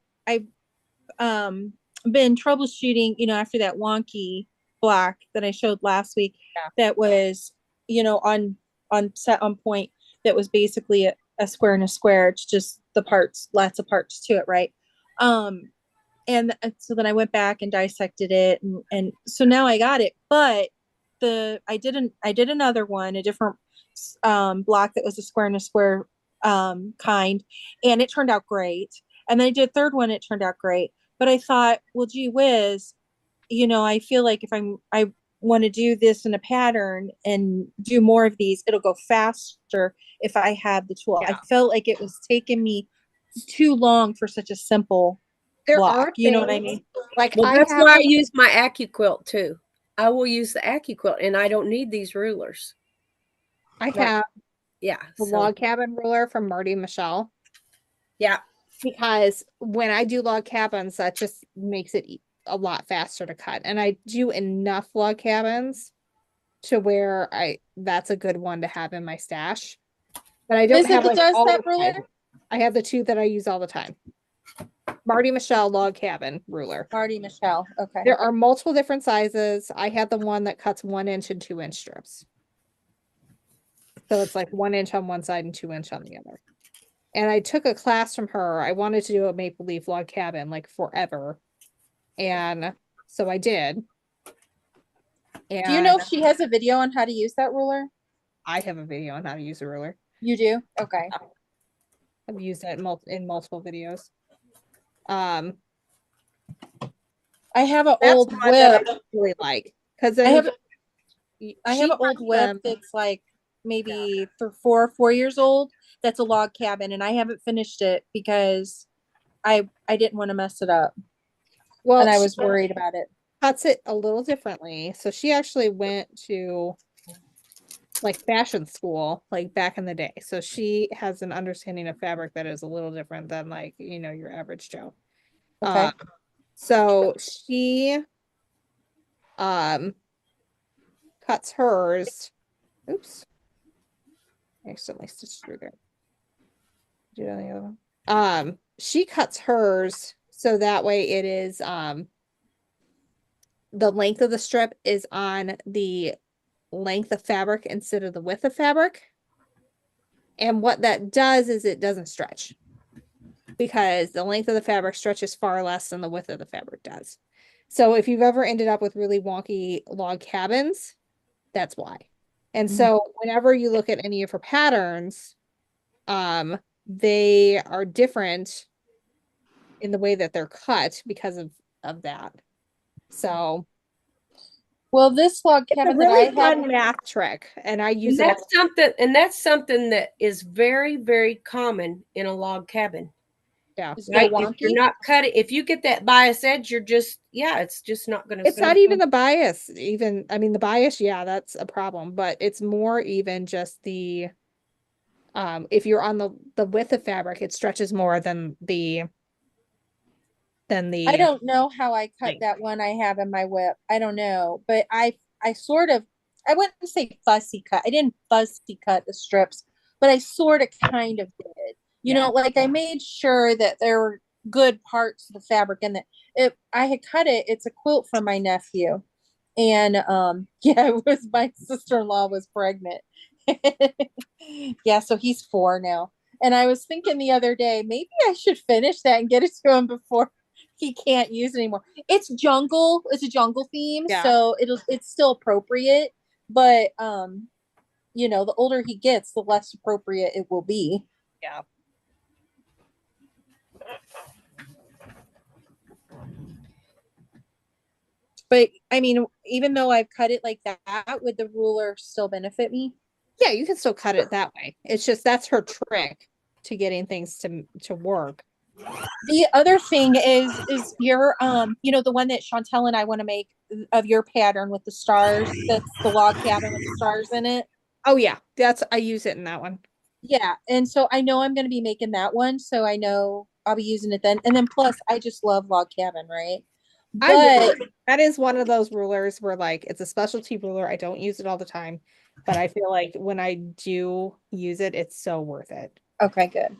been troubleshooting, after that wonky block that I showed last week, Yeah. that was, on set on point, that was basically a square and a square. It's just the parts, lots of parts to it, right? And so then I went back and dissected it, and so now I got it. But I did another one, a different block that was a square and a square kind, and it turned out great. And then I did a third one, it turned out great. But I thought, well, gee whiz, I feel like if I want to do this in a pattern and do more of these, it'll go faster if I have the tool. Yeah. I felt like it was taking me too long for such a simple There block. are You know what I things- mean? Like Well, I that's have why I use my AccuQuilt too. I will use the AccuQuilt, and I don't need these rulers. I have Yeah. a log cabin ruler from Marty Michelle. Yeah. Because when I do log cabins, that just makes it a lot faster to cut. And I do enough log cabins to where that's a good one to have in my stash. But I don't Is it have that like does all that the time. ruler? I have the two that I use all the time. Marty Michelle log cabin ruler. Marty Michelle. Okay. There are multiple different sizes. I had the one that cuts 1 inch and 2 inch strips. So it's like 1 inch on one side and 2 inch on the other. And I took a class from her. I wanted to do a maple leaf log cabin like forever. And so I did. And Do you know if she has a video on how to use that ruler? I have a video on how to use a ruler. You do? Okay. I've used it in multiple videos. I I have an That's old one that whip. I really like because I have I an old whip that's like maybe for 4 years old. That's a log cabin, and I haven't finished it because I didn't want to mess it up, well, and I was worried about it. cuts it a little differently. So she actually went to like fashion school like back in the day. So she has an understanding of fabric that is a little different than like, your average Joe. Okay. So she cuts hers. Oops. I accidentally stitched through there. Do it on the other one. She cuts hers so that way it is the length of the strip is on the length of fabric instead of the width of fabric. And what that does is it doesn't stretch because the length of the fabric stretches far less than the width of the fabric does. So if you've ever ended up with really wonky log cabins, that's why. And so whenever you look at any of her patterns, they are different in the way that they're cut because of that. So Well, this log it's a cabin really that I have, fun math trick, and I use And it. that's something that is very, very common in a log cabin. Yeah, is Right? go If you're wonky. not cutting, if you get that bias edge, you're just, it's just not going to. it's not even the bias. Even I mean, the bias, yeah, that's a problem. But it's more even just the if you're on the width of fabric, it stretches more than the I don't know how I cut length. that one I have in my whip. I don't know, but I sort of, I wouldn't say fussy cut. I didn't fussy cut the strips, but I sort of kind of did. Like I made sure that there were good parts of the fabric and that I had cut it. It's a quilt for my nephew. And yeah, it was my sister-in-law was pregnant. Yeah, so he's 4 now. And I was thinking the other day, maybe I should finish that and get it to him before he can't use it anymore. It's a jungle theme, Yeah. so it's still appropriate, but the older he gets, the less appropriate it will be. Yeah. But I mean, even though I've cut it like that, would the ruler still benefit me? Yeah, you can still cut it that way. It's just that's her trick to getting things to work. The other thing is your the one that Chantel and I want to make of your pattern with the stars. That's the log cabin with the stars in it. Oh yeah, I use it in that one. Yeah, and so I know I'm going to be making that one, so I know I'll be using it then. And then plus, I just love log cabin, right? but That is one of those rulers where like it's a specialty ruler. I don't use it all the time, but I feel like when I do use it, it's so worth it. okay, good.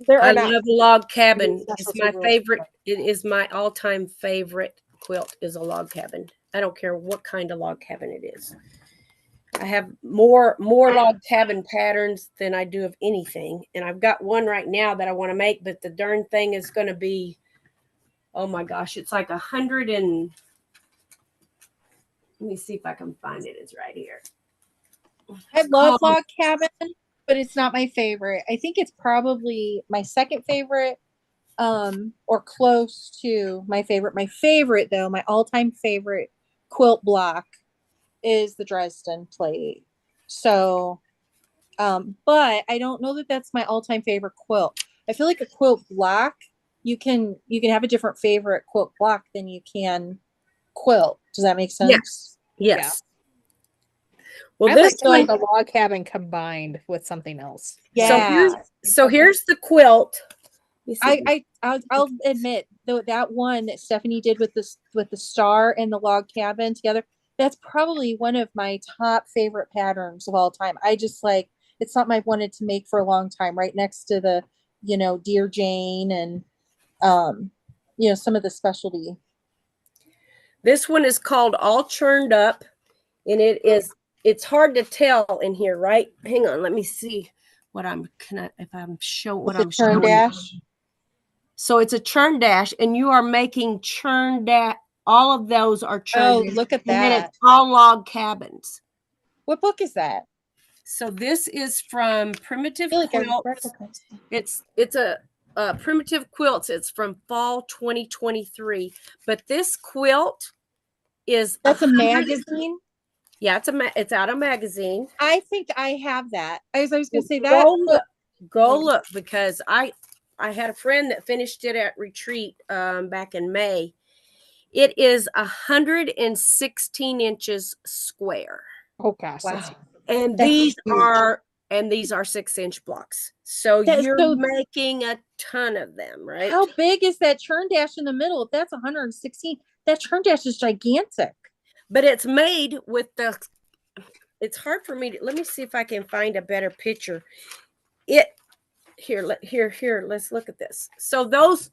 There I are not love log cabin. It's specialty my rules. favorite. It is my all-time favorite quilt is a log cabin. I don't care what kind of log cabin it is. I have more log cabin patterns than I do of anything. And I've got one right now that I want to make, but the darn thing is going to be, oh my gosh, it's like 100 and let me see if I can find it. It's right here. I It's love called- log cabin, but it's not my favorite. I think it's probably my second favorite, or close to my favorite. My favorite though, my all-time favorite quilt block is the Dresden plate. So, but I don't know that that's my all-time favorite quilt. I feel like a quilt block, you can have a different favorite quilt block than you can quilt. Does that make sense? Yes. Well, I this like one, the log cabin combined with something else. Yeah. so here's the quilt. Let me see. I'll admit though that one that Stephanie did with the star and the log cabin together, that's probably one of my top favorite patterns of all time. I just like it's something I've wanted to make for a long time, right next to the, Dear Jane and some of the specialty. This one is called All Churned Up, and it's hard to tell in here, right? Hang on, let me see what I'm if I'm show what With the I'm turn showing. dash. So it's a churn dash, and you are making churn dash. All of those are churn. Oh, dash, look at and then that. it's all log cabins. What book is that? So this is from Primitive I feel like I Quilts. read the book. It's a Primitive Quilts. It's from fall 2023. But this quilt is That's a 100 magazine. Yeah, it's out of magazine. I think I have that. I was going to say Go that. look, look because I had a friend that finished it at retreat back in May. It is 116 inches square. Oh gosh, Wow. And That's these huge. are 6-inch blocks. So That's you're so- making a ton of them, right? How big is that churn dash in the middle? If that's 116, that churn dash is gigantic. But it's made with it's hard for me to, let me see if I can find a better picture. Here, let's look at this. So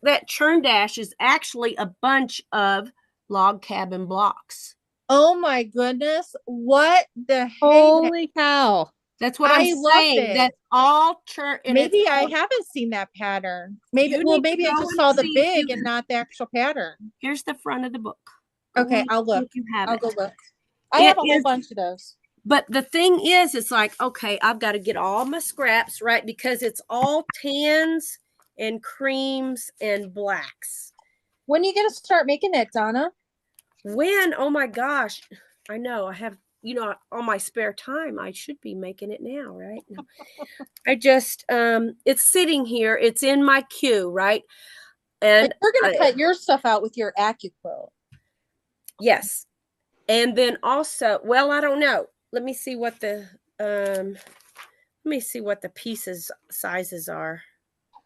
that churn dash is actually a bunch of log cabin blocks. Oh my goodness. What the heck? holy cow! That's what I I'm loved saying. it. That's all churn. Maybe I haven't seen that pattern. Maybe You need to maybe I go just and saw the see if big you- and not the actual pattern. Here's the front of the book. Go Okay, and I'll see look. if you have I'll it. go look. I It have a whole is- bunch of those. But the thing is, it's like, okay, I've got to get all my scraps, right? Because it's all tans and creams and blacks. When are you gonna start making that, Donna? When? Oh my gosh. I know. I have, all my spare time. I should be making it now, right? No. I just, it's sitting here. It's in my queue, right? And But you're gonna cut your stuff out with your AccuQuilt. yes. And then also, well, I don't know. Let me see what the pieces sizes are.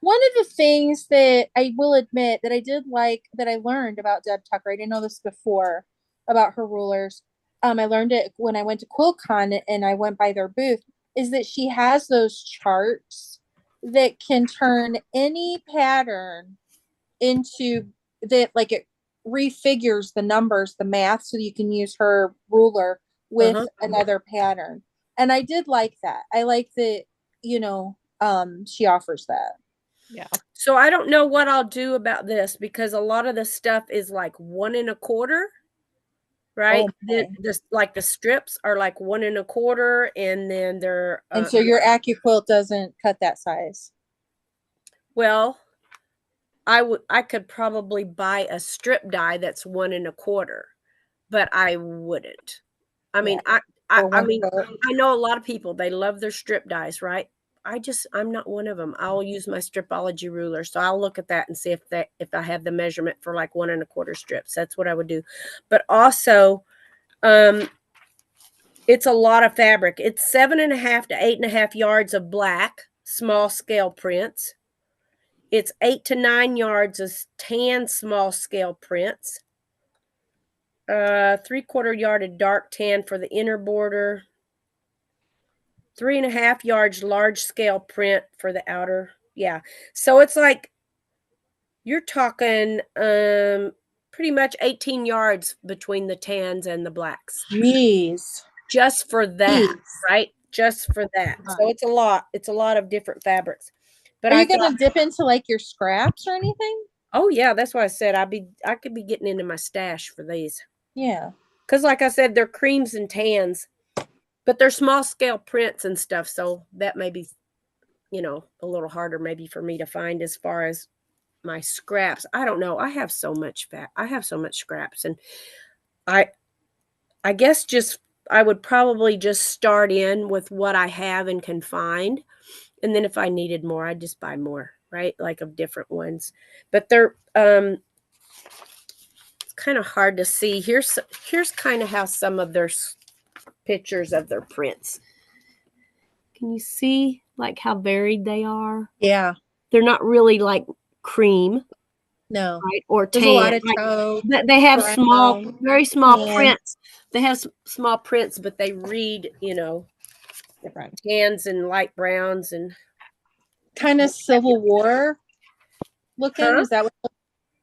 One of the things that I will admit that I did like that I learned about Deb Tucker, I didn't know this before about her rulers. I learned it when I went to QuiltCon and I went by their booth, is that she has those charts that can turn any pattern into that, like it refigures the numbers, the math, so you can use her ruler with another pattern. And I did like that. I like that, she offers that. Yeah. So I don't know what I'll do about this because a lot of the stuff is like 1 1/4, right? Like the strips are like 1 1/4, and then they're And so your AccuQuilt doesn't cut that size. well, I could probably buy a strip die that's 1 1/4, but I wouldn't. I mean, I mean, I know a lot of people, they love their strip dies, right? I'm not one of them. I'll use my stripology ruler. So I'll look at that and see if I have the measurement for like 1 1/4 strips. That's what I would do. But also, it's a lot of fabric. It's 7.5 to 8.5 yards of black, small scale prints. It's 8 to 9 yards of tan small scale prints. 3/4 yard of dark tan for the inner border. 3.5 yards large scale print for the outer. Yeah. So it's like you're talking pretty much 18 yards between the tans and the blacks. Jeez. Just for that, Jeez. right? Just for that. So it's a lot. It's a lot of different fabrics. But Are I you gonna thought, dip into like your scraps or anything? oh yeah, that's why I said I could be getting into my stash for these. Yeah. Because like I said, they're creams and tans, but they're small scale prints and stuff. So that may be, a little harder maybe for me to find as far as my scraps. I don't know. I have so much scraps, and I guess I would probably just start in with what I have and can find. And then if I needed more, I'd just buy more, right? Like of different ones. But they're it's kind of hard to see. Here's kind of how some of their pictures of their prints. Can you see like how varied they are? Yeah. They're not really like cream, No. right? Or There's tan. a lot of Like, toe. they have brown, very small tan. prints. They have small prints, but they read, Different. tans and light browns and Kind of Civil War looking. Huh? Is that what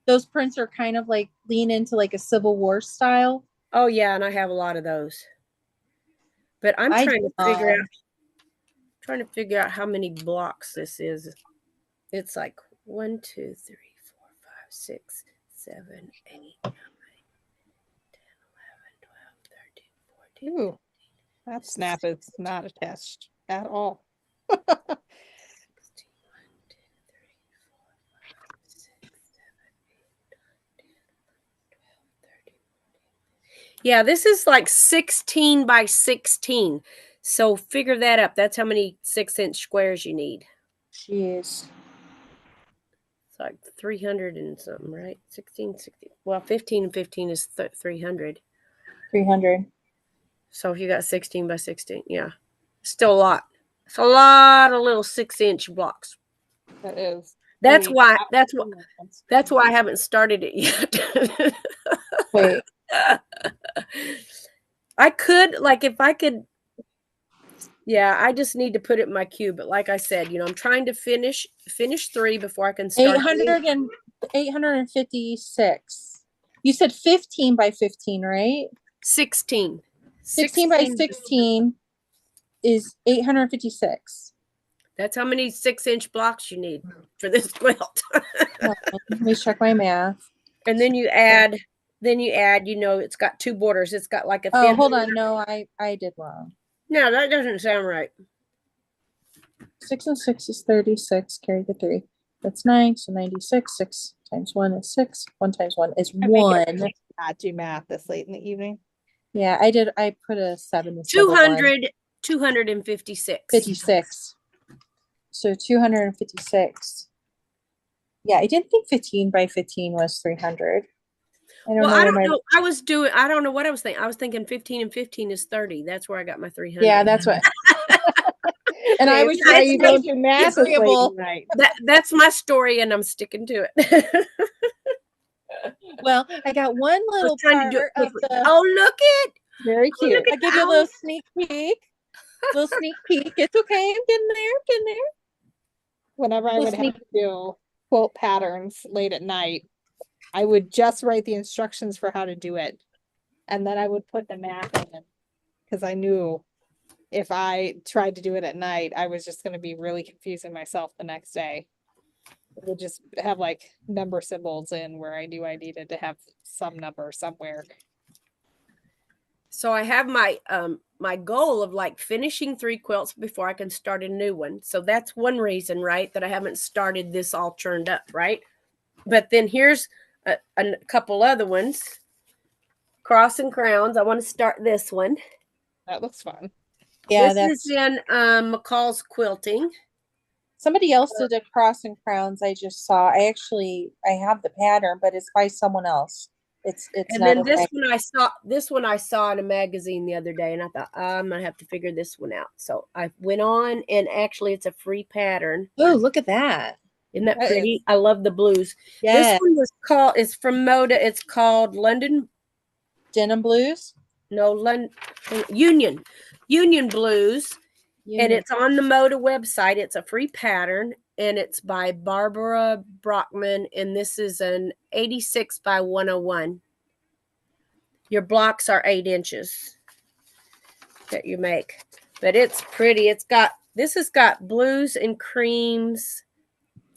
those prints are kind of like lean into like a Civil War style? oh yeah, and I have a lot of those. But I'm I trying do to figure not. out how many blocks this is. It's like 1, 2, 3, 4, 5, 6, 7, 8, 9, 10, 11, 12, 13, 14. Ooh, that snap is not attached at all. 16, 1, 2, 3, 4, 5, 6, 7, 8, 9, 10, 11, 12, 13, 14. Yeah, this is like 16 by 16. So figure that up. That's how many 6-inch squares you need. Jeez. It's like 300 and something, right? 16, 16. Well, 15 and 15 is 300. 300. So if you got 16 by 16, yeah. Still a lot. It's a lot of little 6-inch blocks. That is. That's Maybe why not too much. I haven't started it yet. Wait. I could, like, if I could, yeah, I just need to put it in my queue. But like I said, I'm trying to finish 3 before I can start. 856. You said 15 by 15, right? 16. 16 by 16 is 856. That's how many 6-inch blocks you need for this quilt. Let me check my math. And then you add, it's got 2 borders. It's got like a Oh, thin. hold on. No, I did wrong. No, that doesn't sound right. 6 and 6 is 36. Carry the 3. That's 9. So 96. 6 times 1 is 6. 1 times 1 is I make 1. it not do math this late in the evening. Yeah, I did. I put a 7 instead of 1. 256. 56. So 256. Yeah, I didn't think 15 by 15 was 300. I don't know. I don't know what I was thinking. I was thinking 15 and 15 is 30. That's where I got my 300. Yeah, that's what. And I was Why you don't trying do math this late agreeable. at night. That's my story, and I'm sticking to it. Well, I got one little trying to do part it of quickly. the. Oh, look it! Very Oh, cute. look I'll give you a little sneak peek. Little sneak peek. It's okay. I'm getting there. Getting there. Whenever I Little would have sneak- to do quilt patterns late at night, I would just write the instructions for how to do it. And then I would put the math in it. Because I knew if I tried to do it at night, I was just going to be really confusing myself the next day. It would just have like number symbols in where I knew I needed to have some number somewhere. So I have my my goal of like finishing 3 quilts before I can start a new one. So that's one reason, right, that I haven't started this all churned up, right? But then here's a couple other ones. Cross and crowns. I want to start this one. That looks fun. Yeah, This is in McCall's Quilting. somebody else did a cross and crowns. I just saw. I have the pattern, but it's by someone else. It's And not then okay. this one I saw in a magazine the other day, and I thought, I'm gonna have to figure this one out. So I went on, and actually it's a free pattern. Oh, look at that. Isn't that That pretty? is. I love the blues. Yeah, This one was called, it's from Moda. It's called London, denim blues. no, London, Union Blues. And Union. it's on the Moda website. It's a free pattern and it's by Barbara Brockman. And this is an 86 by 101. Your blocks are 8 inches that you make, but it's pretty. This has got blues and creams.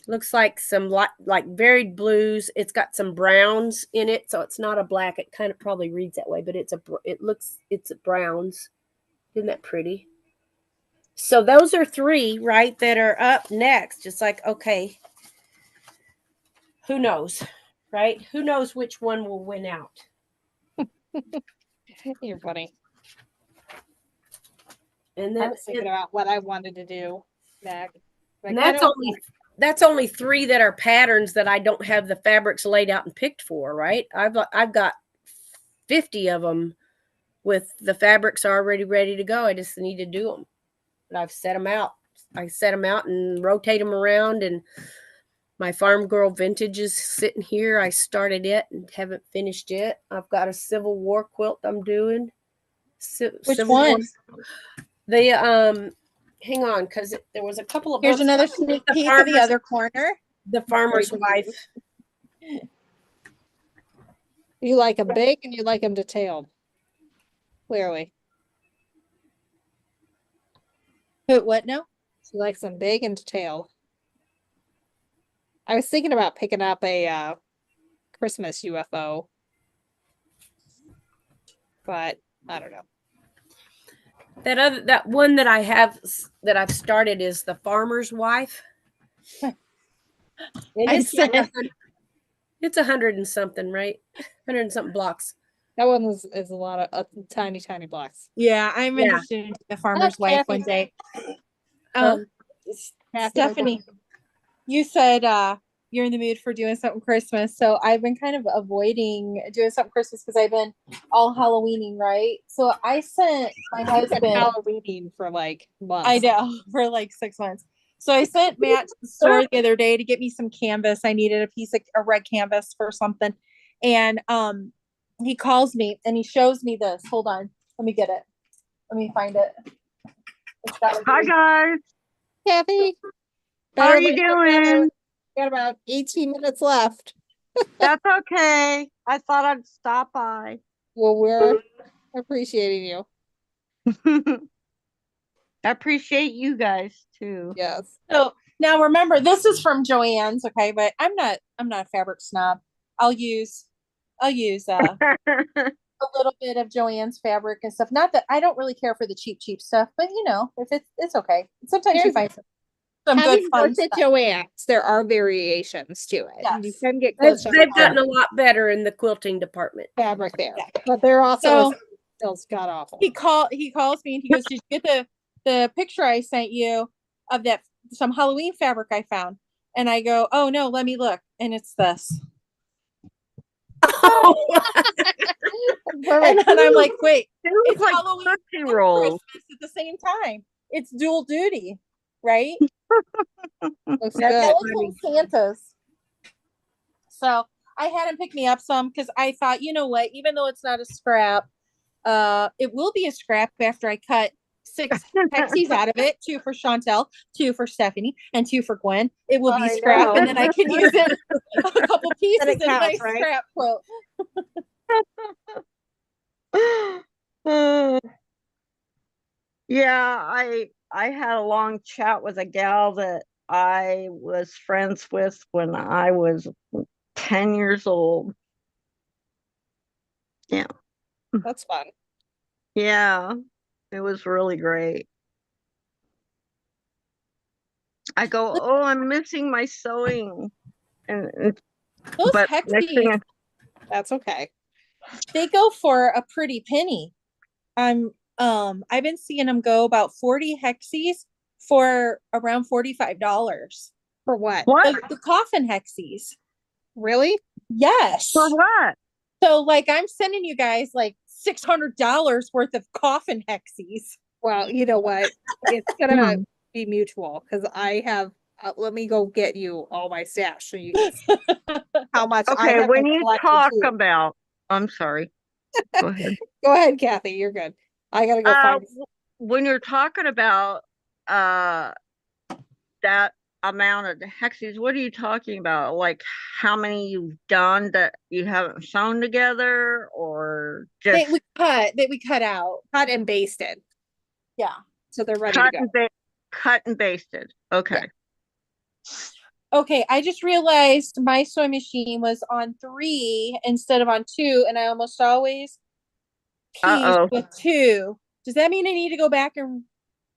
Looks like some like varied blues. It's got some browns in it, so it's not a black. It kind of probably reads that way, but it's browns. Isn't that pretty? So those are 3, right, that are up next. Just like, okay, who knows, right? Who knows which one will win out? You're funny. And I then was thinking about what I wanted to do next. and that's only 3 that are patterns that I don't have the fabrics laid out and picked for, right? I've got 50 of them with the fabrics already ready to go. I just need to do them. But I've set them out. I set them out and rotate them around, and my Farm Girl vintage is sitting here. I started it and haven't finished it. I've got a Civil War quilt I'm doing. Which one? The hang on, because there was a couple of Here's books. another sneak peek of the other corner. The Farmer's Wife. You like them big and you like them detailed. Clearly. What now? She likes them big and detailed. I was thinking about picking up a Christmas UFO. But I don't know. That one that I have that I've started is the Farmer's Wife. And it's like it's 100 and something, right? 100 and something blocks. That one is a lot of tiny, tiny blocks. Yeah, I'm Yeah. interested in the farmer's wife one day. Stephanie, you said you're in the mood for doing something Christmas. So I've been kind of avoiding doing something Christmas because I've been all Halloweening, right? So I sent my husband Halloweening for like months. I know, for like 6 months. So I sent Matt to the store the other day to get me some canvas. I needed a red canvas for something. And he calls me and he shows me this. Hold on. Let me get it. Let me find it. Hi guys. Kathy, How are you doing? Got about 18 minutes left. That's okay. I thought I'd stop by. Well, we're appreciating you. I appreciate you guys too. Yes. So now remember, this is from Joann's, okay? But I'm not a fabric snob. I'll use a little bit of Joann's fabric and stuff. Not that I don't really care for the cheap stuff, but you know, if it's okay. Sometimes you find some good Having fun worked at stuff. Joann's, there are variations to it. Yes. You can get They've, close to they've gotten a lot better in the quilting department. fabric there, Yeah. but they're also So- still god awful. He calls me and he goes, "Did you get the picture I sent you of that some Halloween fabric I found?" And I go, "Oh no, let me look." And it's this. And then I'm like, "Wait, It looks it's like Halloween Tootsie and Rolls. Christmas at the same time. It's dual duty, right?" Looks That's good. Skeleton Santas. So I had him pick me up some because I thought, you know what, even though it's not a scrap, it will be a scrap after I cut 6 hexies out of it, 2 for Chantel, 2 for Stephanie, and 2 for Gwen. It will be I scrap, know. and then I can use it a couple pieces it in my counts, right? scrap quilt. Yeah, I had a long chat with a gal that I was friends with when I was 10 years old. That's fun. Yeah, it was really great. I go, oh, I'm missing my sewing. And Those but next thing hexies, That's okay. they go for a pretty penny. I've been seeing them go about 40 hexies for around $45. For what? what? The coffin hexies. Really? Yes. For what? So like I'm sending you guys like $600 worth of coffin hexies. Well, you know what? It's gonna be mutual because I have Let me go get you all my stash so you can see how much I Okay, have when you collected talk too. about, I'm sorry. Go ahead. Go ahead, Kathy. You're good. I gotta go find. When you're talking about that amount of hexes, what are you talking about? Like how many you've done that you haven't sewn together, or just That we cut out. Cut and basted, Yeah. so they're ready to go. cut and basted? Okay. Okay, I just realized my sewing machine was on 3 instead of on 2, and I almost always piece Uh-oh. with 2. Does that mean I need to go back and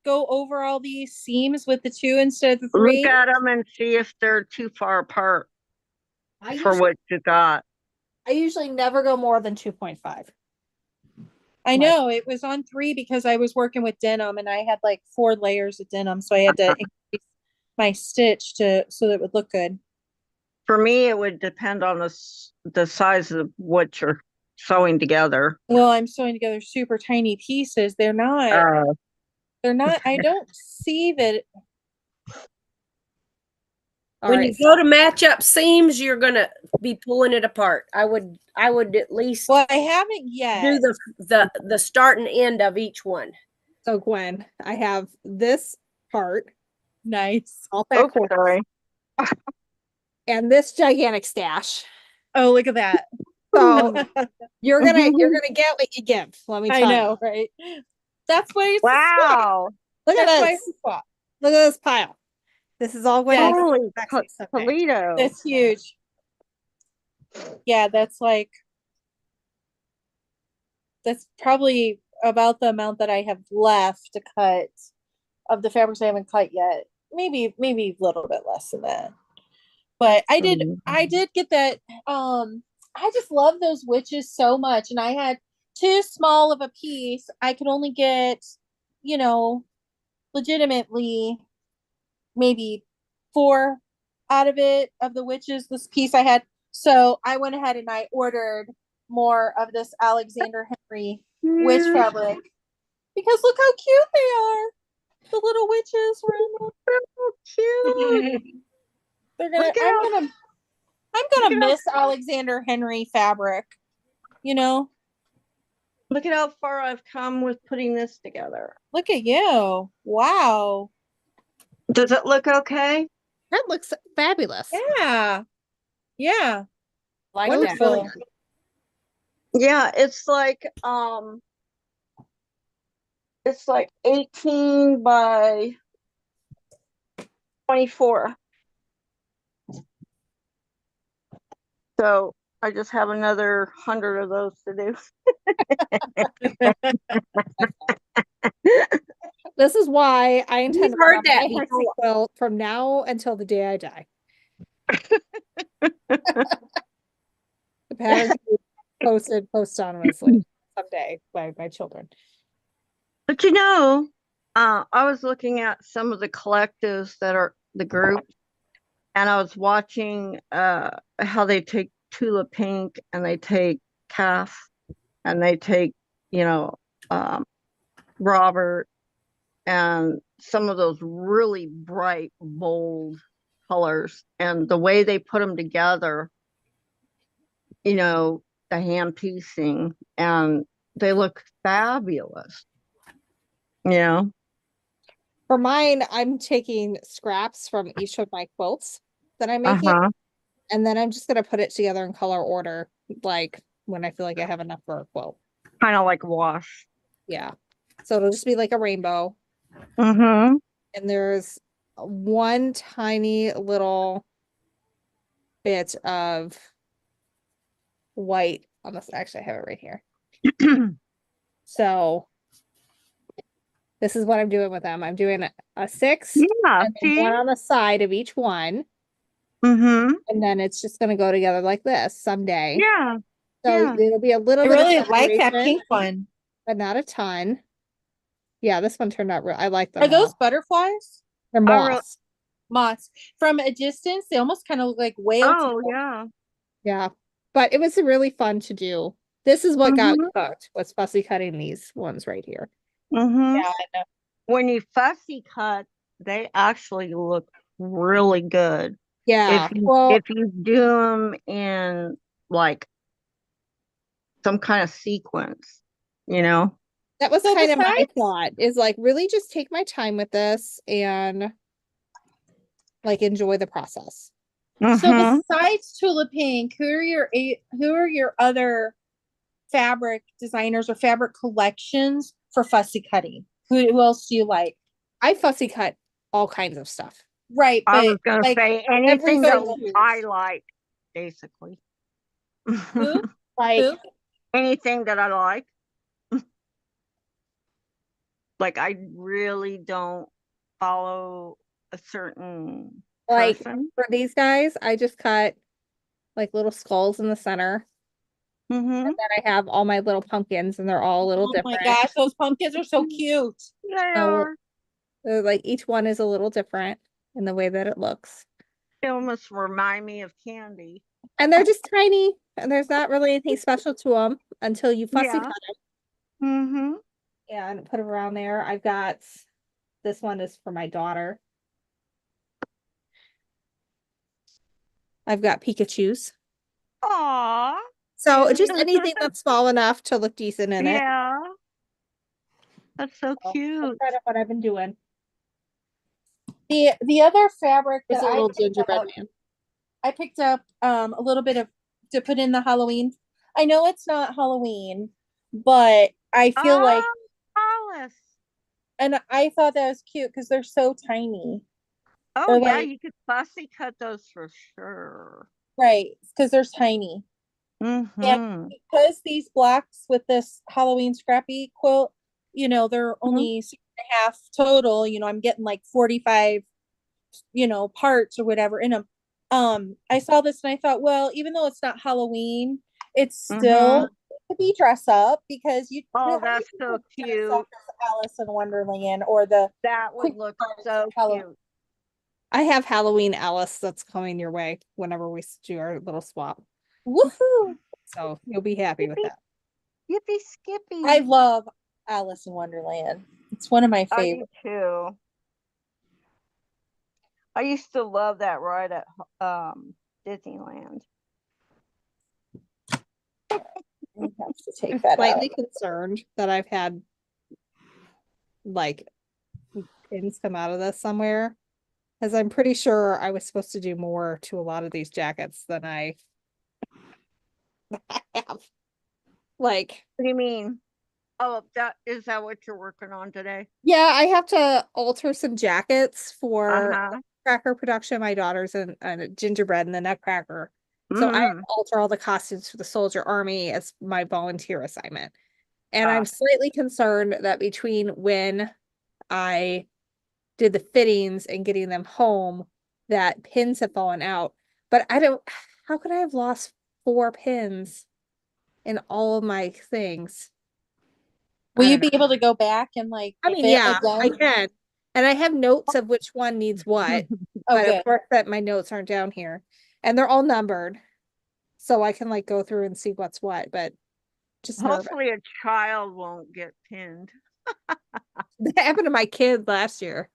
go over all these seams with the 2 instead of the 3? Look at them and see if they're too far apart for what you got. I usually never go more than 2.5. I know it was on 3 because I was working with denim and I had like 4 layers of denim, so I had to increase my stitch so that it would look good. For me, it would depend on the size of what you're sewing together. Well, I'm sewing together super tiny pieces. They're not. I don't see that. When you go to match up seams, you're gonna be pulling it apart. I would at least Well, I haven't yet. do the start and end of each one. So Gwen, I have this part. Nice. All backwards. And this gigantic stash. Oh, look at that. So you're gonna get what you give. Let me tell you. I know, right? That's why it's wow. Look at this. Look at this pile. This is all Gwen. Holy Toledo. That's huge. Yeah, that's probably about the amount that I have left to cut of the fabrics I haven't cut yet. Maybe a little bit less than that. But I did get that. I just love those witches so much. And I had too small of a piece. I could only get, legitimately maybe 4 out of it, of the witches, this piece I had. So I went ahead and I ordered more of this Alexander Henry witch fabric because look how cute they are. The little witches were so cute. They're I'm gonna miss Alexander Henry fabric. Look at how far I've come with putting this together. Look at you. Wow. Does it look okay? That looks fabulous. Yeah. Yeah. Like Wonderful. that. Yeah, it's like 18 by 24. So I just have another 100 of those to do. This is why I intend to heard that my Fussy quilt from now until the day I die. The patterns will be posted posthumously someday by my children. But I was looking at some of the collectives that are the group, and I was watching how they take Tula Pink and they take Calf and they take, Robert and some of those really bright, bold colors, and the way they put them together, the hand piecing, and they look fabulous. For mine, I'm taking scraps from each of my quilts that I'm making, and then I'm just gonna put it together in color order, like when I feel like I have enough for a quilt. Kind of like wash. Yeah. So it'll just be like a rainbow. And there's one tiny little bit of white on this. Actually, I have it right here. So this is what I'm doing with them. I'm doing a 6 and then one on the side of each one. And then it's just going to go together like this someday. Yeah. So it'll be a little bit. I really like that pink one, but not a ton. Yeah, this one turned out real. I like them. Are those butterflies? They're moths. Moths. From a distance, they almost kind of look like whale. Oh, yeah. Yeah. But it was really fun to do. This is what got cooked, was fussy cutting these ones right here. Yeah, I know. When you fussy cut, they actually look really good. Yeah. If you Well, if you do them in like some kind of sequence, you know. that was So kind of my besides- thought, is like really just take my time with this and like enjoy the process. So Mhm. besides Tula Pink, who are your other fabric designers or fabric collections for fussy cutting? Who else do you like? I fussy cut all kinds of stuff. Right, I but was gonna like say anything that everybody I like, basically. who? Like, Who? Anything that I like. Like I really don't follow a certain like person. for these guys, I just cut like little skulls in the center. Mm-hmm. Then I have all my little pumpkins and they're all a little Oh my different. gosh, those pumpkins are so cute. They So are. like each one is a little different in the way that it looks. They almost remind me of candy. And they're just tiny and there's not really anything special to them until you fussy Yeah. cut them. Mm-hmm. And put them around there. I've got this one is for my daughter. I've got Pikachu's. Aw. So just anything that's small enough to look decent in it. Yeah. That's so So that's cute. kind of what I've been doing. The other fabric There's that a little picked gingerbread up, man. I picked up a little bit of to put in the Halloween. I know it's not Halloween, but I feel like, Alice. and I thought that was cute because they're so tiny. Oh They're yeah, like- you could fussy cut those for sure. Right, because they're tiny. Mm-hmm. Because these blocks with this Halloween scrappy quilt, you know, they're only 6.5 total. You know, I'm getting like 45, you know, parts or whatever in them. I saw this and I thought, well, even though it's not Halloween, it's still to be dress up because you. Oh, how many that's so people dress up cute. as Alice in Wonderland or the That would Quick look Cards so Halloween. cute. I have Halloween Alice that's coming your way whenever we do our little swap. Woohoo! So you'll be happy with Yippee. that. Yippee skippy. I love Alice in Wonderland. It's one of my I favorites. do too. I used to love that ride at Disneyland. I have to take that out. Slightly concerned that I've had like pins come out of this somewhere. Because I'm pretty sure I was supposed to do more to a lot of these jackets than I have. Like, What do you mean? Oh, is that what you're working on today? yeah, I have to alter some jackets for Uh-huh. Cracker production. My daughter's a gingerbread and the Nutcracker. So I have to alter all the costumes for the Soldier Army as my volunteer assignment. And I'm slightly concerned that between when I did the fittings and getting them home, that pins have fallen out. But how could I have lost 4 pins in all of my things? Will I you don't be know. able to go back and like I mean, fit yeah, I again? can. And I have notes of which one needs what. Oh, But good. of course that my notes aren't down here. And they're all numbered. So I can like go through and see what's what, but just nervous. Hopefully a child won't get pinned. That happened to my kid last year.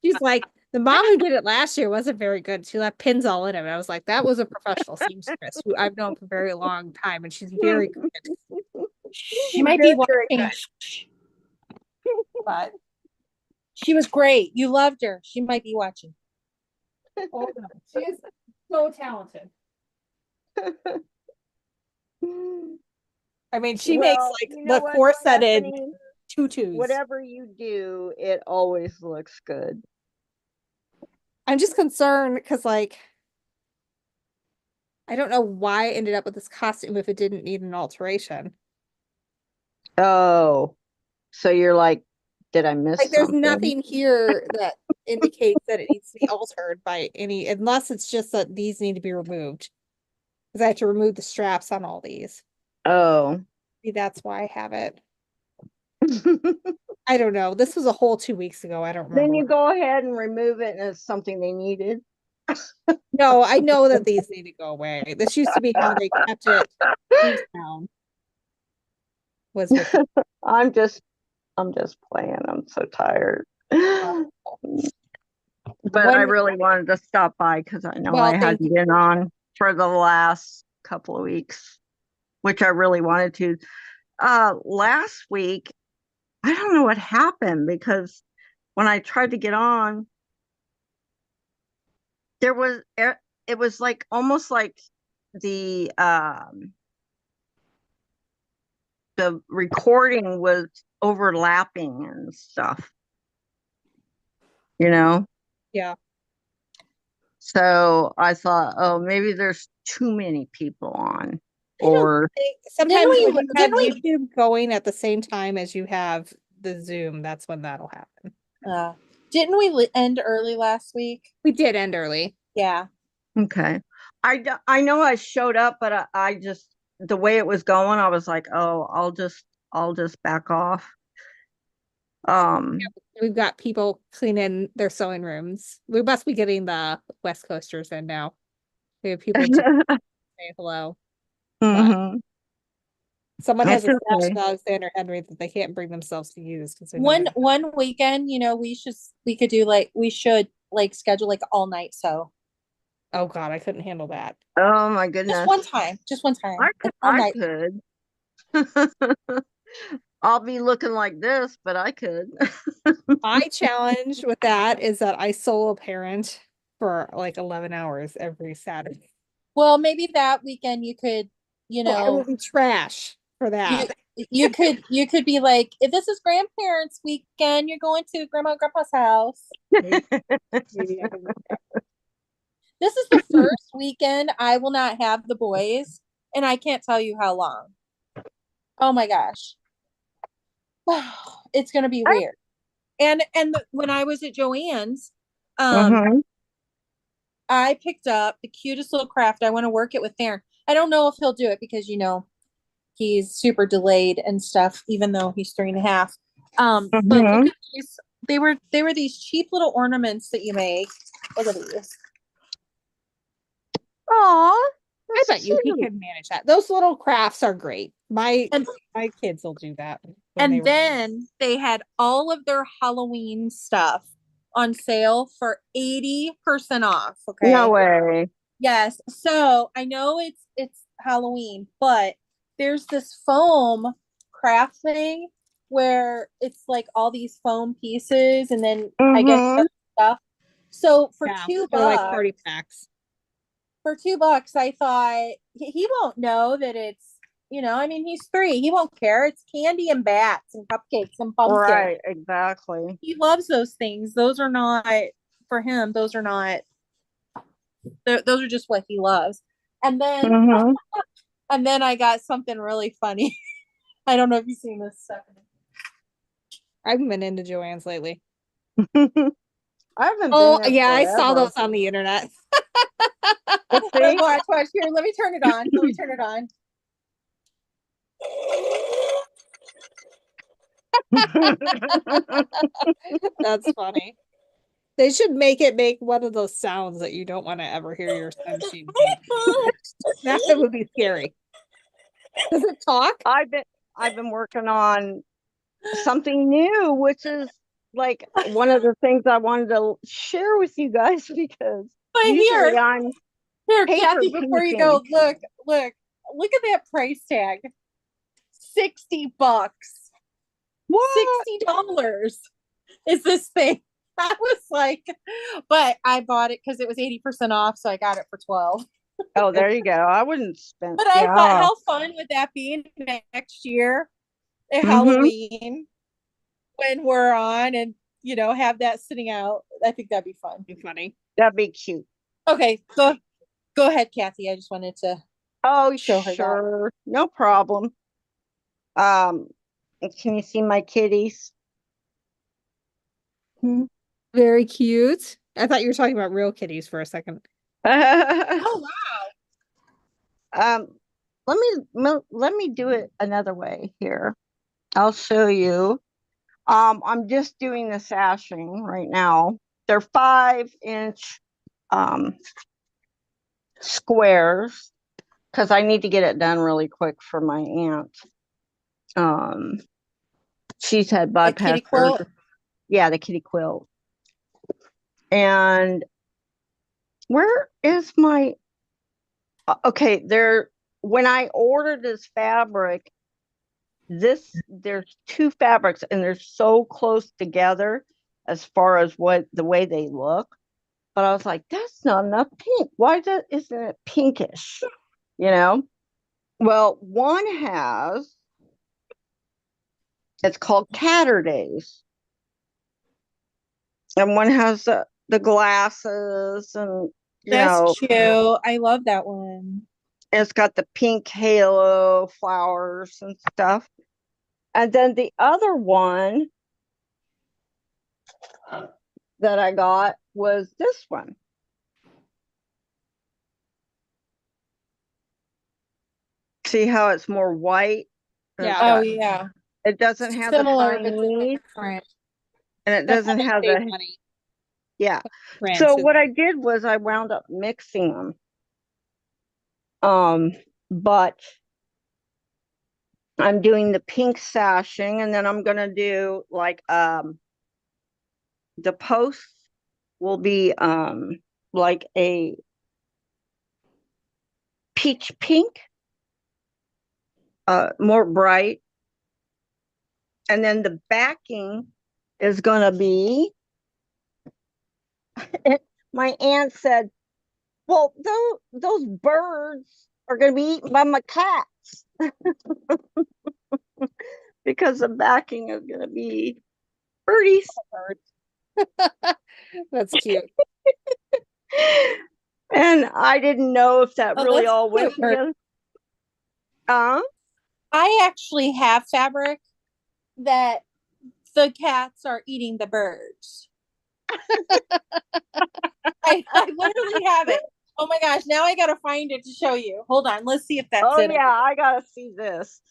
She's like, the mom who did it last year wasn't very good. She left pins all in it. And I was like, that was a professional seamstress who I've known for a very long time, and she's very good. She might be Very watching. But She was great. You loved her. She might be watching. oh no, she is so talented. I mean, she makes Well, like you know the what, corseted Stephanie? tutus. Whatever you do, it always looks good. I'm just concerned because like I don't know why I ended up with this costume if it didn't need an alteration. Oh, so you're like, did I miss Like there's something? nothing here that indicates that it needs to be altered by any, unless it's just that these need to be removed. Because I have to remove the straps on all these. Oh. Maybe that's why I have it. I don't know. This was a whole 2 weeks ago. I don't remember. Then you go ahead and remove it, and it's something they needed. No, I know that these need to go away. This used to be how they kept it down. Was with I'm just playing. I'm so tired. but I When- really wanted to stop by because I know Well, I thank hadn't you. been on for the last couple of weeks, which I really wanted to. Last week, I don't know what happened because when I tried to get on, there was it was like almost like the the recording was overlapping and stuff, you know? Yeah. So I thought, oh, maybe there's too many people on. I don't Or think- Sometimes when you have didn't we- YouTube going at the same time as you have the Zoom, that's when that'll happen. Didn't we end early last week? We did end early. Yeah. okay. I know I showed up, but I just the way it was going, I was like, oh, I'll just back off. We've got people cleaning their sewing rooms. We must be getting the West Coasters in now. We have people to say hello. Mhm. Someone has a That's Smash okay. Alexander Henry that they can't bring themselves to use because One weekend, we should schedule like all night sew. Oh God, I couldn't handle that. Oh my goodness. Just one time. All I night. could. I'll be looking like this, but I could. My challenge with that is that I solo parent for like 11 hours every Saturday. Well, maybe that weekend you could, So I will be trash for that. you could be like, if this is grandparents weekend, you're going to grandma and grandpa's house. Maybe I can do that. This is the first weekend I will not have the boys, and I can't tell you how long. Oh my gosh. It's gonna be weird. And when I was at Joann's, Mhm. I picked up the cutest little craft. I want to work it with Theron. I don't know if he'll do it because he's super delayed and stuff, even though he's 3.5. But look Mhm. at these. They were these cheap little ornaments that you make. Look at these. Aw, I that's bet you he cute. can manage that. Those little crafts are great. My And kids will do that. when and they were- then they had all of their Halloween stuff on sale for 80% off. Okay. No way. Yes. So I know it's Halloween, but there's this foam craft thing where it's like all these foam pieces and then I guess Mhm. other stuff. So for Yeah, $2, they're like party packs. for $2, I thought he won't know that it's, I mean, he's 3. He won't care. It's candy and bats and cupcakes and pumpkins. Right, exactly. He loves those things. Those are not for him. Those are not. Those are just what he loves. And then Mhm. and then I got something really funny. I don't know if you've seen this stuff. I haven't been into Joann's lately. I haven't Oh been there yeah, I saw forever. those on the internet. Let's see. Watch here. Let me turn it on. That's funny. They should make one of those sounds that you don't want to ever hear your son machine make. That would be scary. Does it talk? I've been working on something new, which is like one of the things I wanted to share with you guys because But usually here, I'm paper Kathy, before you go, piecing. look at that price tag. $60. What? $60 is this thing. I was like, but I bought it because it was 80% off, so I got it for 12. Oh, there you go. I wouldn't spend. But I Yeah. thought, how fun would that be next year at Mhm. Halloween when we're on and have that sitting out? I think that'd be fun. Be funny. That'd be cute. Okay, go ahead, Kathy. I just wanted to. Oh, Show her that. sure. No problem. Can you see my kitties? Very cute. I thought you were talking about real kitties for a second. Oh Um, let me do it another way here. I'll show you. I'm just doing the sashing right now. They're 5-inch squares because I need to get it done really quick for my aunt. She's had The kitty bypass quilt? surgery. Yeah, the kitty quilt. And where is my, okay, when I ordered this fabric, there's two fabrics and they're so close together as far as the way they look. But I was like, that's not enough pink. Why isn't it pinkish? You know? Well, one it's called Catterdays. And one has the glasses and, That's cute. I love that one. it's got the pink halo flowers and stuff. And then the other one that I got was this one. See how it's more white? Yeah. Oh yeah. It doesn't have Similar, the but Chinese, different. and it That's how doesn't they have save the, money. yeah. Brand So too. what I did was I wound up mixing them. But I'm doing the pink sashing, and then I'm gonna do like the posts will be like a peach pink, more bright. And then the backing is gonna be my aunt said, well, those birds are gonna be eaten by my cats. Because the backing is gonna be birdies. That's cute. And I didn't know if that Oh, really that's all went cute. together. I actually have fabric that the cats are eating the birds. I literally have it. Oh my gosh, now I gotta find it to show you. Hold on, let's see if that's Oh it. yeah, I gotta see this.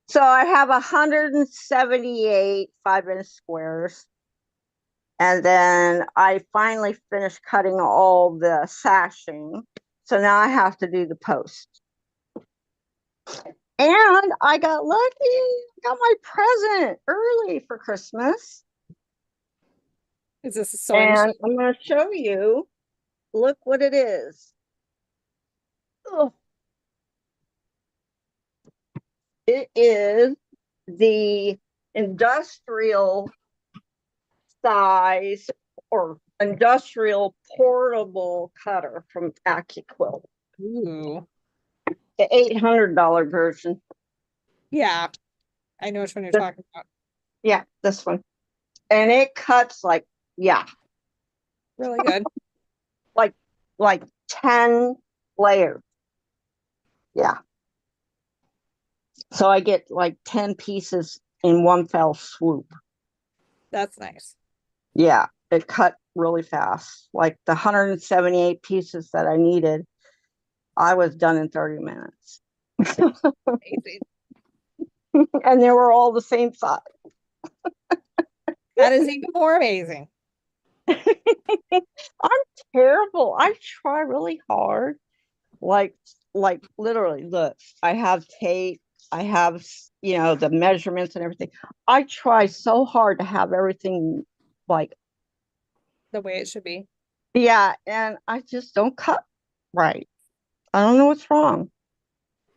So I have 178 5-inch squares. And then I finally finished cutting all the sashing. So now I have to do the post. And I got lucky, got my present early for Christmas. Is this a sewing And machine? I'm going to show you. Look what it is. Oh. It is the industrial size or industrial portable cutter from Quilt. Ooh. The $800 version. Yeah. I know which one you're talking about. Yeah, this one. And it cuts like, yeah, Really good. like 10 layers. Yeah. So I get like 10 pieces in one fell swoop. That's nice. Yeah, it cut really fast. Like the 178 pieces that I needed, I was done in 30 minutes. Amazing. And they were all the same size. That is even more amazing. I'm terrible. I try really hard. Like literally, look, I have tape, I have, the measurements and everything. I try so hard to have everything like, The way it should be. yeah, and I just don't cut right. I don't know what's wrong.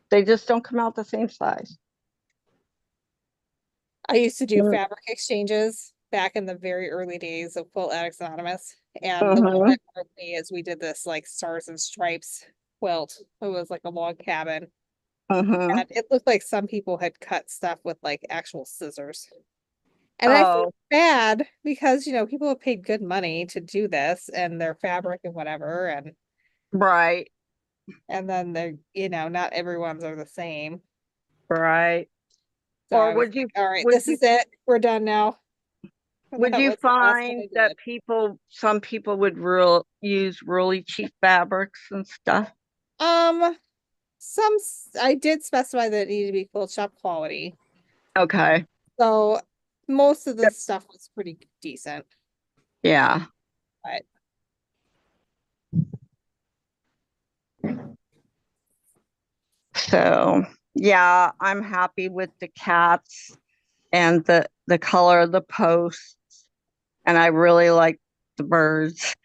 They just don't come out the same size. I used to do Mm. fabric exchanges back in the very early days of Quilt Addicts Anonymous. And the one Mhm. that broke me is we did this like stars and stripes quilt. It was like a log cabin. Mhm. And it looked like some people had cut stuff with like actual scissors. And I Oh, felt bad because, people have paid good money to do this and their fabric and whatever. right, And then not everyone's are the same. right. So Or I was like, all right, would this you is it. We're done now. And would that you was the last one I find did. that some people would use really cheap fabrics and stuff? I did specify that it needed to be quilt shop quality. Okay. So most of the stuff was pretty decent. Yeah. But So yeah, I'm happy with the cats and the color of the posts. and I really like the birds.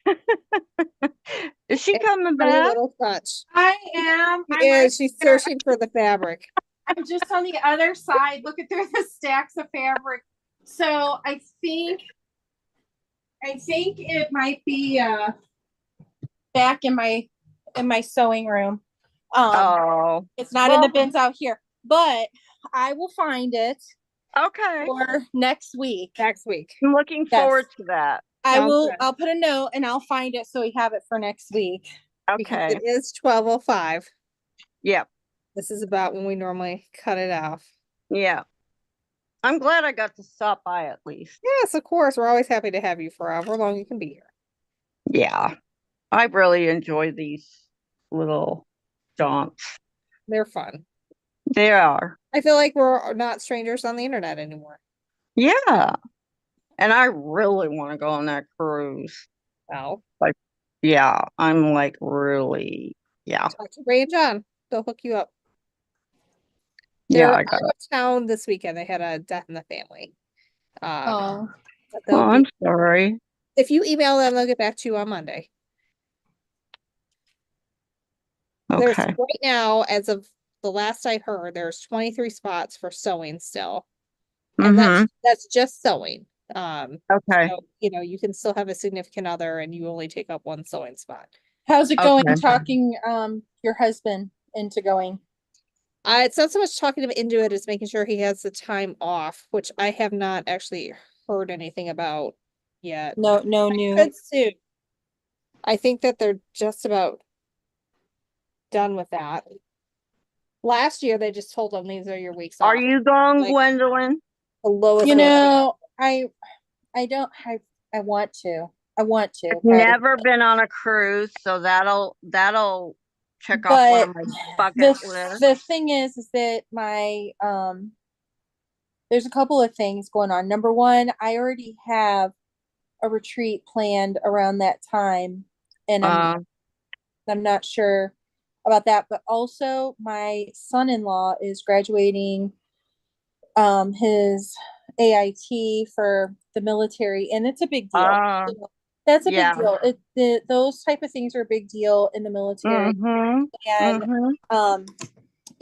Is she coming Funny back? little touch. I am. She is. She's searching for the fabric. I'm just on the other side, looking through the stacks of fabric. So I think it might be back in my sewing room. Oh, It's not in the well- bins out here, but I will find it okay. for next week. Next week. I'm looking Yes. forward to that. Sounds good. I'll put a note and I'll find it so we have it for next week. Because Okay. it is 12:05. Yep. This is about when we normally cut it off. Yeah. I'm glad I got to stop by at least. Yes, of course. We're always happy to have you for however long you can be here. Yeah. I really enjoy these little jaunts. They're fun. They are. I feel like we're not strangers on the internet anymore. Yeah. And I really want to go on that cruise. Well, Yeah. I'm like really, yeah. talk to Ray and John. They'll hook you up. Yeah, They're I got out it. of town this weekend. They had a death in the family. Oh, But Oh, they'll I'm be, sorry. if you email them, they'll get back to you on Monday. There's Okay. right now, as of the last I heard, there's 23 spots for sewing still. And Mm-hmm. that's just sewing. Okay. So, you can still have a significant other and you only take up one sewing spot. how's it going? Okay. Talking your husband into going. It's not so much talking him into it as making sure he has the time off, which I have not actually heard anything about yet. No Could new. soon. I think that they're just about done with that. Last year, they just told him these are your weeks Are off. you going, Like- Gwendolyn? The lowest. You one. know, I don't. I want to. I want to. I've never been on a cruise, so that'll check off one of my bucket list. The thing is that my there's a couple of things going on. Number one, I already have a retreat planned around that time, and I'm not sure about that. But also, my son-in-law is graduating his AIT for the military, and it's a big deal. That's a yeah. big deal. Those type of things are a big deal in the military. Mm-hmm. And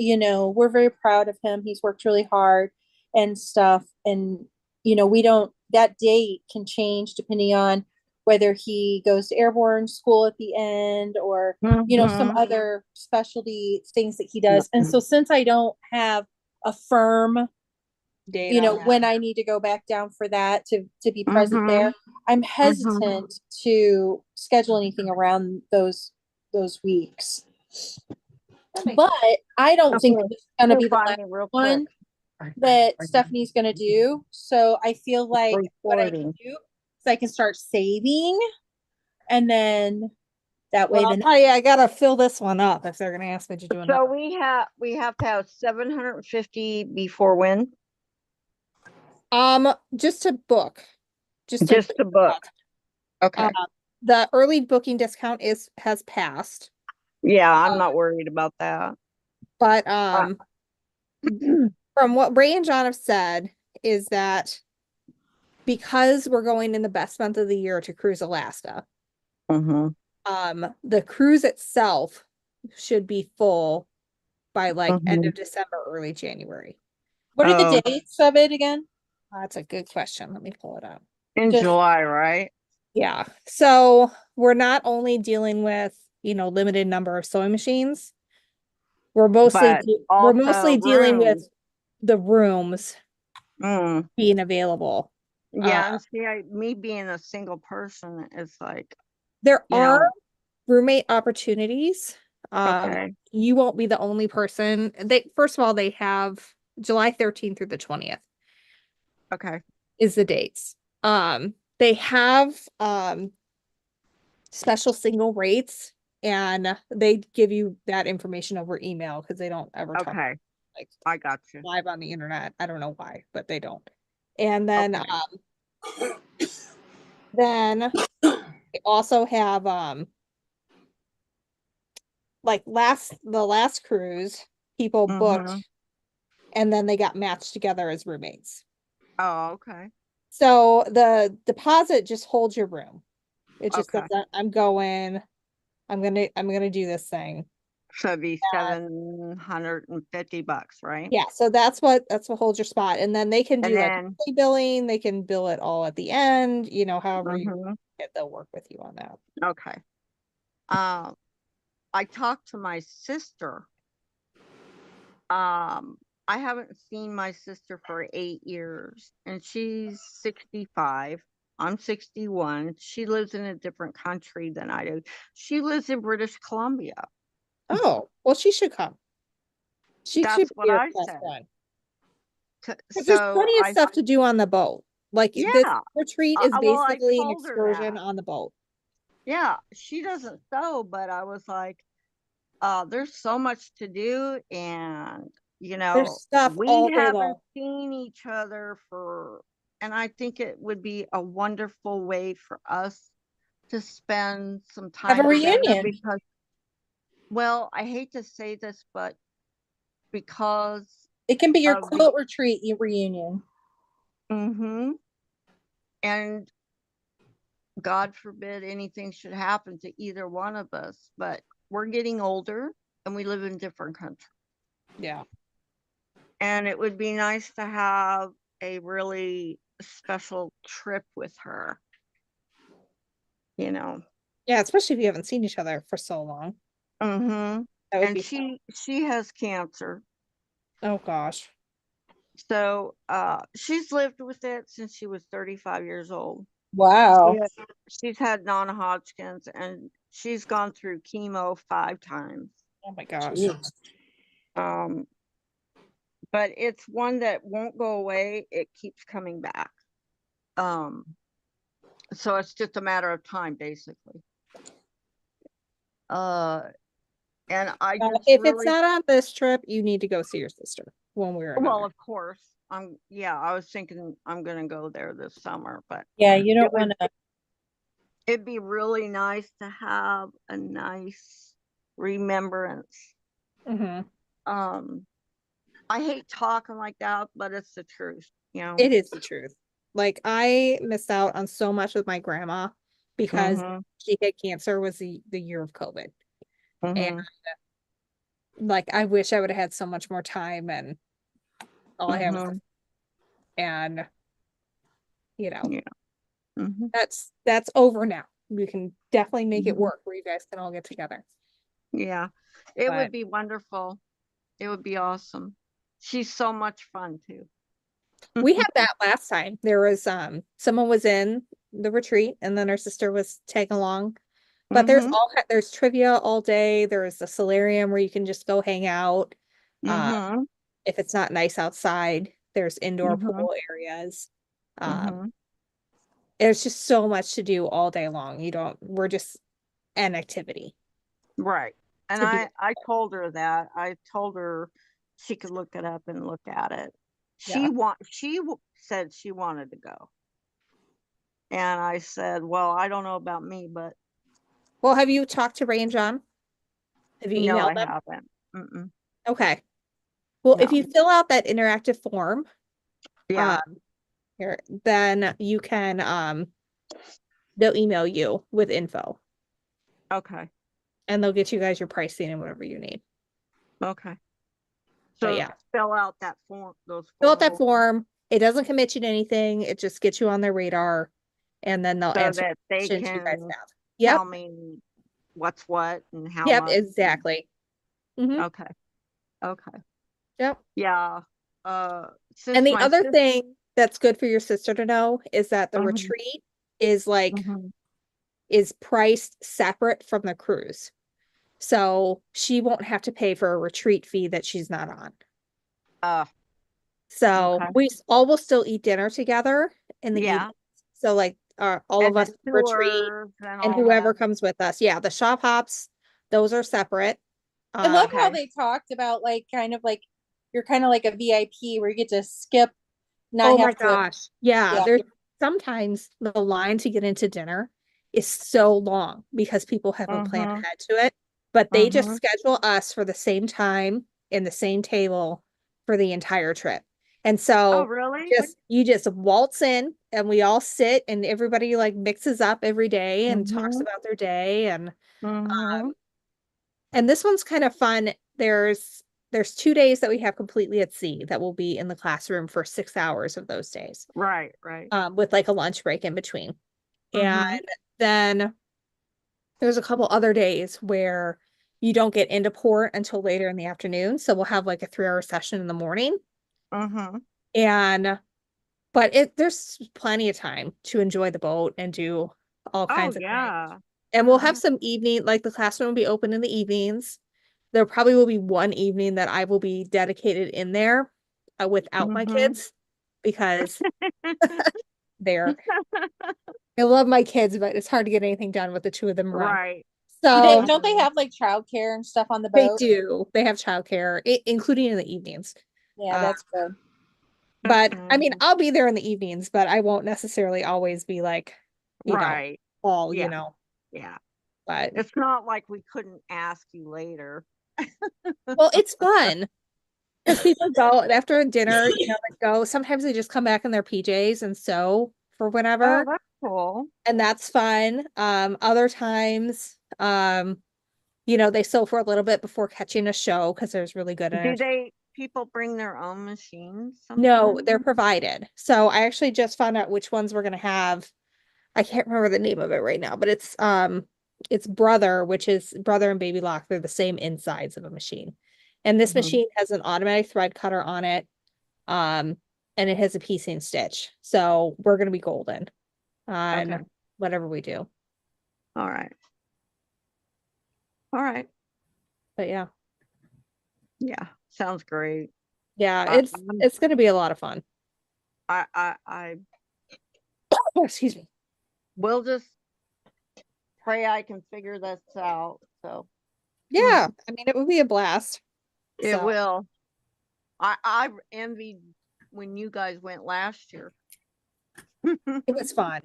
Mm-hmm. we're very proud of him. He's worked really hard and stuff. And we don't, that date can change depending on whether he goes to airborne school at the end or some other specialty things that he does. And so since I don't have a firm Date on that. when I need to go back down for that to be present there, I'm hesitant to schedule anything around those weeks. But I don't think it's gonna be the last one that Stephanie's gonna do. So I feel like what I can do is I can start saving, and then that way Well, I gotta fill this one up if they're gonna ask me to do another. So we have to have 750 before when? Just to book. Just to book. Okay. The early booking discount has passed. Yeah, I'm not worried about that. But from what Ray and John have said is that because we're going in the best month of the year to cruise Alaska, the cruise itself should be full by end of December, early January. What are the dates of it again? That's a good question. Let me pull it up. In July, right? Yeah. So we're not only dealing with, limited number of sewing machines. We're mostly dealing with the rooms being available. Yeah, and see, me being a single person is like there are roommate opportunities. Okay. You won't be the only person. First of all, they have July 13th through the 20th. Okay. Is the dates. They have special single rates, and they give you that information over email because they don't ever talk I got you. live on the internet. I don't know why, but they don't. And then they also have the last cruise, people booked and then they got matched together as roommates. Oh, okay. So the deposit just holds your room. It just Okay. says that I'm gonna do this thing. So it'd be $750, right? Yeah, so that's what holds your spot. And then they can And do like then, monthly billing, they can bill it all at the end, however you mhm, get, they'll work with you on that. okay. I talked to my sister. I haven't seen my sister for 8 years, and she's 65. I'm 61. She lives in a different country than I do. She lives in British Columbia. Oh, well, she should come. She That's should be what your I best said. friend. T- 'Cause there's So plenty of I, stuff to do on the boat. Like this yeah, retreat is well, I basically an told her excursion that. on the boat. Yeah, she doesn't sew, but I was like, there's so much to do, and There's stuff all we day haven't long. seen each other and I think it would be a wonderful way for us to spend some Have a time together reunion. because, well, I hate to say this, but because It can be your of the, quilt retreat reunion. mm-hmm, and God forbid anything should happen to either one of us, but we're getting older and we live in different countries. Yeah. And it would be nice to have a really special trip with her. Yeah, especially if you haven't seen each other for so long. Mm-hmm. That would And be fun. she has cancer. Oh gosh. So she's lived with it since she was 35 years old. Wow. She's had non-Hodgkin's and she's gone through chemo 5 times. Oh my gosh. Jeez. But it's one that won't go away. It keeps coming back. So it's just a matter of time, basically. And I just If it's really, not on this trip, you need to go see your sister one way or another. well, of course, I was thinking I'm gonna go there this summer, but Yeah, you don't it would- want to. it'd be really nice to have a nice remembrance. Mhm. I hate talking like that, but it's the truth, It is the truth. Like I missed out on so much with my grandma because Mhm, she had cancer was the year of COVID. And mhm, like I wish I would have had so much more time and all I have was mhm, and yeah, mhm, that's over now. We can definitely make it mhm. work where you guys can all get together. Yeah, it But would be wonderful. It would be awesome. She's so much fun too. we had that last time. There was someone was in the retreat and then her sister was tagging along. But Mhm, there's trivia all day. There's a solarium where you can just go hang out. mhm, If it's not nice outside, there's indoor mhm, pool areas. Um, mhm. there's just so much to do all day long. We're just an activity Right. And to be. I told her that. I told her she could look it up and look at it. Yeah. Said she wanted to go. And I said, "Well, I don't know about me, but Well, have you talked to Ray and John? Have you no, emailed I them? haven't." Mm-mm. Okay. Well, if No. you fill out that interactive form, Yeah. here, then you can they'll email you with info Okay. and they'll get you guys your pricing and whatever you need. Okay. But So yeah, fill out that form, those fill out that forms form. It doesn't commit you to anything. It just gets you on their radar and then they'll so answer that they questions you guys can have. Yep. tell me what's what and how Yep, much. exactly. Mhm. Okay. Okay. Yep. Yeah. Since And the my other sister, thing that's good for your sister to know is that the Mhm, retreat is like mhm. is priced separate from the cruise. So she won't have to pay for a retreat fee that she's not on. Uh, So okay. we all will still eat dinner together in the Yeah. evening. So like all of And the us retreat tours and and all whoever that. comes with us. Yeah, the shop hops, those are separate. I love how Okay. they talked about like kind of like you're kind of like a VIP where you get to skip, not Oh my have to. gosh. Yeah, Yeah. there's sometimes the line to get into dinner is so long because people haven't planned Mhm, ahead to it, but they just mhm. schedule us for the same time in the same table for the entire trip. And Oh, so really? you just waltz in and we all sit and everybody like mixes up every day and talks Mhm. about their day. Mhm. And this one's kind of fun. There's 2 days that we have completely at sea that will be in the classroom for 6 hours of those days, Right, right. with like a lunch break in between. And Mhm. then there's a couple other days where you don't get into port until later in the afternoon. So we'll have like a 3-hour session in the morning. Mhm. And but there's plenty of time to enjoy the boat and do all Oh, kinds of things. yeah. And we'll Yeah. have some evening, like the classroom will be open in the evenings. There probably will be one evening that I will be dedicated in there without my Mhm. kids because they're I love my kids, but it's hard to get anything done with the two of them around. Right. So Don't they have like childcare and stuff on the they boat? do. They have childcare, including in the evenings. Yeah, that's good. But I mean, Mhm. I'll be there in the evenings, but I won't necessarily always be like, Right. all, Yeah. Yeah. but It's not like we couldn't ask you later. well, it's fun because people go after dinner, they go, sometimes they just come back in their PJs and sew for Oh, whenever, that's cool. and that's fun. Other times, they sew for a little bit before catching a show because there's really good Do entertainment. people bring their own machines No, sometimes? they're provided. So I actually just found out which ones we're gonna have. I can't remember the name of it right now, but it's Brother, which is Brother and Baby Lock. They're the same insides of a machine. And this Mhm. machine has an automatic thread cutter on it. And it has a piecing stitch. So we're gonna be golden on Okay. whatever we do. All right. All right. But yeah. Yeah. Sounds great. Yeah, I it's gonna be a lot of fun. I Oh, excuse me. will just pray I can figure this out. So Yeah, I mean it would be a blast. it So will. I envied when you guys went last year. it was fun.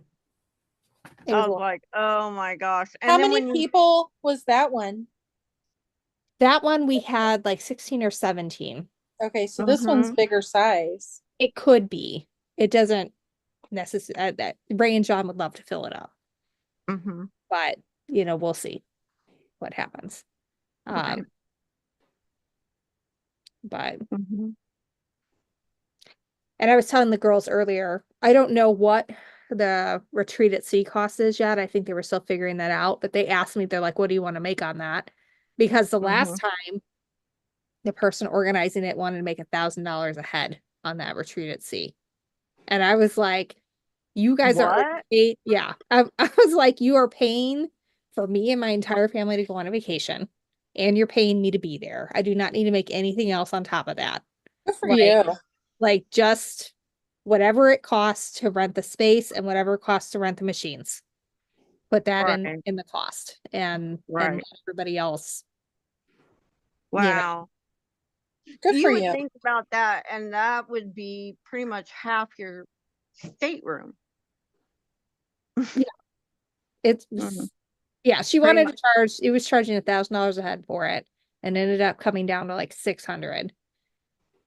It I was a was lot. like, oh my gosh. And How then many when you people was that one? That one we had like 16 or 17. Okay, so this one's Mhm. bigger size. It could be. It doesn't necessarily that Ray and John would love to fill it up, Mhm. but we'll see what happens. Okay. But Mhm. and I was telling the girls earlier, I don't know what the retreat at sea cost is yet. I think they were still figuring that out, but they asked me, they're like, what do you want to make on that? Because the last Mhm. time the person organizing it wanted to make $1,000 a head on that retreat at sea. And I was like, you guys are What? paid. Yeah. I was like, you are paying for me and my entire family to go on a vacation, and you're paying me to be there. I do not need to make anything else on top of that. Good for Like, you. like just whatever it costs to rent the space and whatever it costs to rent the machines. Put that Right. in the cost and Right. let everybody else, Wow. Good for You would you. think about that, and that would be pretty much half your stateroom. yeah, it's Mhm. yeah, she Pretty wanted much. to charge, it was charging $1,000 a head for it and ended up coming down to like 600.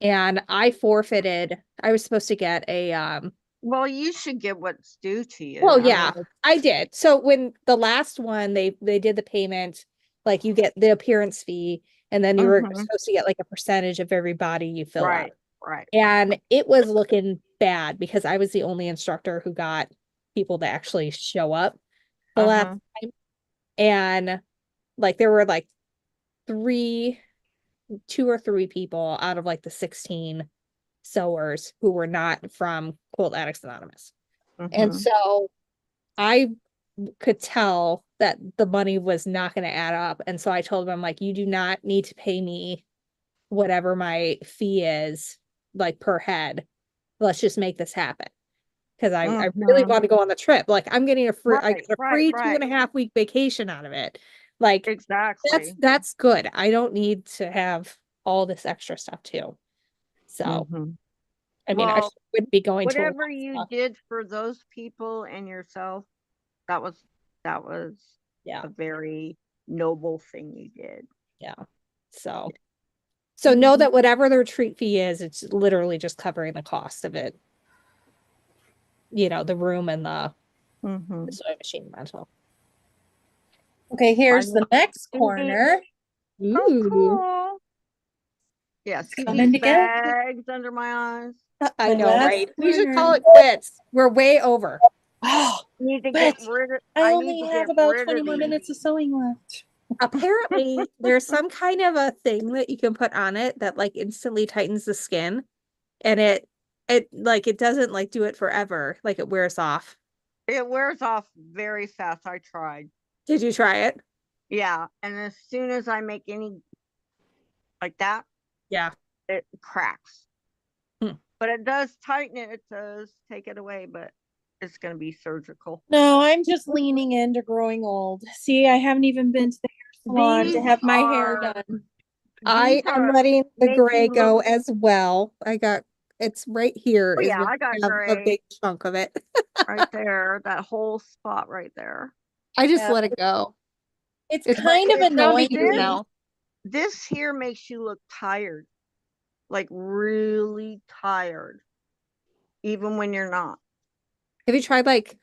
And I forfeited, I was supposed to get a Well, you should get what's due to you. well, I mean, yeah, I did. So when the last one they did the payment, like you get the appearance fee and then you were Mhm. supposed to get like a percentage of every body you fill up. Right. Right. And it was looking bad because I was the only instructor who got people to actually show up the last Uh-huh. time. And like there were like 2 or 3 people out of like the 16 sewers who were not from Quilt Addicts Anonymous. And Mhm. so I could tell that the money was not going to add up. And so I told them, like, you do not need to pay me whatever my fee is, like per head. Let's just make this happen. Because I really Mhm. want to go on the trip. Like I'm getting I Right. got a Right. free Right. 2.5 week vacation out of it. Like Exactly. that's good. I don't need to have all this extra stuff too. So Mhm. I mean, I Well, wouldn't be going to a lot whatever of you stuff. did for those people and yourself, that was Yeah, a very noble thing you did. yeah. So So know Mhm. that whatever the retreat fee is, it's literally just covering the cost of it. You know, the room and the Mhm. sewing machine rental. Okay, here's the next Mhm. corner. Oh, Ooh, cool. Yes, keep Coming these together. bags under my eyes. I My know, last right? We should call corner. it quits. We're way over. Oh, Need to but get rid of. I I only need to have get about rid 20 of more these. minutes of sewing left. Apparently, there's some kind of a thing that you can put on it that like instantly tightens the skin, and it doesn't like do it forever. Like it wears off. It wears off very fast. I tried. Did you try it? Yeah, and as soon as I make any like that, Yeah. it cracks. Hmm. But it does tighten it. It does take it away, but it's going to be surgical. No, I'm just leaning into growing old. See, I haven't even been to the hair salon to These have my hair are- done. I These am are letting the make gray you go look- as well. It's right here Oh, is yeah, where I got have a gray. big chunk of it. right there. That whole spot right there. I just Yeah. let it go. It's It's kind of it's down to annoying you to me. now. This here makes you look tired, like really tired, even when you're not. Have you tried like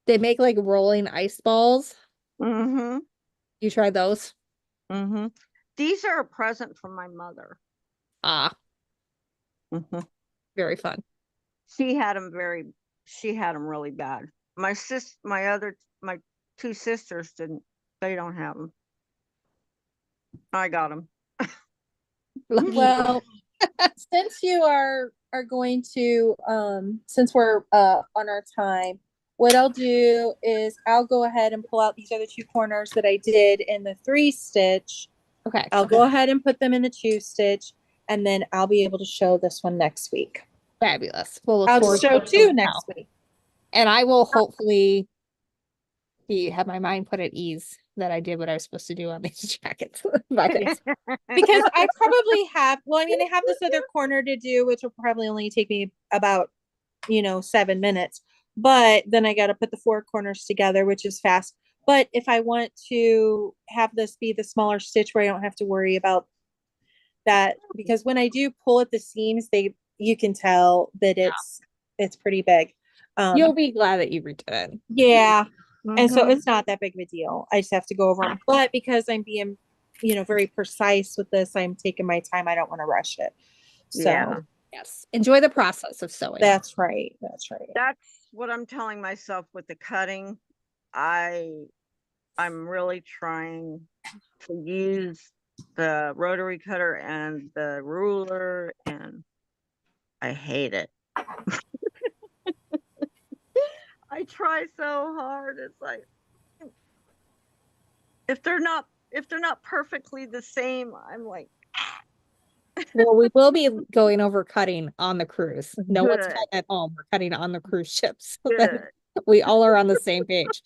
they make like rolling ice balls? Mm-hmm. You tried those? Mm-hmm. These are a present from my mother. Ah, Mm-hmm. very fun. She had them really bad. My two sisters didn't. They don't have them. I got them. Lucky. Well, since you are going to since we're on our time, what I'll do is I'll go ahead and pull out these other two corners that I did in the 3-stitch. Okay. I'll go ahead and put them in the 2-stitch, and then I'll be able to show this one next week. Fabulous. We'll look I'll forward show to it two now. next week. And I will hopefully have my mind put at ease that I did what I was supposed to do on these jackets. Because I probably have, well, I'm going to have this other corner to do, which will probably only take me about, 7 minutes. But then I got to put the 4 corners together, which is fast. But if I want to have this be the smaller stitch where I don't have to worry about that, because when I do pull at the seams, you can tell that it's pretty big. You'll be glad that you redid it. Yeah. And so Mhm. it's not that big of a deal. I just have to go over them. But because I'm being, very precise with this, I'm taking my time. I don't want to rush it. So Yeah. Yes. Enjoy the process of sewing. that's right. That's right. That's what I'm telling myself with the cutting. I'm really trying to use the rotary cutter and the ruler, and I hate it. I try so hard. It's like if they're not perfectly the same, I'm like, Well, we will be going over cutting on the cruise. No one's Good. cutting at home. We're cutting on the cruise ships. So that good. we all are on the same page.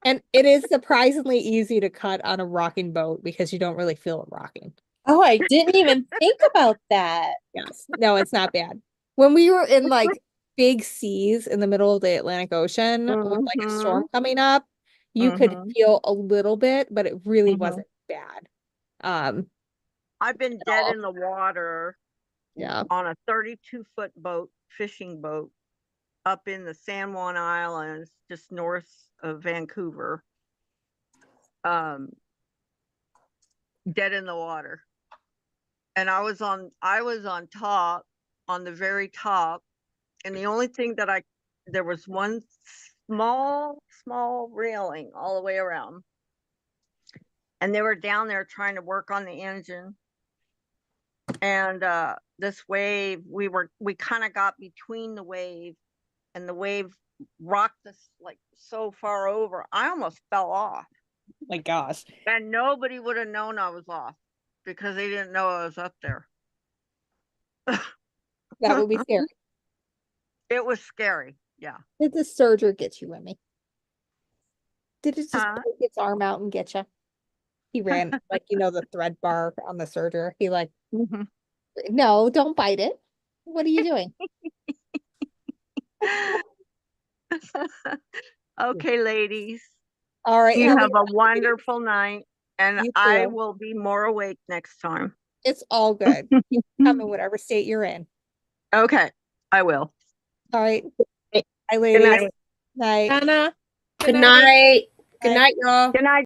And it is surprisingly easy to cut on a rocking boat because you don't really feel it rocking. Oh, I didn't even think about that. Yes. No, it's not bad. When we were in like big seas in the middle of the Atlantic Ocean with like a storm coming up, you could Mhm. feel a little bit, but it really Mhm. wasn't bad. I've been dead in the water Yeah. on a 32-foot boat, fishing boat, up in the San Juan Islands, just north of Vancouver. Dead in the water. And I was on top, on the very top, and the only thing that there was one small railing all the way around. And they were down there trying to work on the engine. And this wave, we kind of got between the wave, and the wave rocked us like so far over. I almost fell off. My gosh. And nobody would have known I was off because they didn't know I was up there. That would be scary. It was scary. Yeah. Did the surger get you, Remy? Did it just Huh? poke its arm out and get you? He ran like the thread bar on the serger. He like, Mhm. no, don't bite it. What are you doing? Okay, ladies. All right. You have a have a good night. wonderful night, And You I too. will be more awake next time. It's all good. Come in whatever state you're in. Okay, I will. All right. Good Bye, ladies. night. Night. Anna, Good good night. night. Good Night. night, y'all. Good night.